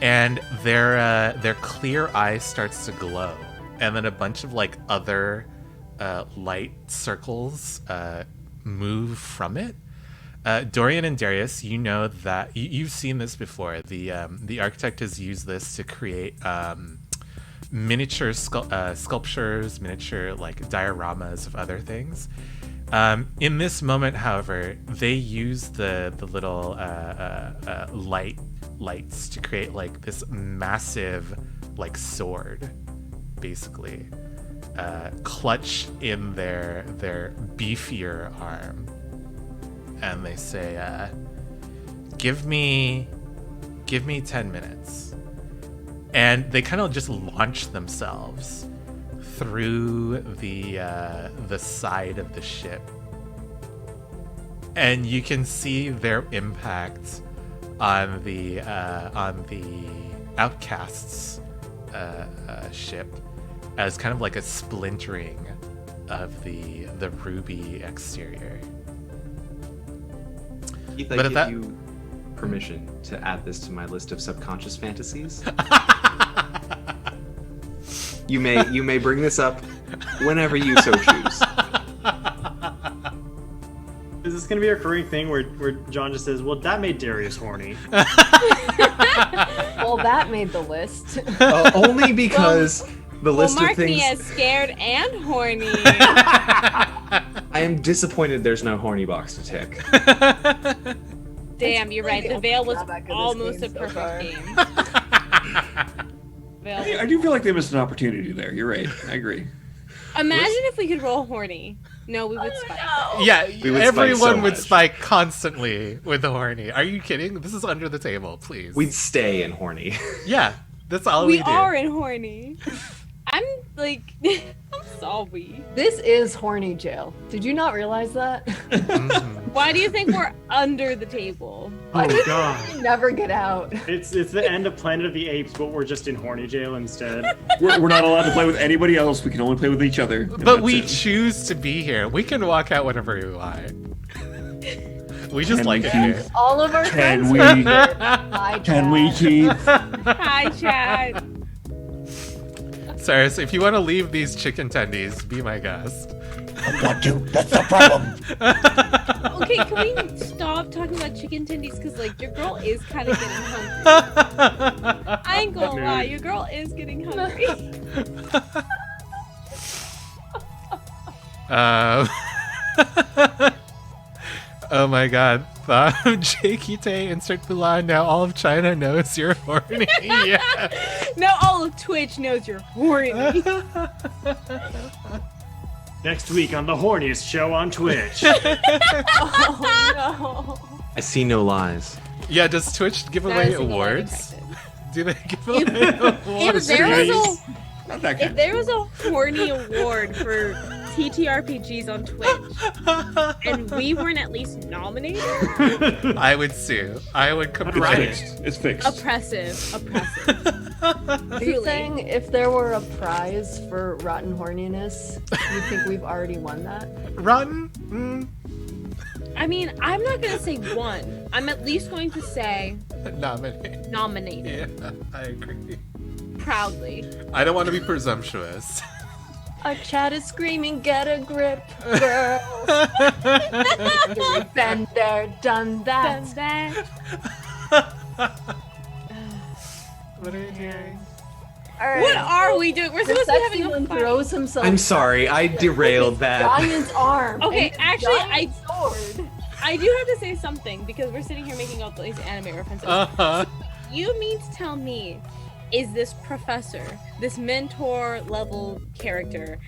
And their clear eye starts to glow. And then a bunch of like other light circles move from it. Dorian and Darius, you know that you've seen this before. The architect has used this to create miniature sculptures, miniature like dioramas of other things. In this moment, however, they use the little lights to create like this massive like sword, basically, clutch in their beefier arm. And they say, give me 10 minutes. And they kind of just launch themselves through the side of the ship. And you can see their impact on the Outcasts ship as kind of like a splintering of the ruby exterior. Keith, I give you permission to add this to my list of subconscious fantasies. You may bring this up whenever you so choose. Is this going to be a recurring thing where John just says, well, that made Darius horny? Well, that made the list. Only because the list mark of things... me as scared and horny. I am disappointed there's no horny box to tick. Damn, you're right. The Veil was almost a so perfect far. game. I do feel like they missed an opportunity there. You're right. I agree. Imagine if we could roll horny. No, we would spike. Yeah, We would everyone spike so would much. spike constantly with the horny. Are you kidding? This is under the table, please. We'd stay in horny. Yeah, that's all we We do. are in horny. I'm like, I'm sorry. This is horny jail. Did you not realize that? Why do you think we're under the table? Oh, God. You never get out. It's the end of Planet of the Apes, but we're just in horny jail instead. We're not allowed to play with anybody else. We can only play with each other. and But that's we it. choose to be here. We can walk out whenever we want. We just Can like we it keep- here. All of our Can friends we- are here. Hi, Can we Chad. keep? Hi, Chad. Cyrus, if you want to leave these chicken tendies, be my guest. Want to? That's the problem. Okay, can we stop talking about chicken tendies? Because, like, your girl is kind of getting hungry. I ain't gonna lie, your girl is getting hungry. Oh my god. JKT, insert Bulan. Now all of China knows you're horny. Yeah. Now all of Twitch knows you're horny. Next week on the horniest show on Twitch. Oh, no. I see no lies. Yeah, does Twitch give That away is a lie awards? detected. Do they give away If awards? there was a Not that If kind. there was a horny award for TTRPGs on Twitch, and we weren't at least nominated, I would sue. I would It's complain. fixed. It's fixed. oppressive. Are you saying if there were a prize for rotten horniness, you think we've already won that? Rotten? I mean, I'm not gonna say won. I'm at least going to say Nominate. nominated Yeah, I agree. proudly. I don't want to be presumptuous. Our chat is screaming, get a grip, girl. We've been there, done that. Done that. What are you doing? All right. What are we doing? We're The supposed to be sexy having a one fight. throws himself. I'm sorry, I derailed that. Giant's arm. Okay, and actually, giant sword. I do have to say something because we're sitting here making all these anime references. Uh-huh. You mean to tell me, is this professor, this mentor level character,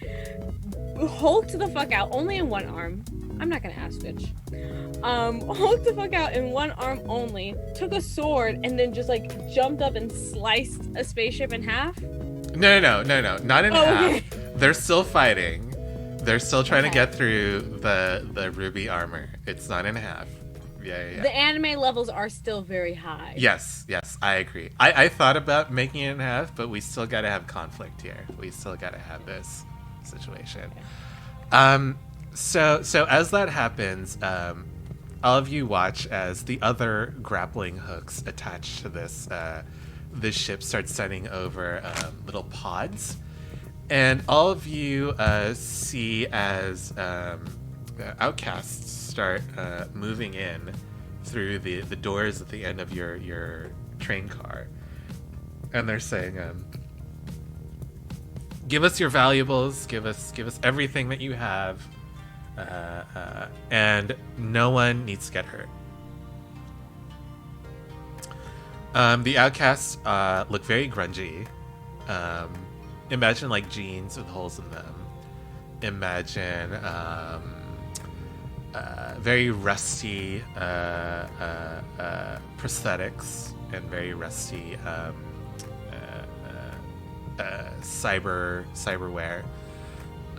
hulked the fuck out only in one arm? I'm not gonna ask which. Hulked the fuck out in one arm only, took a sword, and then just like jumped up and sliced a spaceship in half? No, not in Oh, half. okay. They're still fighting. They're still trying to Okay. get through the ruby armor. It's not in half. Yeah. The anime levels are still very high. Yes, I agree. I thought about making it in half, but we still gotta have conflict here. We still gotta have this situation. So as that happens, all of you watch as the other grappling hooks attached to this ship start sending over little pods, and all of you see as outcasts start moving in through the doors at the end of your train car, and they're saying, "Give us your valuables. Give us everything that you have, and no one needs to get hurt." The outcasts look very grungy. Imagine like jeans with holes in them. Imagine very rusty prosthetics and very rusty cyberware.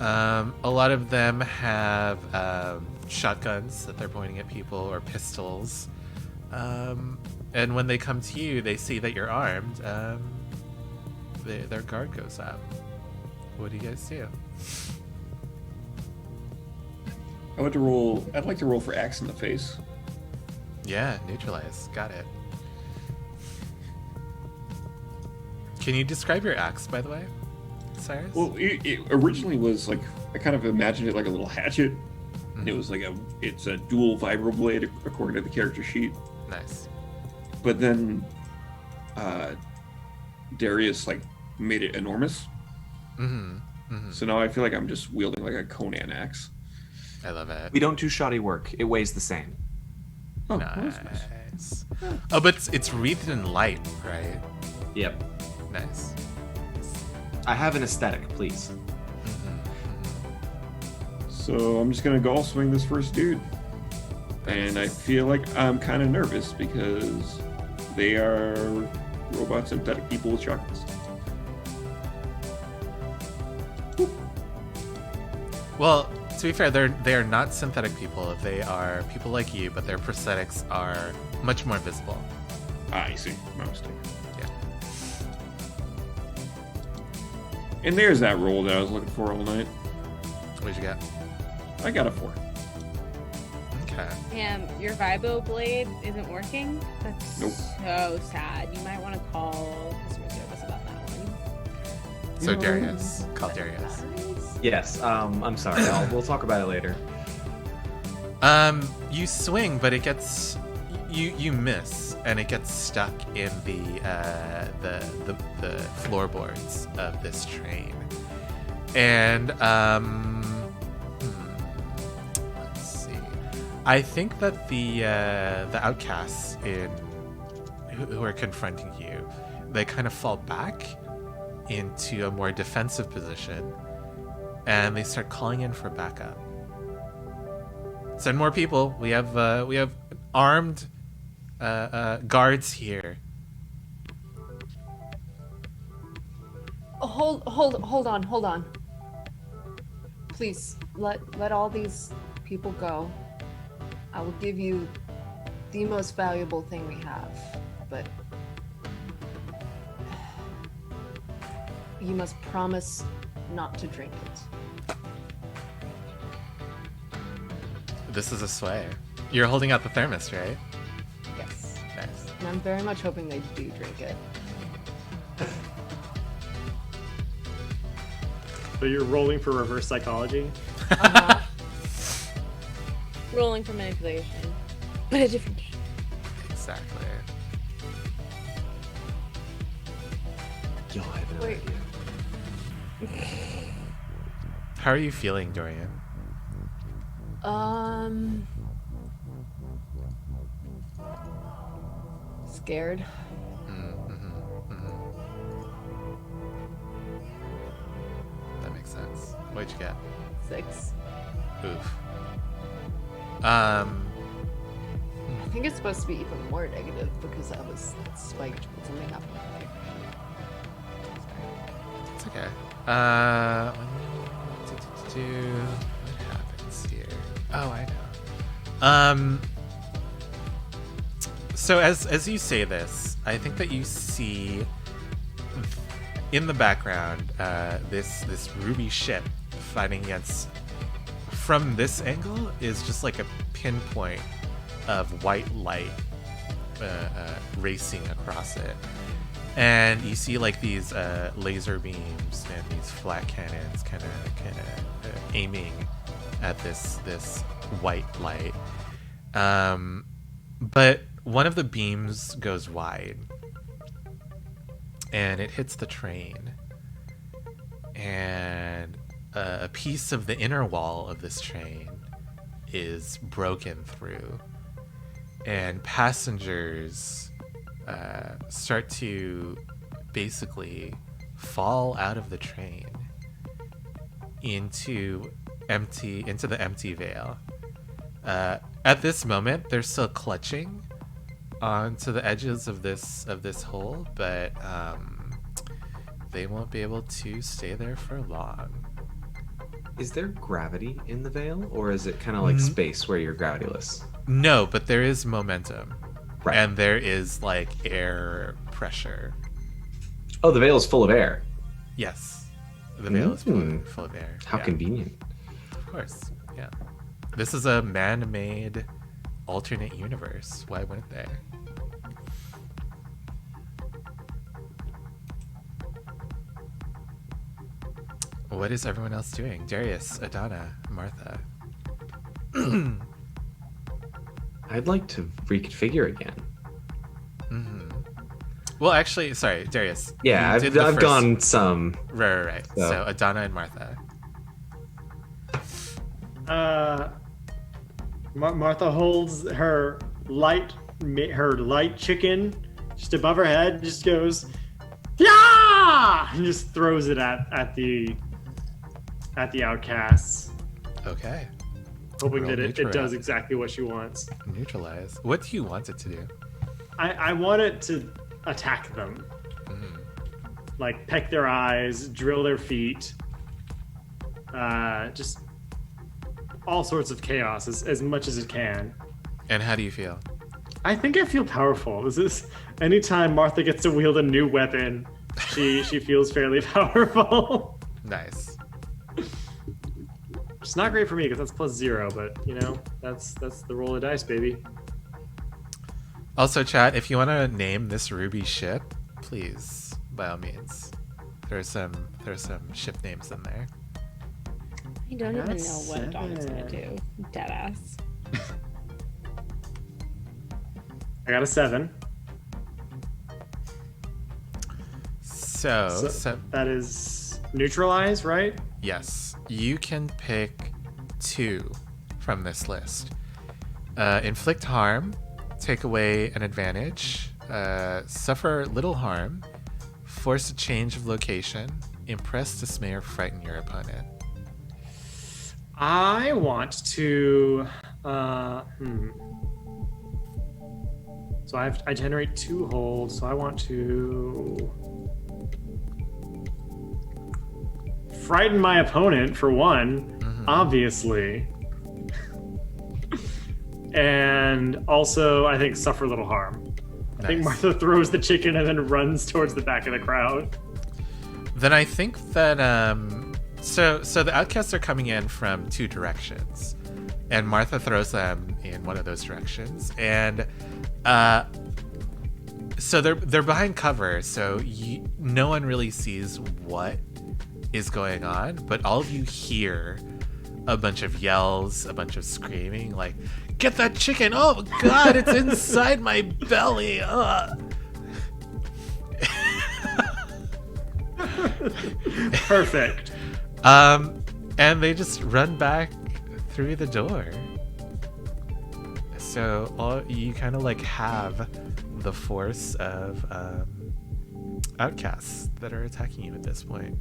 A lot of them have shotguns that they're pointing at people, or pistols. And when they come to you, they see that you're armed. Their guard goes up. What do you guys do? I'd like to roll for axe in the face. Yeah, neutralize. Got it. Can you describe your axe, by the way, Cyrus? Well, it originally was like, I kind of imagined it like a little hatchet. And it was like it's a dual vibroblade according to the character sheet. Nice. But then Darius like made it enormous. So now I feel like I'm just wielding like a Conan axe. I love it. We don't do shoddy work. It weighs the same. Oh, Nice. Oh, but it's wreathed in light, right? Yep. Nice. I have an aesthetic, please. So I'm just gonna go swing this first dude. And I feel like I'm kind of nervous because they are robot synthetic people with shotguns. Well, to be fair, they are not synthetic people. They are people like you, but their prosthetics are much more visible. I see. My mistake. Yeah. And there's that roll that I was looking for all night. What'd you get? I got a 4. Okay. Damn, your Vibo blade isn't working? That's Nope. so sad. You might want to call customer service about that one. So Darius. Call Darius. Yes. I'm sorry. We'll talk about it later. You swing, but it gets you miss, and it gets stuck in the floorboards of this train. And let's see. I think that the outcasts who are confronting you, they kind of fall back into a more defensive position, and they start calling in for backup. Send more people. We have armed guards here. Hold on. Please let all these people go. I will give you the most valuable thing we have, but you must promise not to drink it. This is a sway. You're holding out the thermos, right? Yes. Nice. And I'm very much hoping they do drink it. So you're rolling for reverse psychology? Rolling for manipulation. But a different game. Exactly. Yo, I have no Wait. idea. How are you feeling, Dorian? Scared. That makes sense. What'd you get? 6. Oof. I think it's supposed to be even more negative because I was spiked with something happened. It's okay. What happens here? Oh, I know. So as you say this, I think that you see in the background this ruby ship fighting against. From this angle is just like a pinpoint of white light racing across it, and you see like these laser beams and these flat cannons kind of aiming at this white light. But one of the beams goes wide, and it hits the train, and a piece of the inner wall of this train is broken through, and passengers start to basically fall out of the train into the empty veil. At this moment, they're still clutching onto the edges of this hole, but they won't be able to stay there for long. Is there gravity in the veil, or is it kind of like space where you're gravityless? No, but there is momentum. Right. And there is like air pressure. Oh, the veil is full of air. Yes. The veil is full of air. How convenient. Of course. Yeah. This is a man-made alternate universe. Why wouldn't they? What is everyone else doing? Darius, Adana, Martha. I'd like to reconfigure again. Well, actually, sorry, Darius. Yeah, I've gone some. Right. So Adana and Martha. Martha holds her light chicken just above her head, just goes, yeah, and just throws it at the outcasts. Okay. Hoping Roll that it does exactly what she wants. Neutralize. What do you want it to do? I want it to attack them. Like peck their eyes, drill their feet. Just all sorts of chaos as much as it can. And how do you feel? I think I feel powerful. This is anytime Martha gets to wield a new weapon, she feels fairly powerful. Nice. It's not great for me because that's +0, but you know, that's the roll of dice, baby. Also, chat, if you want to name this ruby ship, please, by all means. There's some ship names in there. I don't even know what Adana's gonna do. Deadass. I got a 7. So that is neutralize, right? Yes, you can pick 2 from this list. Inflict harm, take away an advantage, suffer little harm, force a change of location, impress, dismay, or frighten your opponent. I want to. So I generate 2 holds. So I want to frighten my opponent for one, obviously, and also I think suffer little harm. Nice. I think Martha throws the chicken and then runs towards the back of the crowd. Then I think that so the outcasts are coming in from 2 directions, and Martha throws them in one of those directions, and so they're behind cover, so no one really sees what is going on, but all of you hear a bunch of yells, a bunch of screaming, like, "Get that chicken! Oh God, it's inside my belly!" Perfect. And they just run back through the door. So you kind of like have the force of outcasts that are attacking you at this point.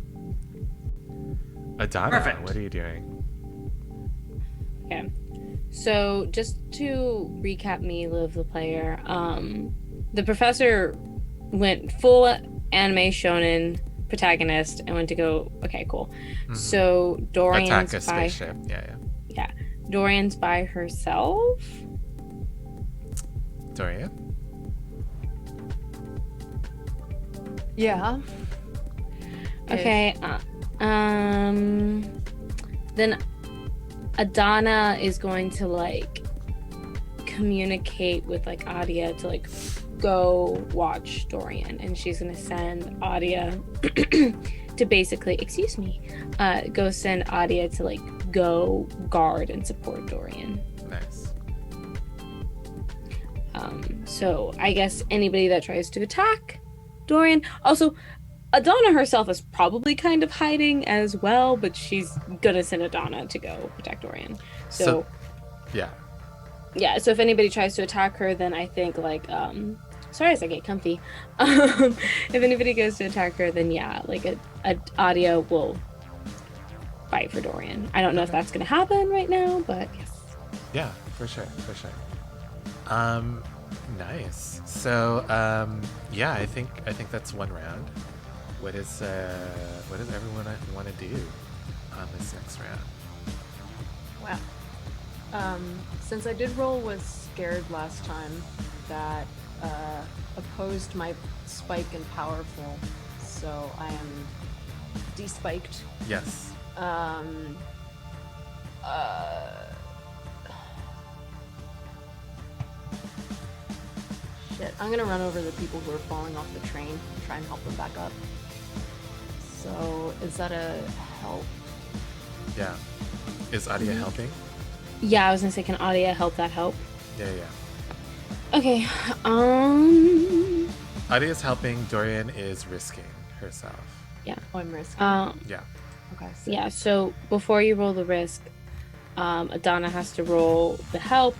Adana, Perfect. What are you doing? Okay. So just to recap me, Liv the player, the professor went full anime shonen protagonist and went to go, okay, cool. So Dorian's Attack a by spaceship. Yeah. Dorian's by herself. Dorian? Yeah. Okay. Then Adana is going to like communicate with like Adia to like go watch Dorian, and she's gonna send Adia to basically, go send Adia to like go guard and support Dorian. Nice. So I guess anybody that tries to attack Dorian. Also, Adana herself is probably kind of hiding as well, but she's gonna send Adana to go protect Dorian. So yeah. Yeah, so if anybody tries to attack her, then I think like sorry as I get comfy. If anybody goes to attack her, then yeah, like a Adia will fight for Dorian. I don't know if that's gonna happen right now, but yes. Yeah, for sure. Nice. So, yeah, I think that's one round. What does everyone want to do on this next round? Wow. Since I did roll with scared last time, that opposed my spike and powerful, so I am despiked. Yes. Shit, I'm gonna run over the people who are falling off the train and try and help them back up. So, is that a help? Yeah. Is Adia helping? Yeah, I was gonna say, can Adia help that help? Yeah. Okay. Adia's helping. Dorian is risking herself. Yeah. Oh, I'm risking. Yeah. Okay. So Yeah, so before you roll the risk, Adana has to roll the help.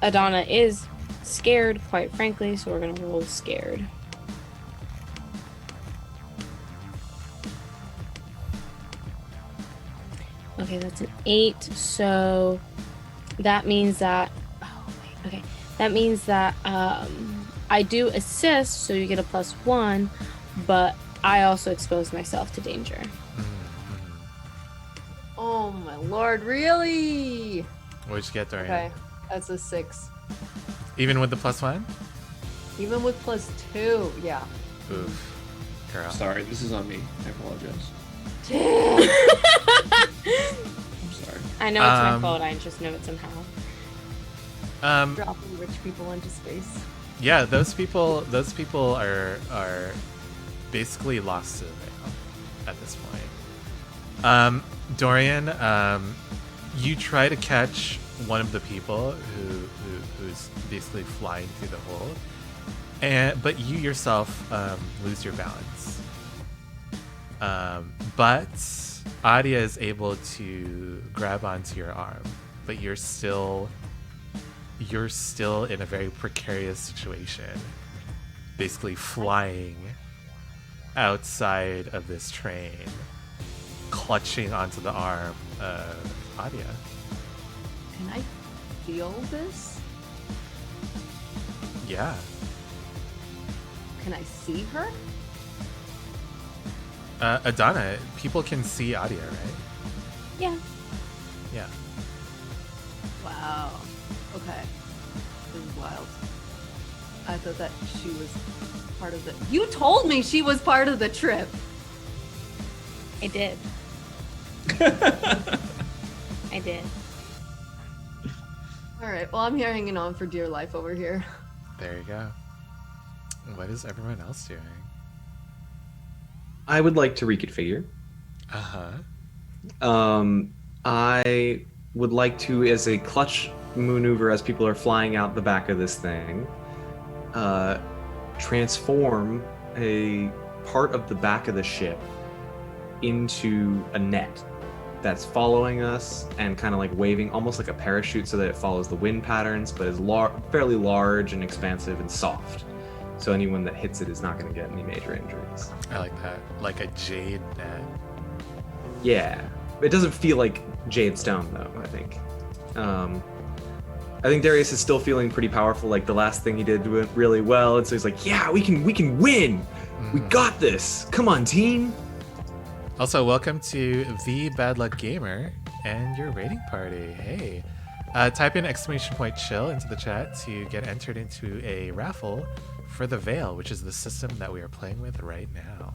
Adana is scared, quite frankly, so we're gonna roll scared. Okay, that's an 8, so that means that I do assist, so you get a +1, but I also expose myself to danger. Oh my lord, really? What'd you get, Dorian? Okay, that's a 6. Even with the +1? Even with +2, yeah. Oof. Girl. Sorry, this is on me. I apologize. Damn. I'm sorry. I know it's my fault, I just know it somehow. Dropping rich people into space. Yeah, those people are basically lost to the veil at this point. Dorian, you try to catch one of the people who's basically flying through the hole, but you yourself lose your balance. But Adia is able to grab onto your arm, but you're still in a very precarious situation, basically flying outside of this train, clutching onto the arm of Adia. Can I feel this? Yeah. Can I see her? Adana, people can see Adia, right? Yeah. Yeah. Wow. Okay. This is wild. I thought that she was part of the... You told me she was part of the trip! I did. I did. Alright, well I'm hanging on for dear life over here. There you go. What is everyone else doing? I would like to reconfigure. I would like to, as a clutch maneuver, as people are flying out the back of this thing, transform a part of the back of the ship into a net that's following us and kind of like waving, almost like a parachute, so that it follows the wind patterns, but is fairly large and expansive and soft. So anyone that hits it is not going to get any major injuries. I like that. Like a jade net. Yeah. It doesn't feel like jade stone, though, I think. I think Darius is still feeling pretty powerful. Like, the last thing he did went really well, and so he's like, yeah, we can win! We got this! Come on, team! Also, welcome to the Bad Luck Gamer and your raiding party. Hey. Type in !chill into the chat to get entered into a raffle for the Veil, which is the system that we are playing with right now.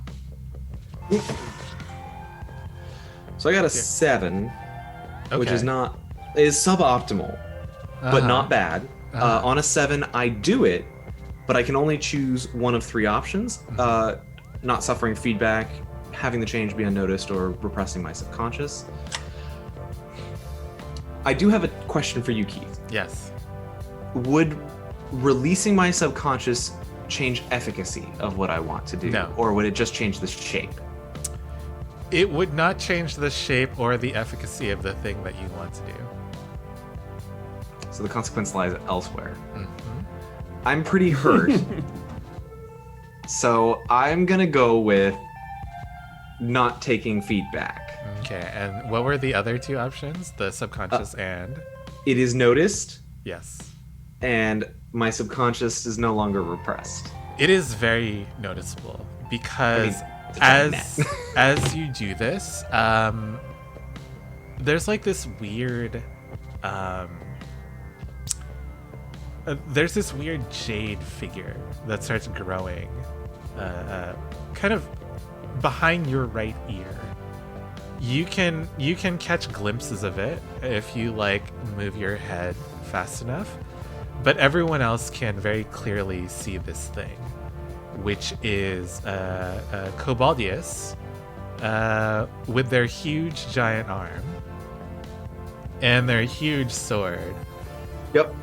So I got a 7, which Okay. is suboptimal, but not bad. On a 7, I do it, but I can only choose one of 3 options. Not suffering feedback, having the change be unnoticed, or repressing my subconscious. I do have a question for you, Keith. Yes. Would releasing my subconscious change efficacy of what I want to do? No. Or would it just change the shape? It would not change the shape or the efficacy of the thing that you want to do. So the consequence lies elsewhere. Mhm. I'm pretty hurt. So I'm gonna go with not taking feedback. Okay, and what were the other 2 options? The subconscious and... It is noticed, Yes. and my subconscious is no longer repressed. It is very noticeable because it's a net. as you do this, there's like this weird there's this weird jade figure that starts growing kind of behind your right ear. You can catch glimpses of it if you like move your head fast enough, but everyone else can very clearly see this thing, which is Cobaldius with their huge giant arm and their huge sword. Yep.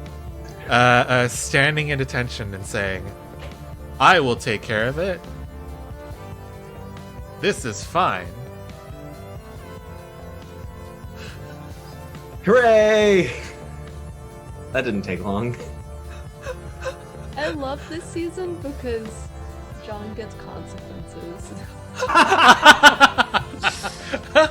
Standing at attention and saying, "I will take care of it. This is fine." Hooray! That didn't take long. I love this season because John gets consequences.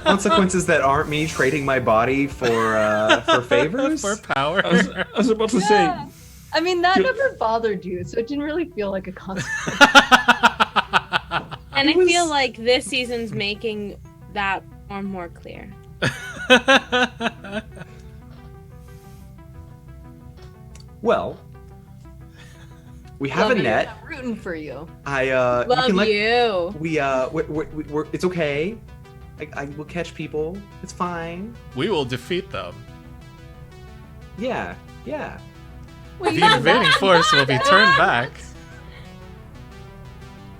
Consequences that aren't me trading my body for favors? For power. I was about to say, Yeah. I mean, that never bothered you, so it didn't really feel like a consequence. And I feel like this season's making that more clear. Well, we have Love a you. net. I'm rooting for you. Love you. It's okay. I will catch people. It's fine. We will defeat them. Yeah. The invading force will be turned back.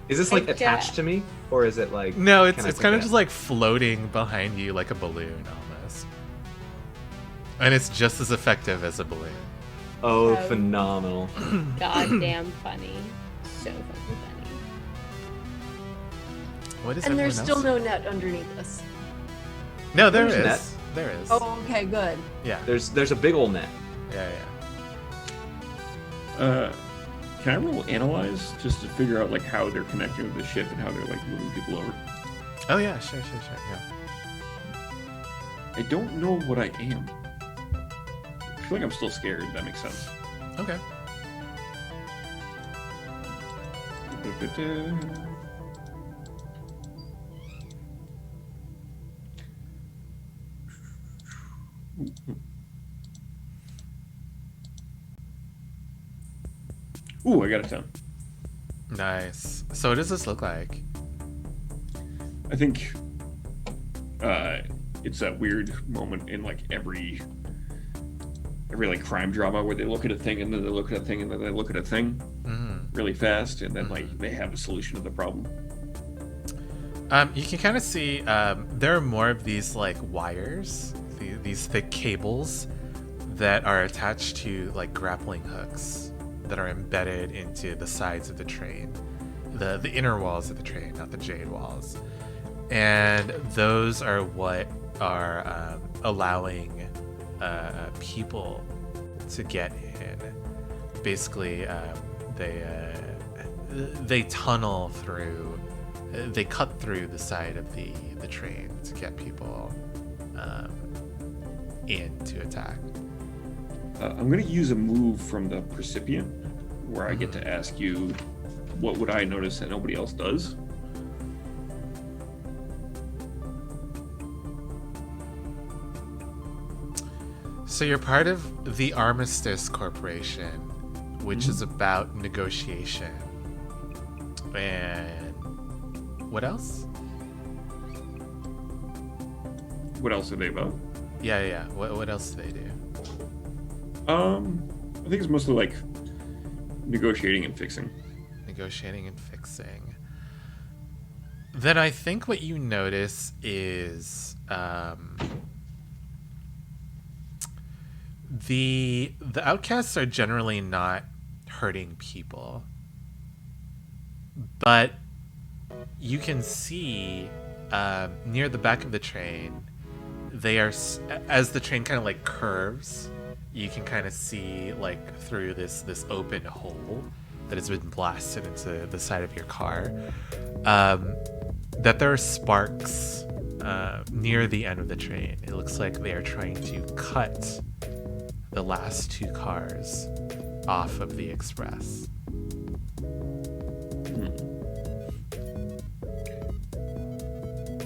Is this like Okay. attached to me, or is it like? No, can it's I it's pick kind it of just up? like floating behind you like a balloon almost. And it's just as effective as a balloon. Oh, Oh. phenomenal! Goddamn funny. So fucking funny. What is And there's everyone still else? no net underneath us. No, there There's is. net. There is. Oh, okay, good. Yeah. There's a big old net. Yeah. can I roll analyze just to figure out like how they're connecting with the ship and how they're like moving people over? Oh yeah, sure. Yeah. I don't know what I am. I feel like I'm still scared. If that makes sense. Okay. Ooh, I got a 10. Nice. So what does this look like? I think it's that weird moment in like every like crime drama where they look at a thing and then they look at a thing and then they look at a thing really fast and then like they have a solution to the problem. You can kind of see there are more of these like wires, these thick cables that are attached to like grappling hooks that are embedded into the sides of the train, the inner walls of the train, not the jade walls. And those are what are allowing people to get in. Basically, they tunnel through. They cut through the side of the train to get people in to attack. I'm going to use a move from the Precipient where I get to ask you, what would I notice that nobody else does? So you're part of the Armistice Corporation, which is about negotiation. And what else? What else are they about? Yeah. What else do they do? I think it's mostly like negotiating and fixing. Negotiating and fixing. Then I think what you notice is the outcasts are generally not hurting people, but you can see near the back of the train, they are, as the train kind of like curves, you can kind of see like through this open hole that has been blasted into the side of your car, that there are sparks near the end of the train. It looks like they are trying to cut the last 2 cars off of the express.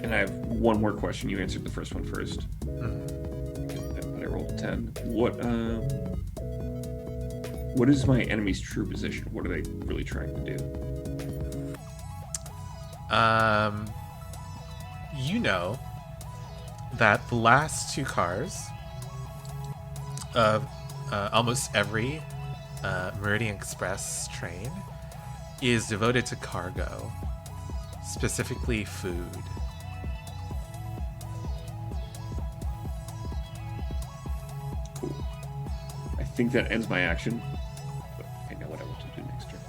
And I have one more question. You answered the first one first. But I rolled a 10. What is my enemy's true position? What are they really trying to do? You know that the last 2 cars of almost every Meridian Express train is devoted to cargo, specifically food. Cool. I think that ends my action. But I know what I want to do next turn.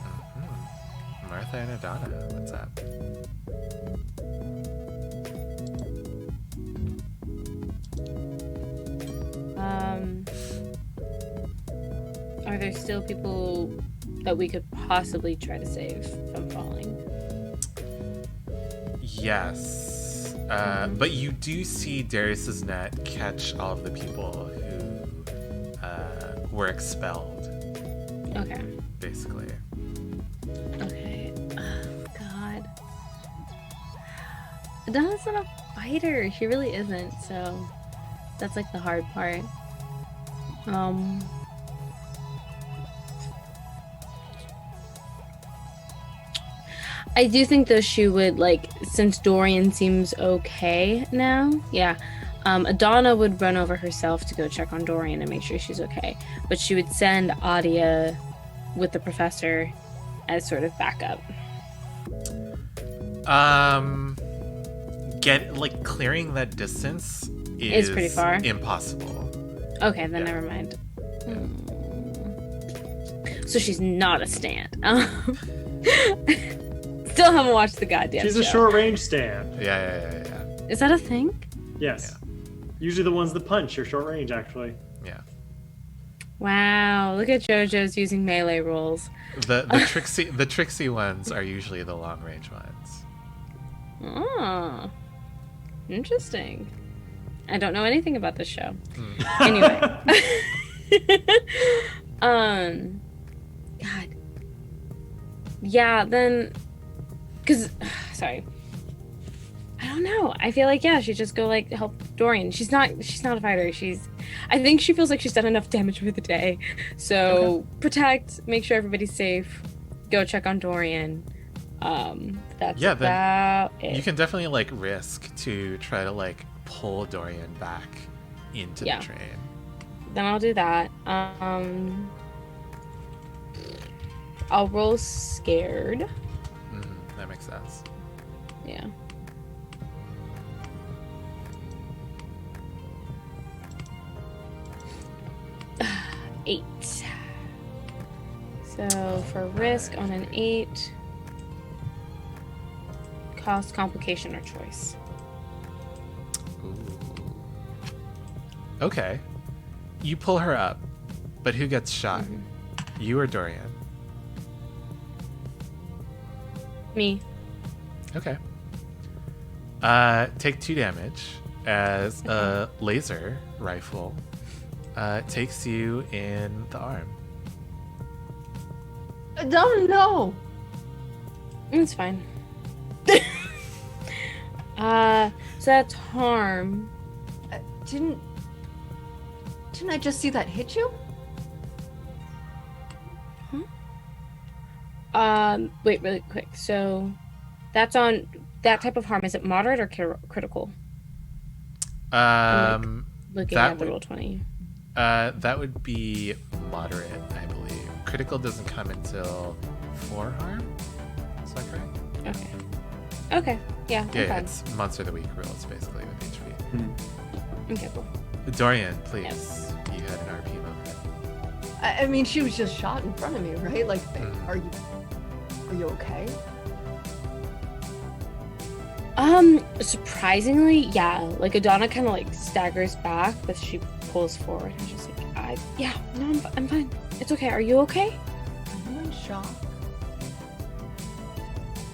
Martha and Adana, what's up? Are there still people that we could possibly try to save from falling? Yes. But you do see Darius's net catch all of the people who were expelled, Okay. basically. Okay. Oh, God. Adana's not a fighter. She really isn't, so that's like the hard part. I do think though she would, like, since Dorian seems okay now, yeah, Adana would run over herself to go check on Dorian and make sure she's okay, but she would send Adia with the professor as sort of backup. Clearing that distance is pretty far. Impossible. Okay, then never mind. So she's not a stand. Still haven't watched the goddamn She's show. a short range stand. Yeah. Is that a thing? Yes. Usually the ones that punch are short range, actually. Yeah. Wow, look at JoJo's using melee rolls. The tricksy ones are usually the long range ones. Oh, interesting. I don't know anything about this show. Anyway. God. Yeah, then, sorry. I don't know. I feel like, yeah, she'd just go, like, help Dorian. She's not a fighter. I think she feels like she's done enough damage for the day. So, protect, make sure everybody's safe, go check on Dorian. That's about it. You can definitely, like, risk to try to, like, pull Dorian back into the train. Then I'll do that. I'll roll scared. That makes sense. Yeah. Eight. So for risk on an 8, cost, complication, or choice. Ooh. Okay. You pull her up, but who gets shot? You or Dorian? Me. Okay. Take 2 damage as a laser rifle takes you in the arm. I don't know. It's fine. So that's harm. Didn't Didn't I just see that hit you? Wait, really quick. So, that's on that type of harm. Is it moderate or critical? Looking that at the would, roll 20. that would be moderate, I believe. Critical doesn't come until 4 harm. Is that correct? Okay. Okay. Yeah. I'm Yeah, fine. it's monster of the week rules basically with HP. Okay. Cool. Dorian, please. You had an RP moment. I mean, she was just shot in front of me, right? Like, are you okay? Surprisingly, yeah. Like Adana kind of like staggers back, but she pulls forward and she's like, I'm fine. It's okay. Are you okay? I'm in shock.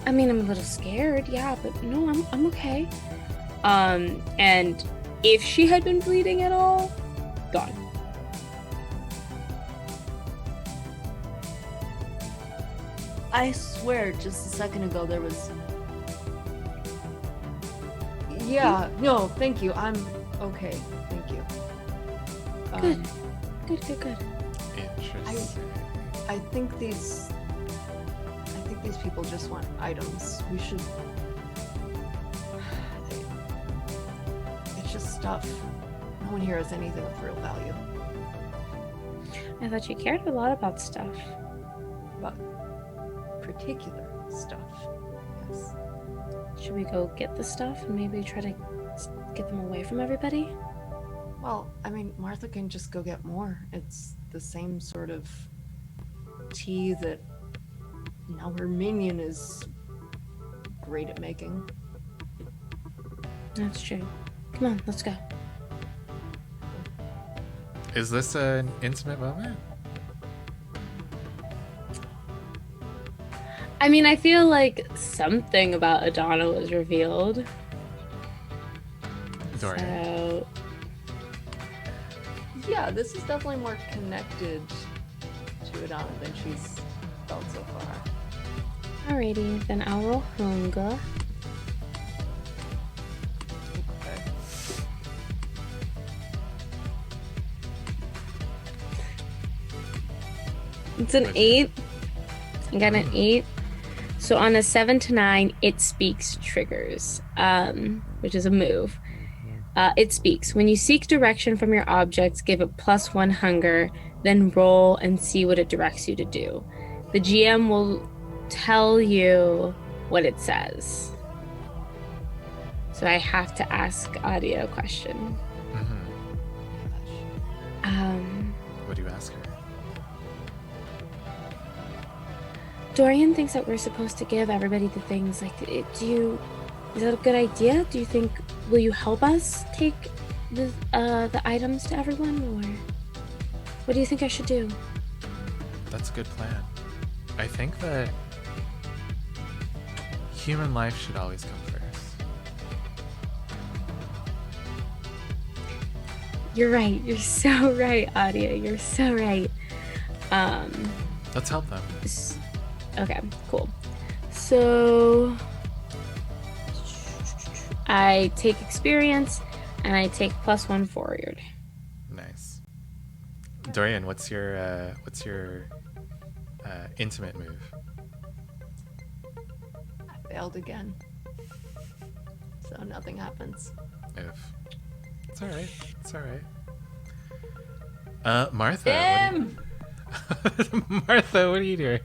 I mean, I'm a little scared, yeah, but no, I'm okay. And if she had been bleeding at all, gone. I swear, just a second ago there was. Yeah, no, thank you. I'm okay. Thank you. Good. Interesting. I think these people just want items. We should. It's just stuff. No one here has anything of real value. I thought you cared a lot about stuff. But particular stuff. Yes. Should we go get the stuff and maybe try to get them away from everybody? Well, I mean, Martha can just go get more. It's the same sort of tea that now her minion is great at making. That's true. Come on, let's go. Is this an intimate moment? I mean, I feel like something about Adana was revealed. Dorian. So, Yeah, this is definitely more connected to Adana than she's felt so far. alrighty, then I'll roll hunger. Okay. It's an 8. I got an 8. So on a 7 to 9, it speaks triggers, which is a move. It speaks. When you seek direction from your objects, give it +1 hunger, then roll and see what it directs you to do. The GM will tell you what it says. So I have to ask Adia a question. What do you ask her? Dorian thinks that we're supposed to give everybody the things. Like, is that a good idea? Do you think, will you help us take the items to everyone, or what do you think I should do? That's a good plan. I think that human life should always come first. You're right. You're so right, Adia. You're so right. Let's help them. Okay, cool. So I take experience and I take +1 forward. Nice. Dorian, what's your intimate move? I failed again. So nothing happens. If it's all right. It's all right. Martha. Martha, what are you doing?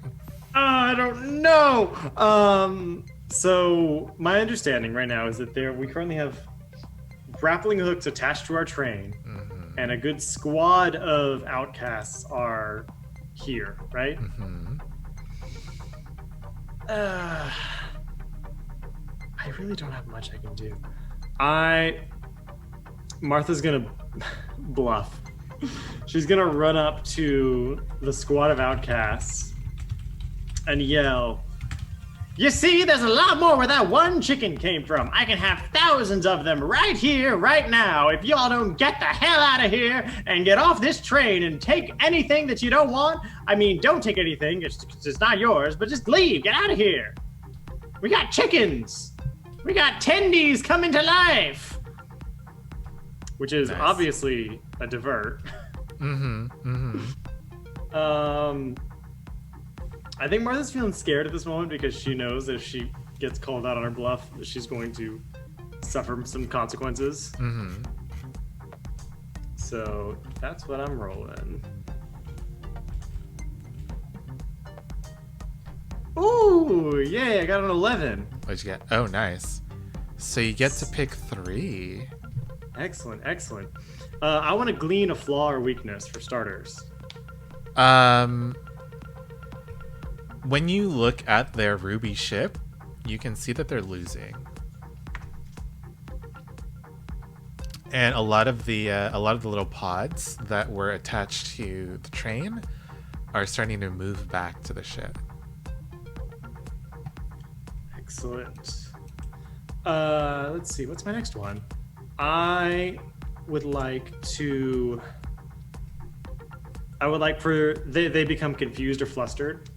I don't know. So my understanding right now is that we currently have grappling hooks attached to our train, and a good squad of outcasts are here, right? I really don't have much I can do. Martha's gonna bluff. She's gonna run up to the squad of outcasts and yell, "You see, there's a lot more where that one chicken came from. I can have thousands of them right here, right now, if y'all don't get the hell out of here and get off this train and take anything that you don't want. I mean, don't take anything, it's not yours, but just leave, get out of here. We got chickens. We got tendies coming to life." Which is Nice. obviously a divert. I think Martha's feeling scared at this moment because she knows if she gets called out on her bluff, she's going to suffer some consequences. So that's what I'm rolling. Ooh, yay, I got an 11. What'd you get? Oh, nice. So you get to pick 3. Excellent, excellent. I want to glean a flaw or weakness for starters. When you look at their ruby ship, you can see that they're losing. And a lot of the little pods that were attached to the train are starting to move back to the ship. Excellent. Let's see, what's my next one? I would like for they become confused or flustered.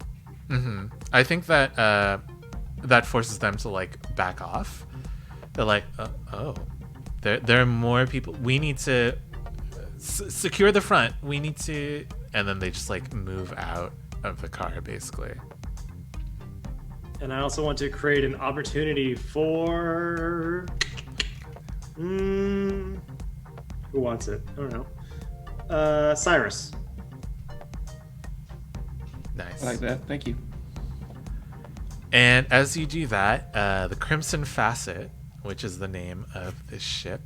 I think that that forces them to like back off. They're like, oh, there are more people. We need to secure the front. We need to, and then they just like move out of the car, basically. And I also want to create an opportunity for who wants it? I don't know. Cyrus. Nice. I like that. Thank you. And as you do that, the Crimson Facet, which is the name of this ship,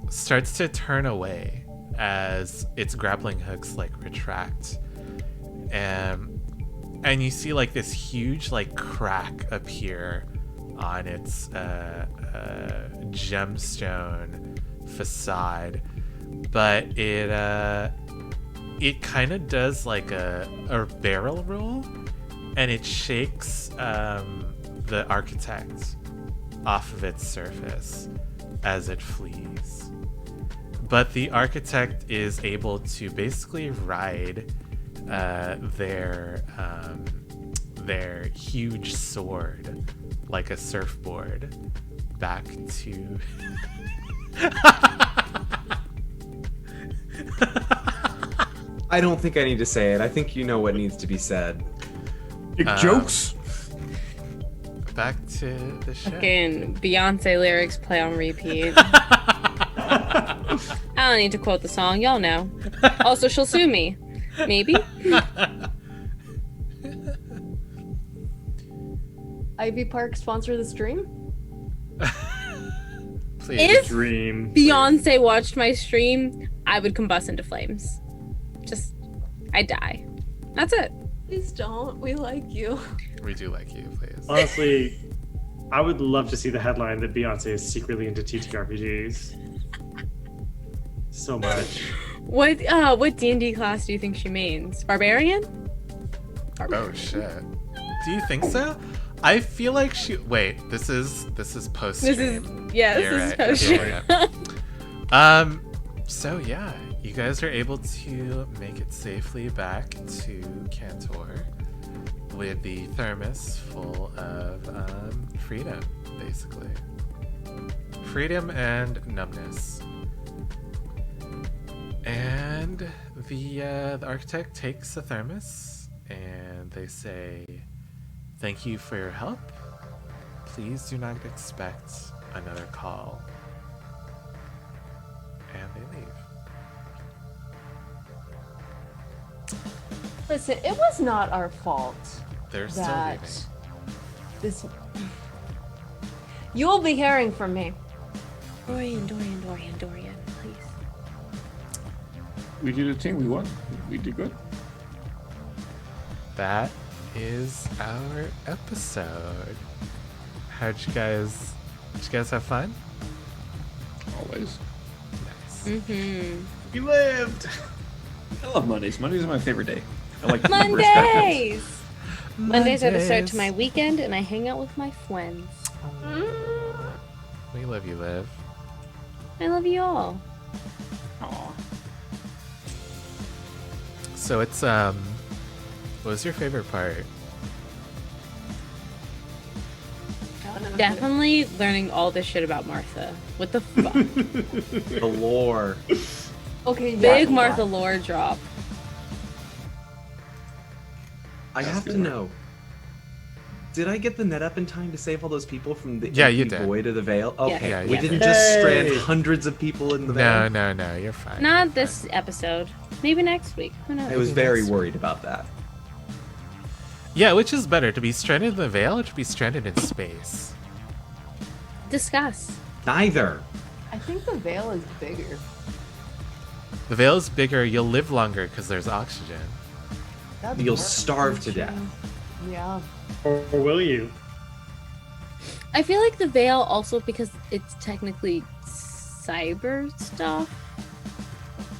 starts to turn away as its grappling hooks like retract. And you see like this huge like crack appear on its gemstone facade, but it kind of does like a barrel roll, and it shakes the architect off of its surface as it flees. But the architect is able to basically ride their huge sword like a surfboard back to I don't think I need to say it. I think you know what needs to be said. Big jokes. back to the ship. Fucking Beyonce lyrics play on repeat. I don't need to quote the song, y'all know. Also, she'll sue me. Maybe. Ivy Park sponsor the stream? Please. If Dream. Beyonce watched my stream, I would combust into flames. Just, I'd die. That's it. Please don't. We like you. We do like you, please. Honestly, I would love to see the headline that Beyonce is secretly into TTRPGs. So much. What D&D class do you think she means? Barbarian? Oh shit. Do you think so? I feel like she. Wait, this is post. This is post. So yeah, you guys are able to make it safely back to Cantor with the thermos full of freedom, basically. Freedom and numbness. And the architect takes the thermos and they say, "Thank you for your help. Please do not expect another call." And they leave. Listen, it was not our fault. They're still that leaving. this. You'll be hearing from me. Dorian, please. We did a team. We won. We did good. That is our episode. How'd you guys have fun? Always. Nice. Mm-hmm. We lived! I love Mondays. Mondays are my favorite day. I like the reverse backgrounds. Mondays! Mondays are the start to my weekend, and I hang out with my friends. We love you, Liv. I love you all. Aw. So it's what was your favorite part? Definitely learning all this shit about Martha. What the fuck? The lore. Okay, yeah. Big Martha lore drop. I have to know. Did I get the net up in time to save all those people from the Yeah, you empty did. void of the Veil? Okay, Yeah, we you didn't did. just strand Hey. hundreds of people in the Veil. No, you're fine. Not you're this fine. episode. Maybe next week. Who knows? I was very worried about that. Yeah, which is better, to be stranded in the Veil or to be stranded in space? Discuss. Neither. I think the veil is bigger. The Veil is bigger, you'll live longer because there's oxygen. That's You'll more starve to true. death. Yeah. Or will you? I feel like the veil also because it's technically cyber stuff.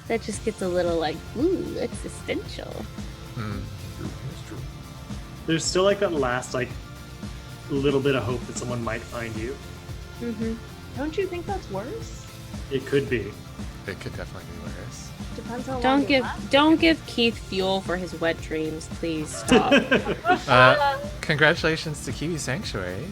That just gets a little like, ooh, existential. Hmm. There's still like that last like little bit of hope that someone might find you. Mm-hmm. Don't you think that's worse? It could be. It could definitely be worse. Depends how long Don't it give lasts. don't give Keith fuel for his wet dreams, please stop. Congratulations to Kiwi Sanctuary.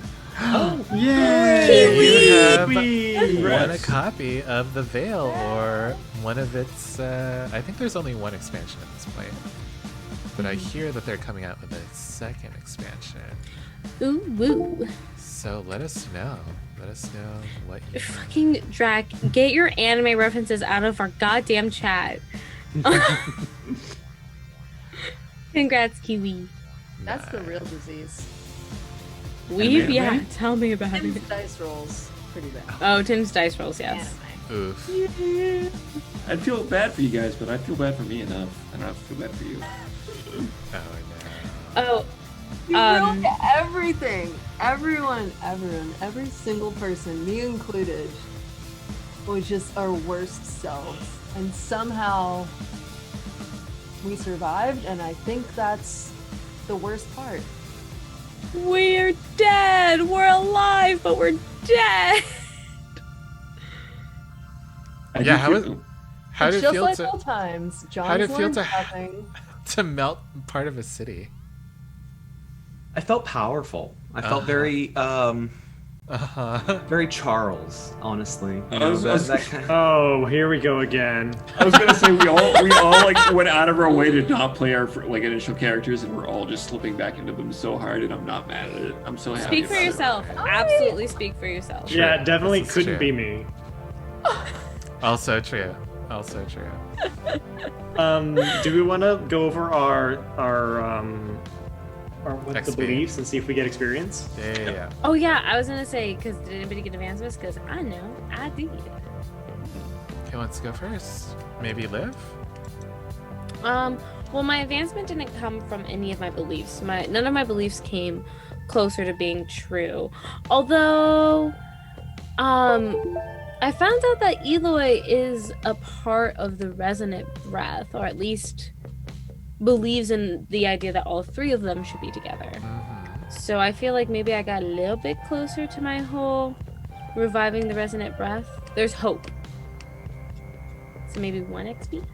Yay! You have Congrats. won a copy of the Veil, or one of its. I think there's only one expansion at this point, but I hear that they're coming out with a second expansion. Ooh woo. So let us know. Let us know what you. Fucking Drac, get your anime references out of our goddamn chat. Congrats, Kiwi. That's the real disease. Weeb, yeah, Anime? tell me about Tim's it. dice rolls pretty bad. Oh, Tim's dice rolls, yes. Anime. Oof. I'd feel bad for you guys, but I feel bad for me enough. I don't have to feel bad for you. Oh no. Oh, You Um, ruined everything. Everyone, every single person, me included, was just our worst selves. And somehow we survived, and I think that's the worst part. we're dead. We're alive, but we're dead. I Yeah, do how feel- How It's did it just feel like to old times. John's how did it feel learned to- nothing. to melt part of a city? I felt powerful. I felt very Charles, honestly. You know, that kind of... Oh, here we go again. I was gonna say we all like went out of our way to not play our like initial characters, and we're all just slipping back into them so hard, and I'm not mad at it. I'm so happy. Speak for about it. yourself. Absolutely speak for yourself. True. Yeah, it definitely This is couldn't true. be me. Also true. Also true. Do we want to go over our what the XP. beliefs and see if we get experience? Yeah. Oh yeah, I was gonna say, because did anybody get advancements? Because I know I did. Who wants to go first? Maybe Liv? Well, my advancement didn't come from any of my beliefs. None of my beliefs came closer to being true. Although, I found out that Eloy is a part of the resonant breath, or at least believes in the idea that all three of them should be together. So I feel like maybe I got a little bit closer to my whole reviving the resonant breath. There's hope. So maybe 1 XP?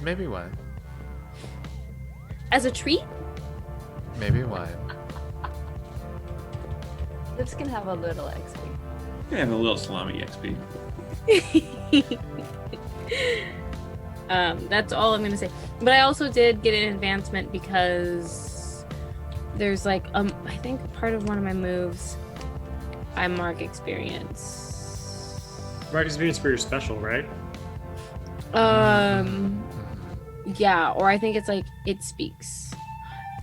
Maybe one. As a treat? Maybe one. This can have a little XP. I have a little salami XP. That's all I'm gonna say. But I also did get an advancement because there's like I think part of one of my moves I mark experience. Mark experience for your special, right? Yeah, or I think it's like it speaks.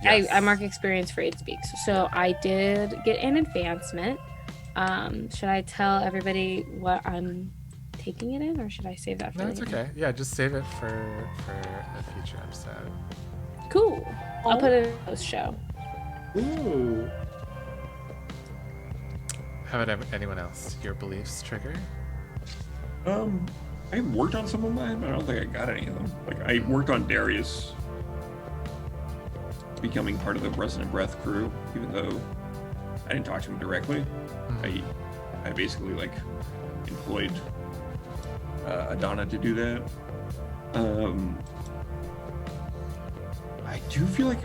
Yes. I mark experience for it speaks. So I did get an advancement. Should I tell everybody what I'm taking it in, or should I save that for No, it's later? okay. Yeah, just save it for a future episode. Cool. I'll put it in the show. Ooh. How about anyone else? Your beliefs trigger? I worked on some of mine, but I don't think I got any of them. Like I worked on Darius becoming part of the Resonant Breath crew, even though I didn't talk to him directly. I basically like employed Adana to do that. I do feel like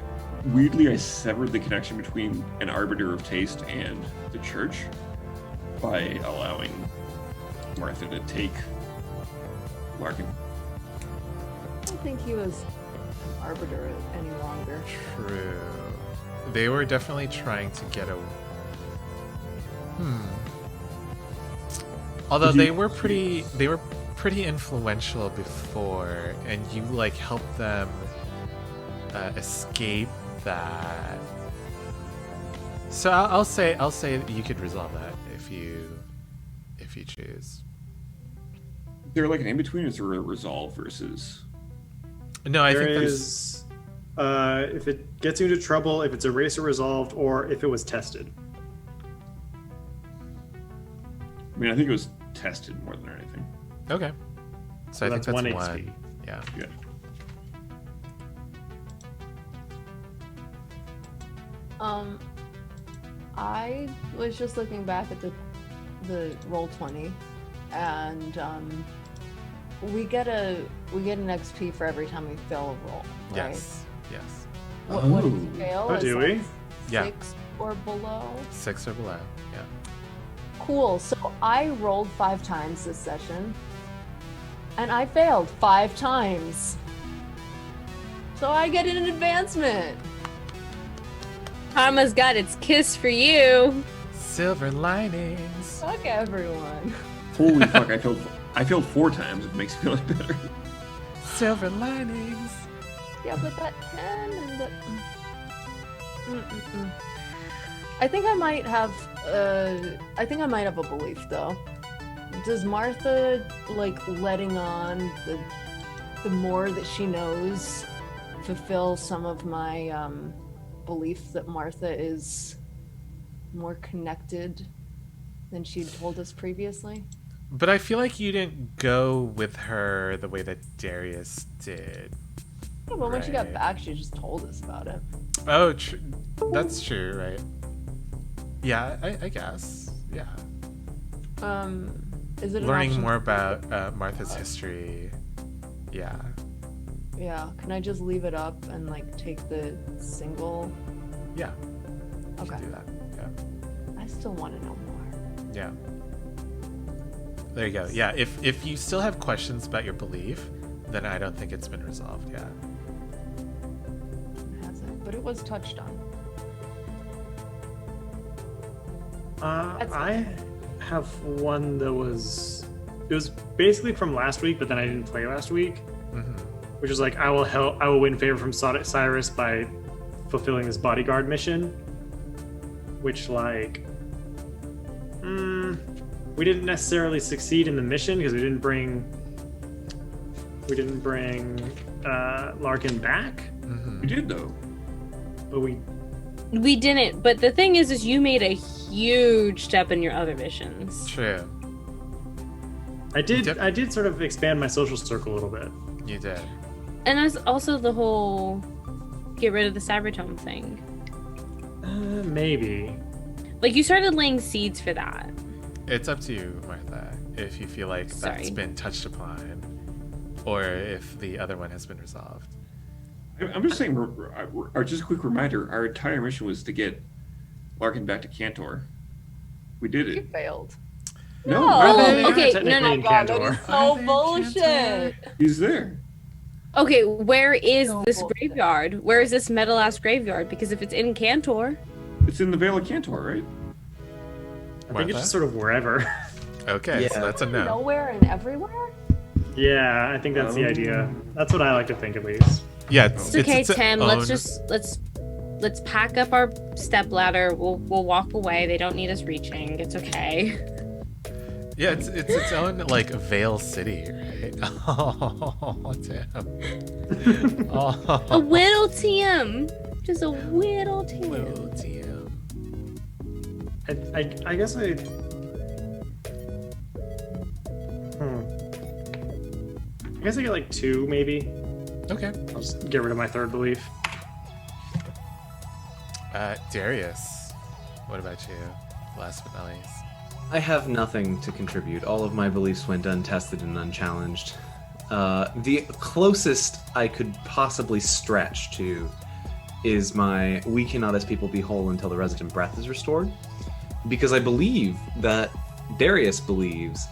weirdly I severed the connection between an Arbiter of Taste and the church by allowing Martha to take Larkin. think he was an arbiter any longer. True. They were definitely trying to get a. Although they were pretty influential before, and you like helped them escape that. So I'll say that you could resolve that if you choose. Is there like an in between, or is there a resolve versus? No, I There think there's. is, if it gets you into trouble, if it's erased or resolved, or if it was tested. I mean, I think it was tested more than anything. Okay. So I think that's that's 1 one. HP. Yeah. Yeah. I was just looking back at the roll 20, and we get an XP for every time we fail a roll, right? Yes. Yes. What is Oh. fail? Oh, Is do like we? Yeah. 6 or below. 6 or below. Yeah. Cool. So I rolled 5 times this session, and I failed 5 times. So I get an advancement. Karma's got its kiss for you. Silver linings. Fuck everyone. Holy fuck! I failed 4 times. It makes me feel better. Silver linings. Yeah, but that 10 and the... I think I might have a belief though. Does Martha like letting on the more that she knows fulfill some of my belief that Martha is more connected than she'd told us previously? But I feel like you didn't go with her the way that Darius did. Yeah, but when she got Right. back, she just told us about it. Oh, that's true, right? Yeah, I guess. Yeah. Is it an Learning option? more about Martha's history. Yeah. Yeah, can I just leave it up and like take the single? Yeah. You Okay. can do that. Yeah. I still want to know more. Yeah. There you go. Yeah, if you still have questions about your belief, then I don't think it's been resolved yet. It hasn't, but it was touched on. That's I have one that was basically from last week, but then I didn't play last week, Mm-hmm. which was like I will win favor from Cyrus by fulfilling this bodyguard mission, which like we didn't necessarily succeed in the mission because we didn't bring Larkin back, Mm-hmm. We did though. but We didn't, but the thing is you made a huge step in your other missions. True. I did sort of expand my social circle a little bit. You did. And there's also the whole get rid of the Cybertome thing. Maybe. Like you started laying seeds for that. It's up to you, Martha, if you feel like that's Sorry. been touched upon, or if the other one has been resolved. I'm just saying, just a quick reminder, our entire mission was to get Larkin back to Cantor. We did You it. failed. No, Oh, They are okay. technically No, in God, Cantor. that is so bullshit. he's there. Okay, where is No this bullshit. graveyard? Where is this metal ass graveyard? Because if it's in Cantor, It's in the Vale of Cantor, right? I think it's Martha? just sort of wherever. Okay, so Yeah. that's a no. Nowhere and everywhere? Yeah, I think that's the idea. That's what I like to think, at least. Yeah, it's okay, its Tim. own- Let's pack up our step ladder. We'll walk away. They don't need us reaching. It's okay. Yeah, it's its own like Vale City, right? Oh, damn. A Oh, whittle Tim. Just a whittle Tim. little TM. I guess I. I guess I get like 2, maybe. Okay. I'll just get rid of my third belief. Darius, what about you? Last but not least. I have nothing to contribute. All of my beliefs went untested and unchallenged. The closest I could possibly stretch to is my "we cannot as people be whole until the resident breath is restored," because I believe that Darius believes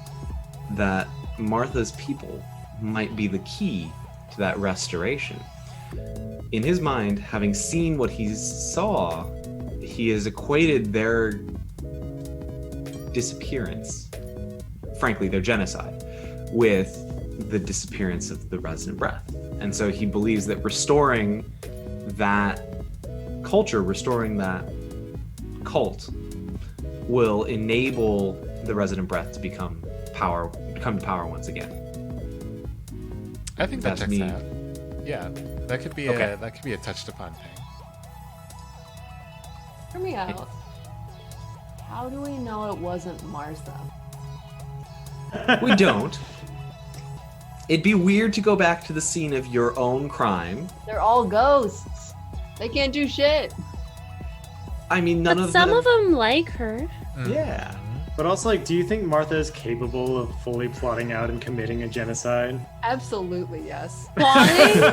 that Martha's people might be the key to that restoration. In his mind, having seen what he saw, he has equated their disappearance, frankly, their genocide, with the disappearance of the resident breath. And so he believes that restoring that culture, restoring that cult, will enable the resident breath to come to power once again. I think that That's checks me. out. Yeah, that could be a touched upon thing. Hear me out. How do we know it wasn't Martha? We don't. It'd be weird to go back to the scene of your own crime. They're all ghosts. They can't do shit. I mean, none But of some them. of them like her. Yeah. But also, like, do you think Martha is capable of fully plotting out and committing a genocide? Absolutely, yes. Plotting?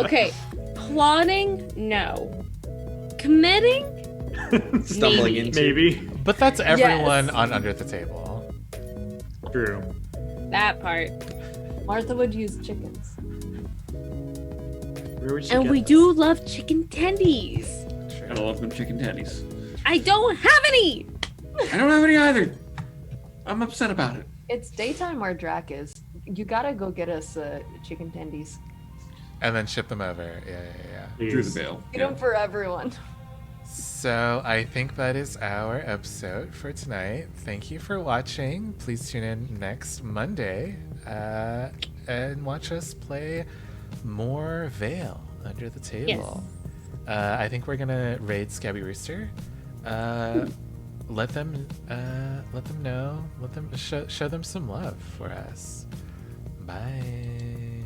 Okay. Plotting? No. Committing? Stumbling into. Maybe. But that's everyone Yes. on Under the Table. True. That part. Martha would use chickens. Where would she And get we this? do love chicken tendies. I love them chicken tendies. I don't have any! I don't have any either. I'm upset about it. It's daytime where Drac is. You gotta go get us chicken tendies. And then ship them over. Yeah. Please. Through the veil. Get them for everyone. So I think that is our episode for tonight. Thank you for watching. Please tune in next Monday and watch us play more Veil Under the Table. I think we're gonna raid Scabby Rooster. Let them know. Let them show them some love for us. Bye.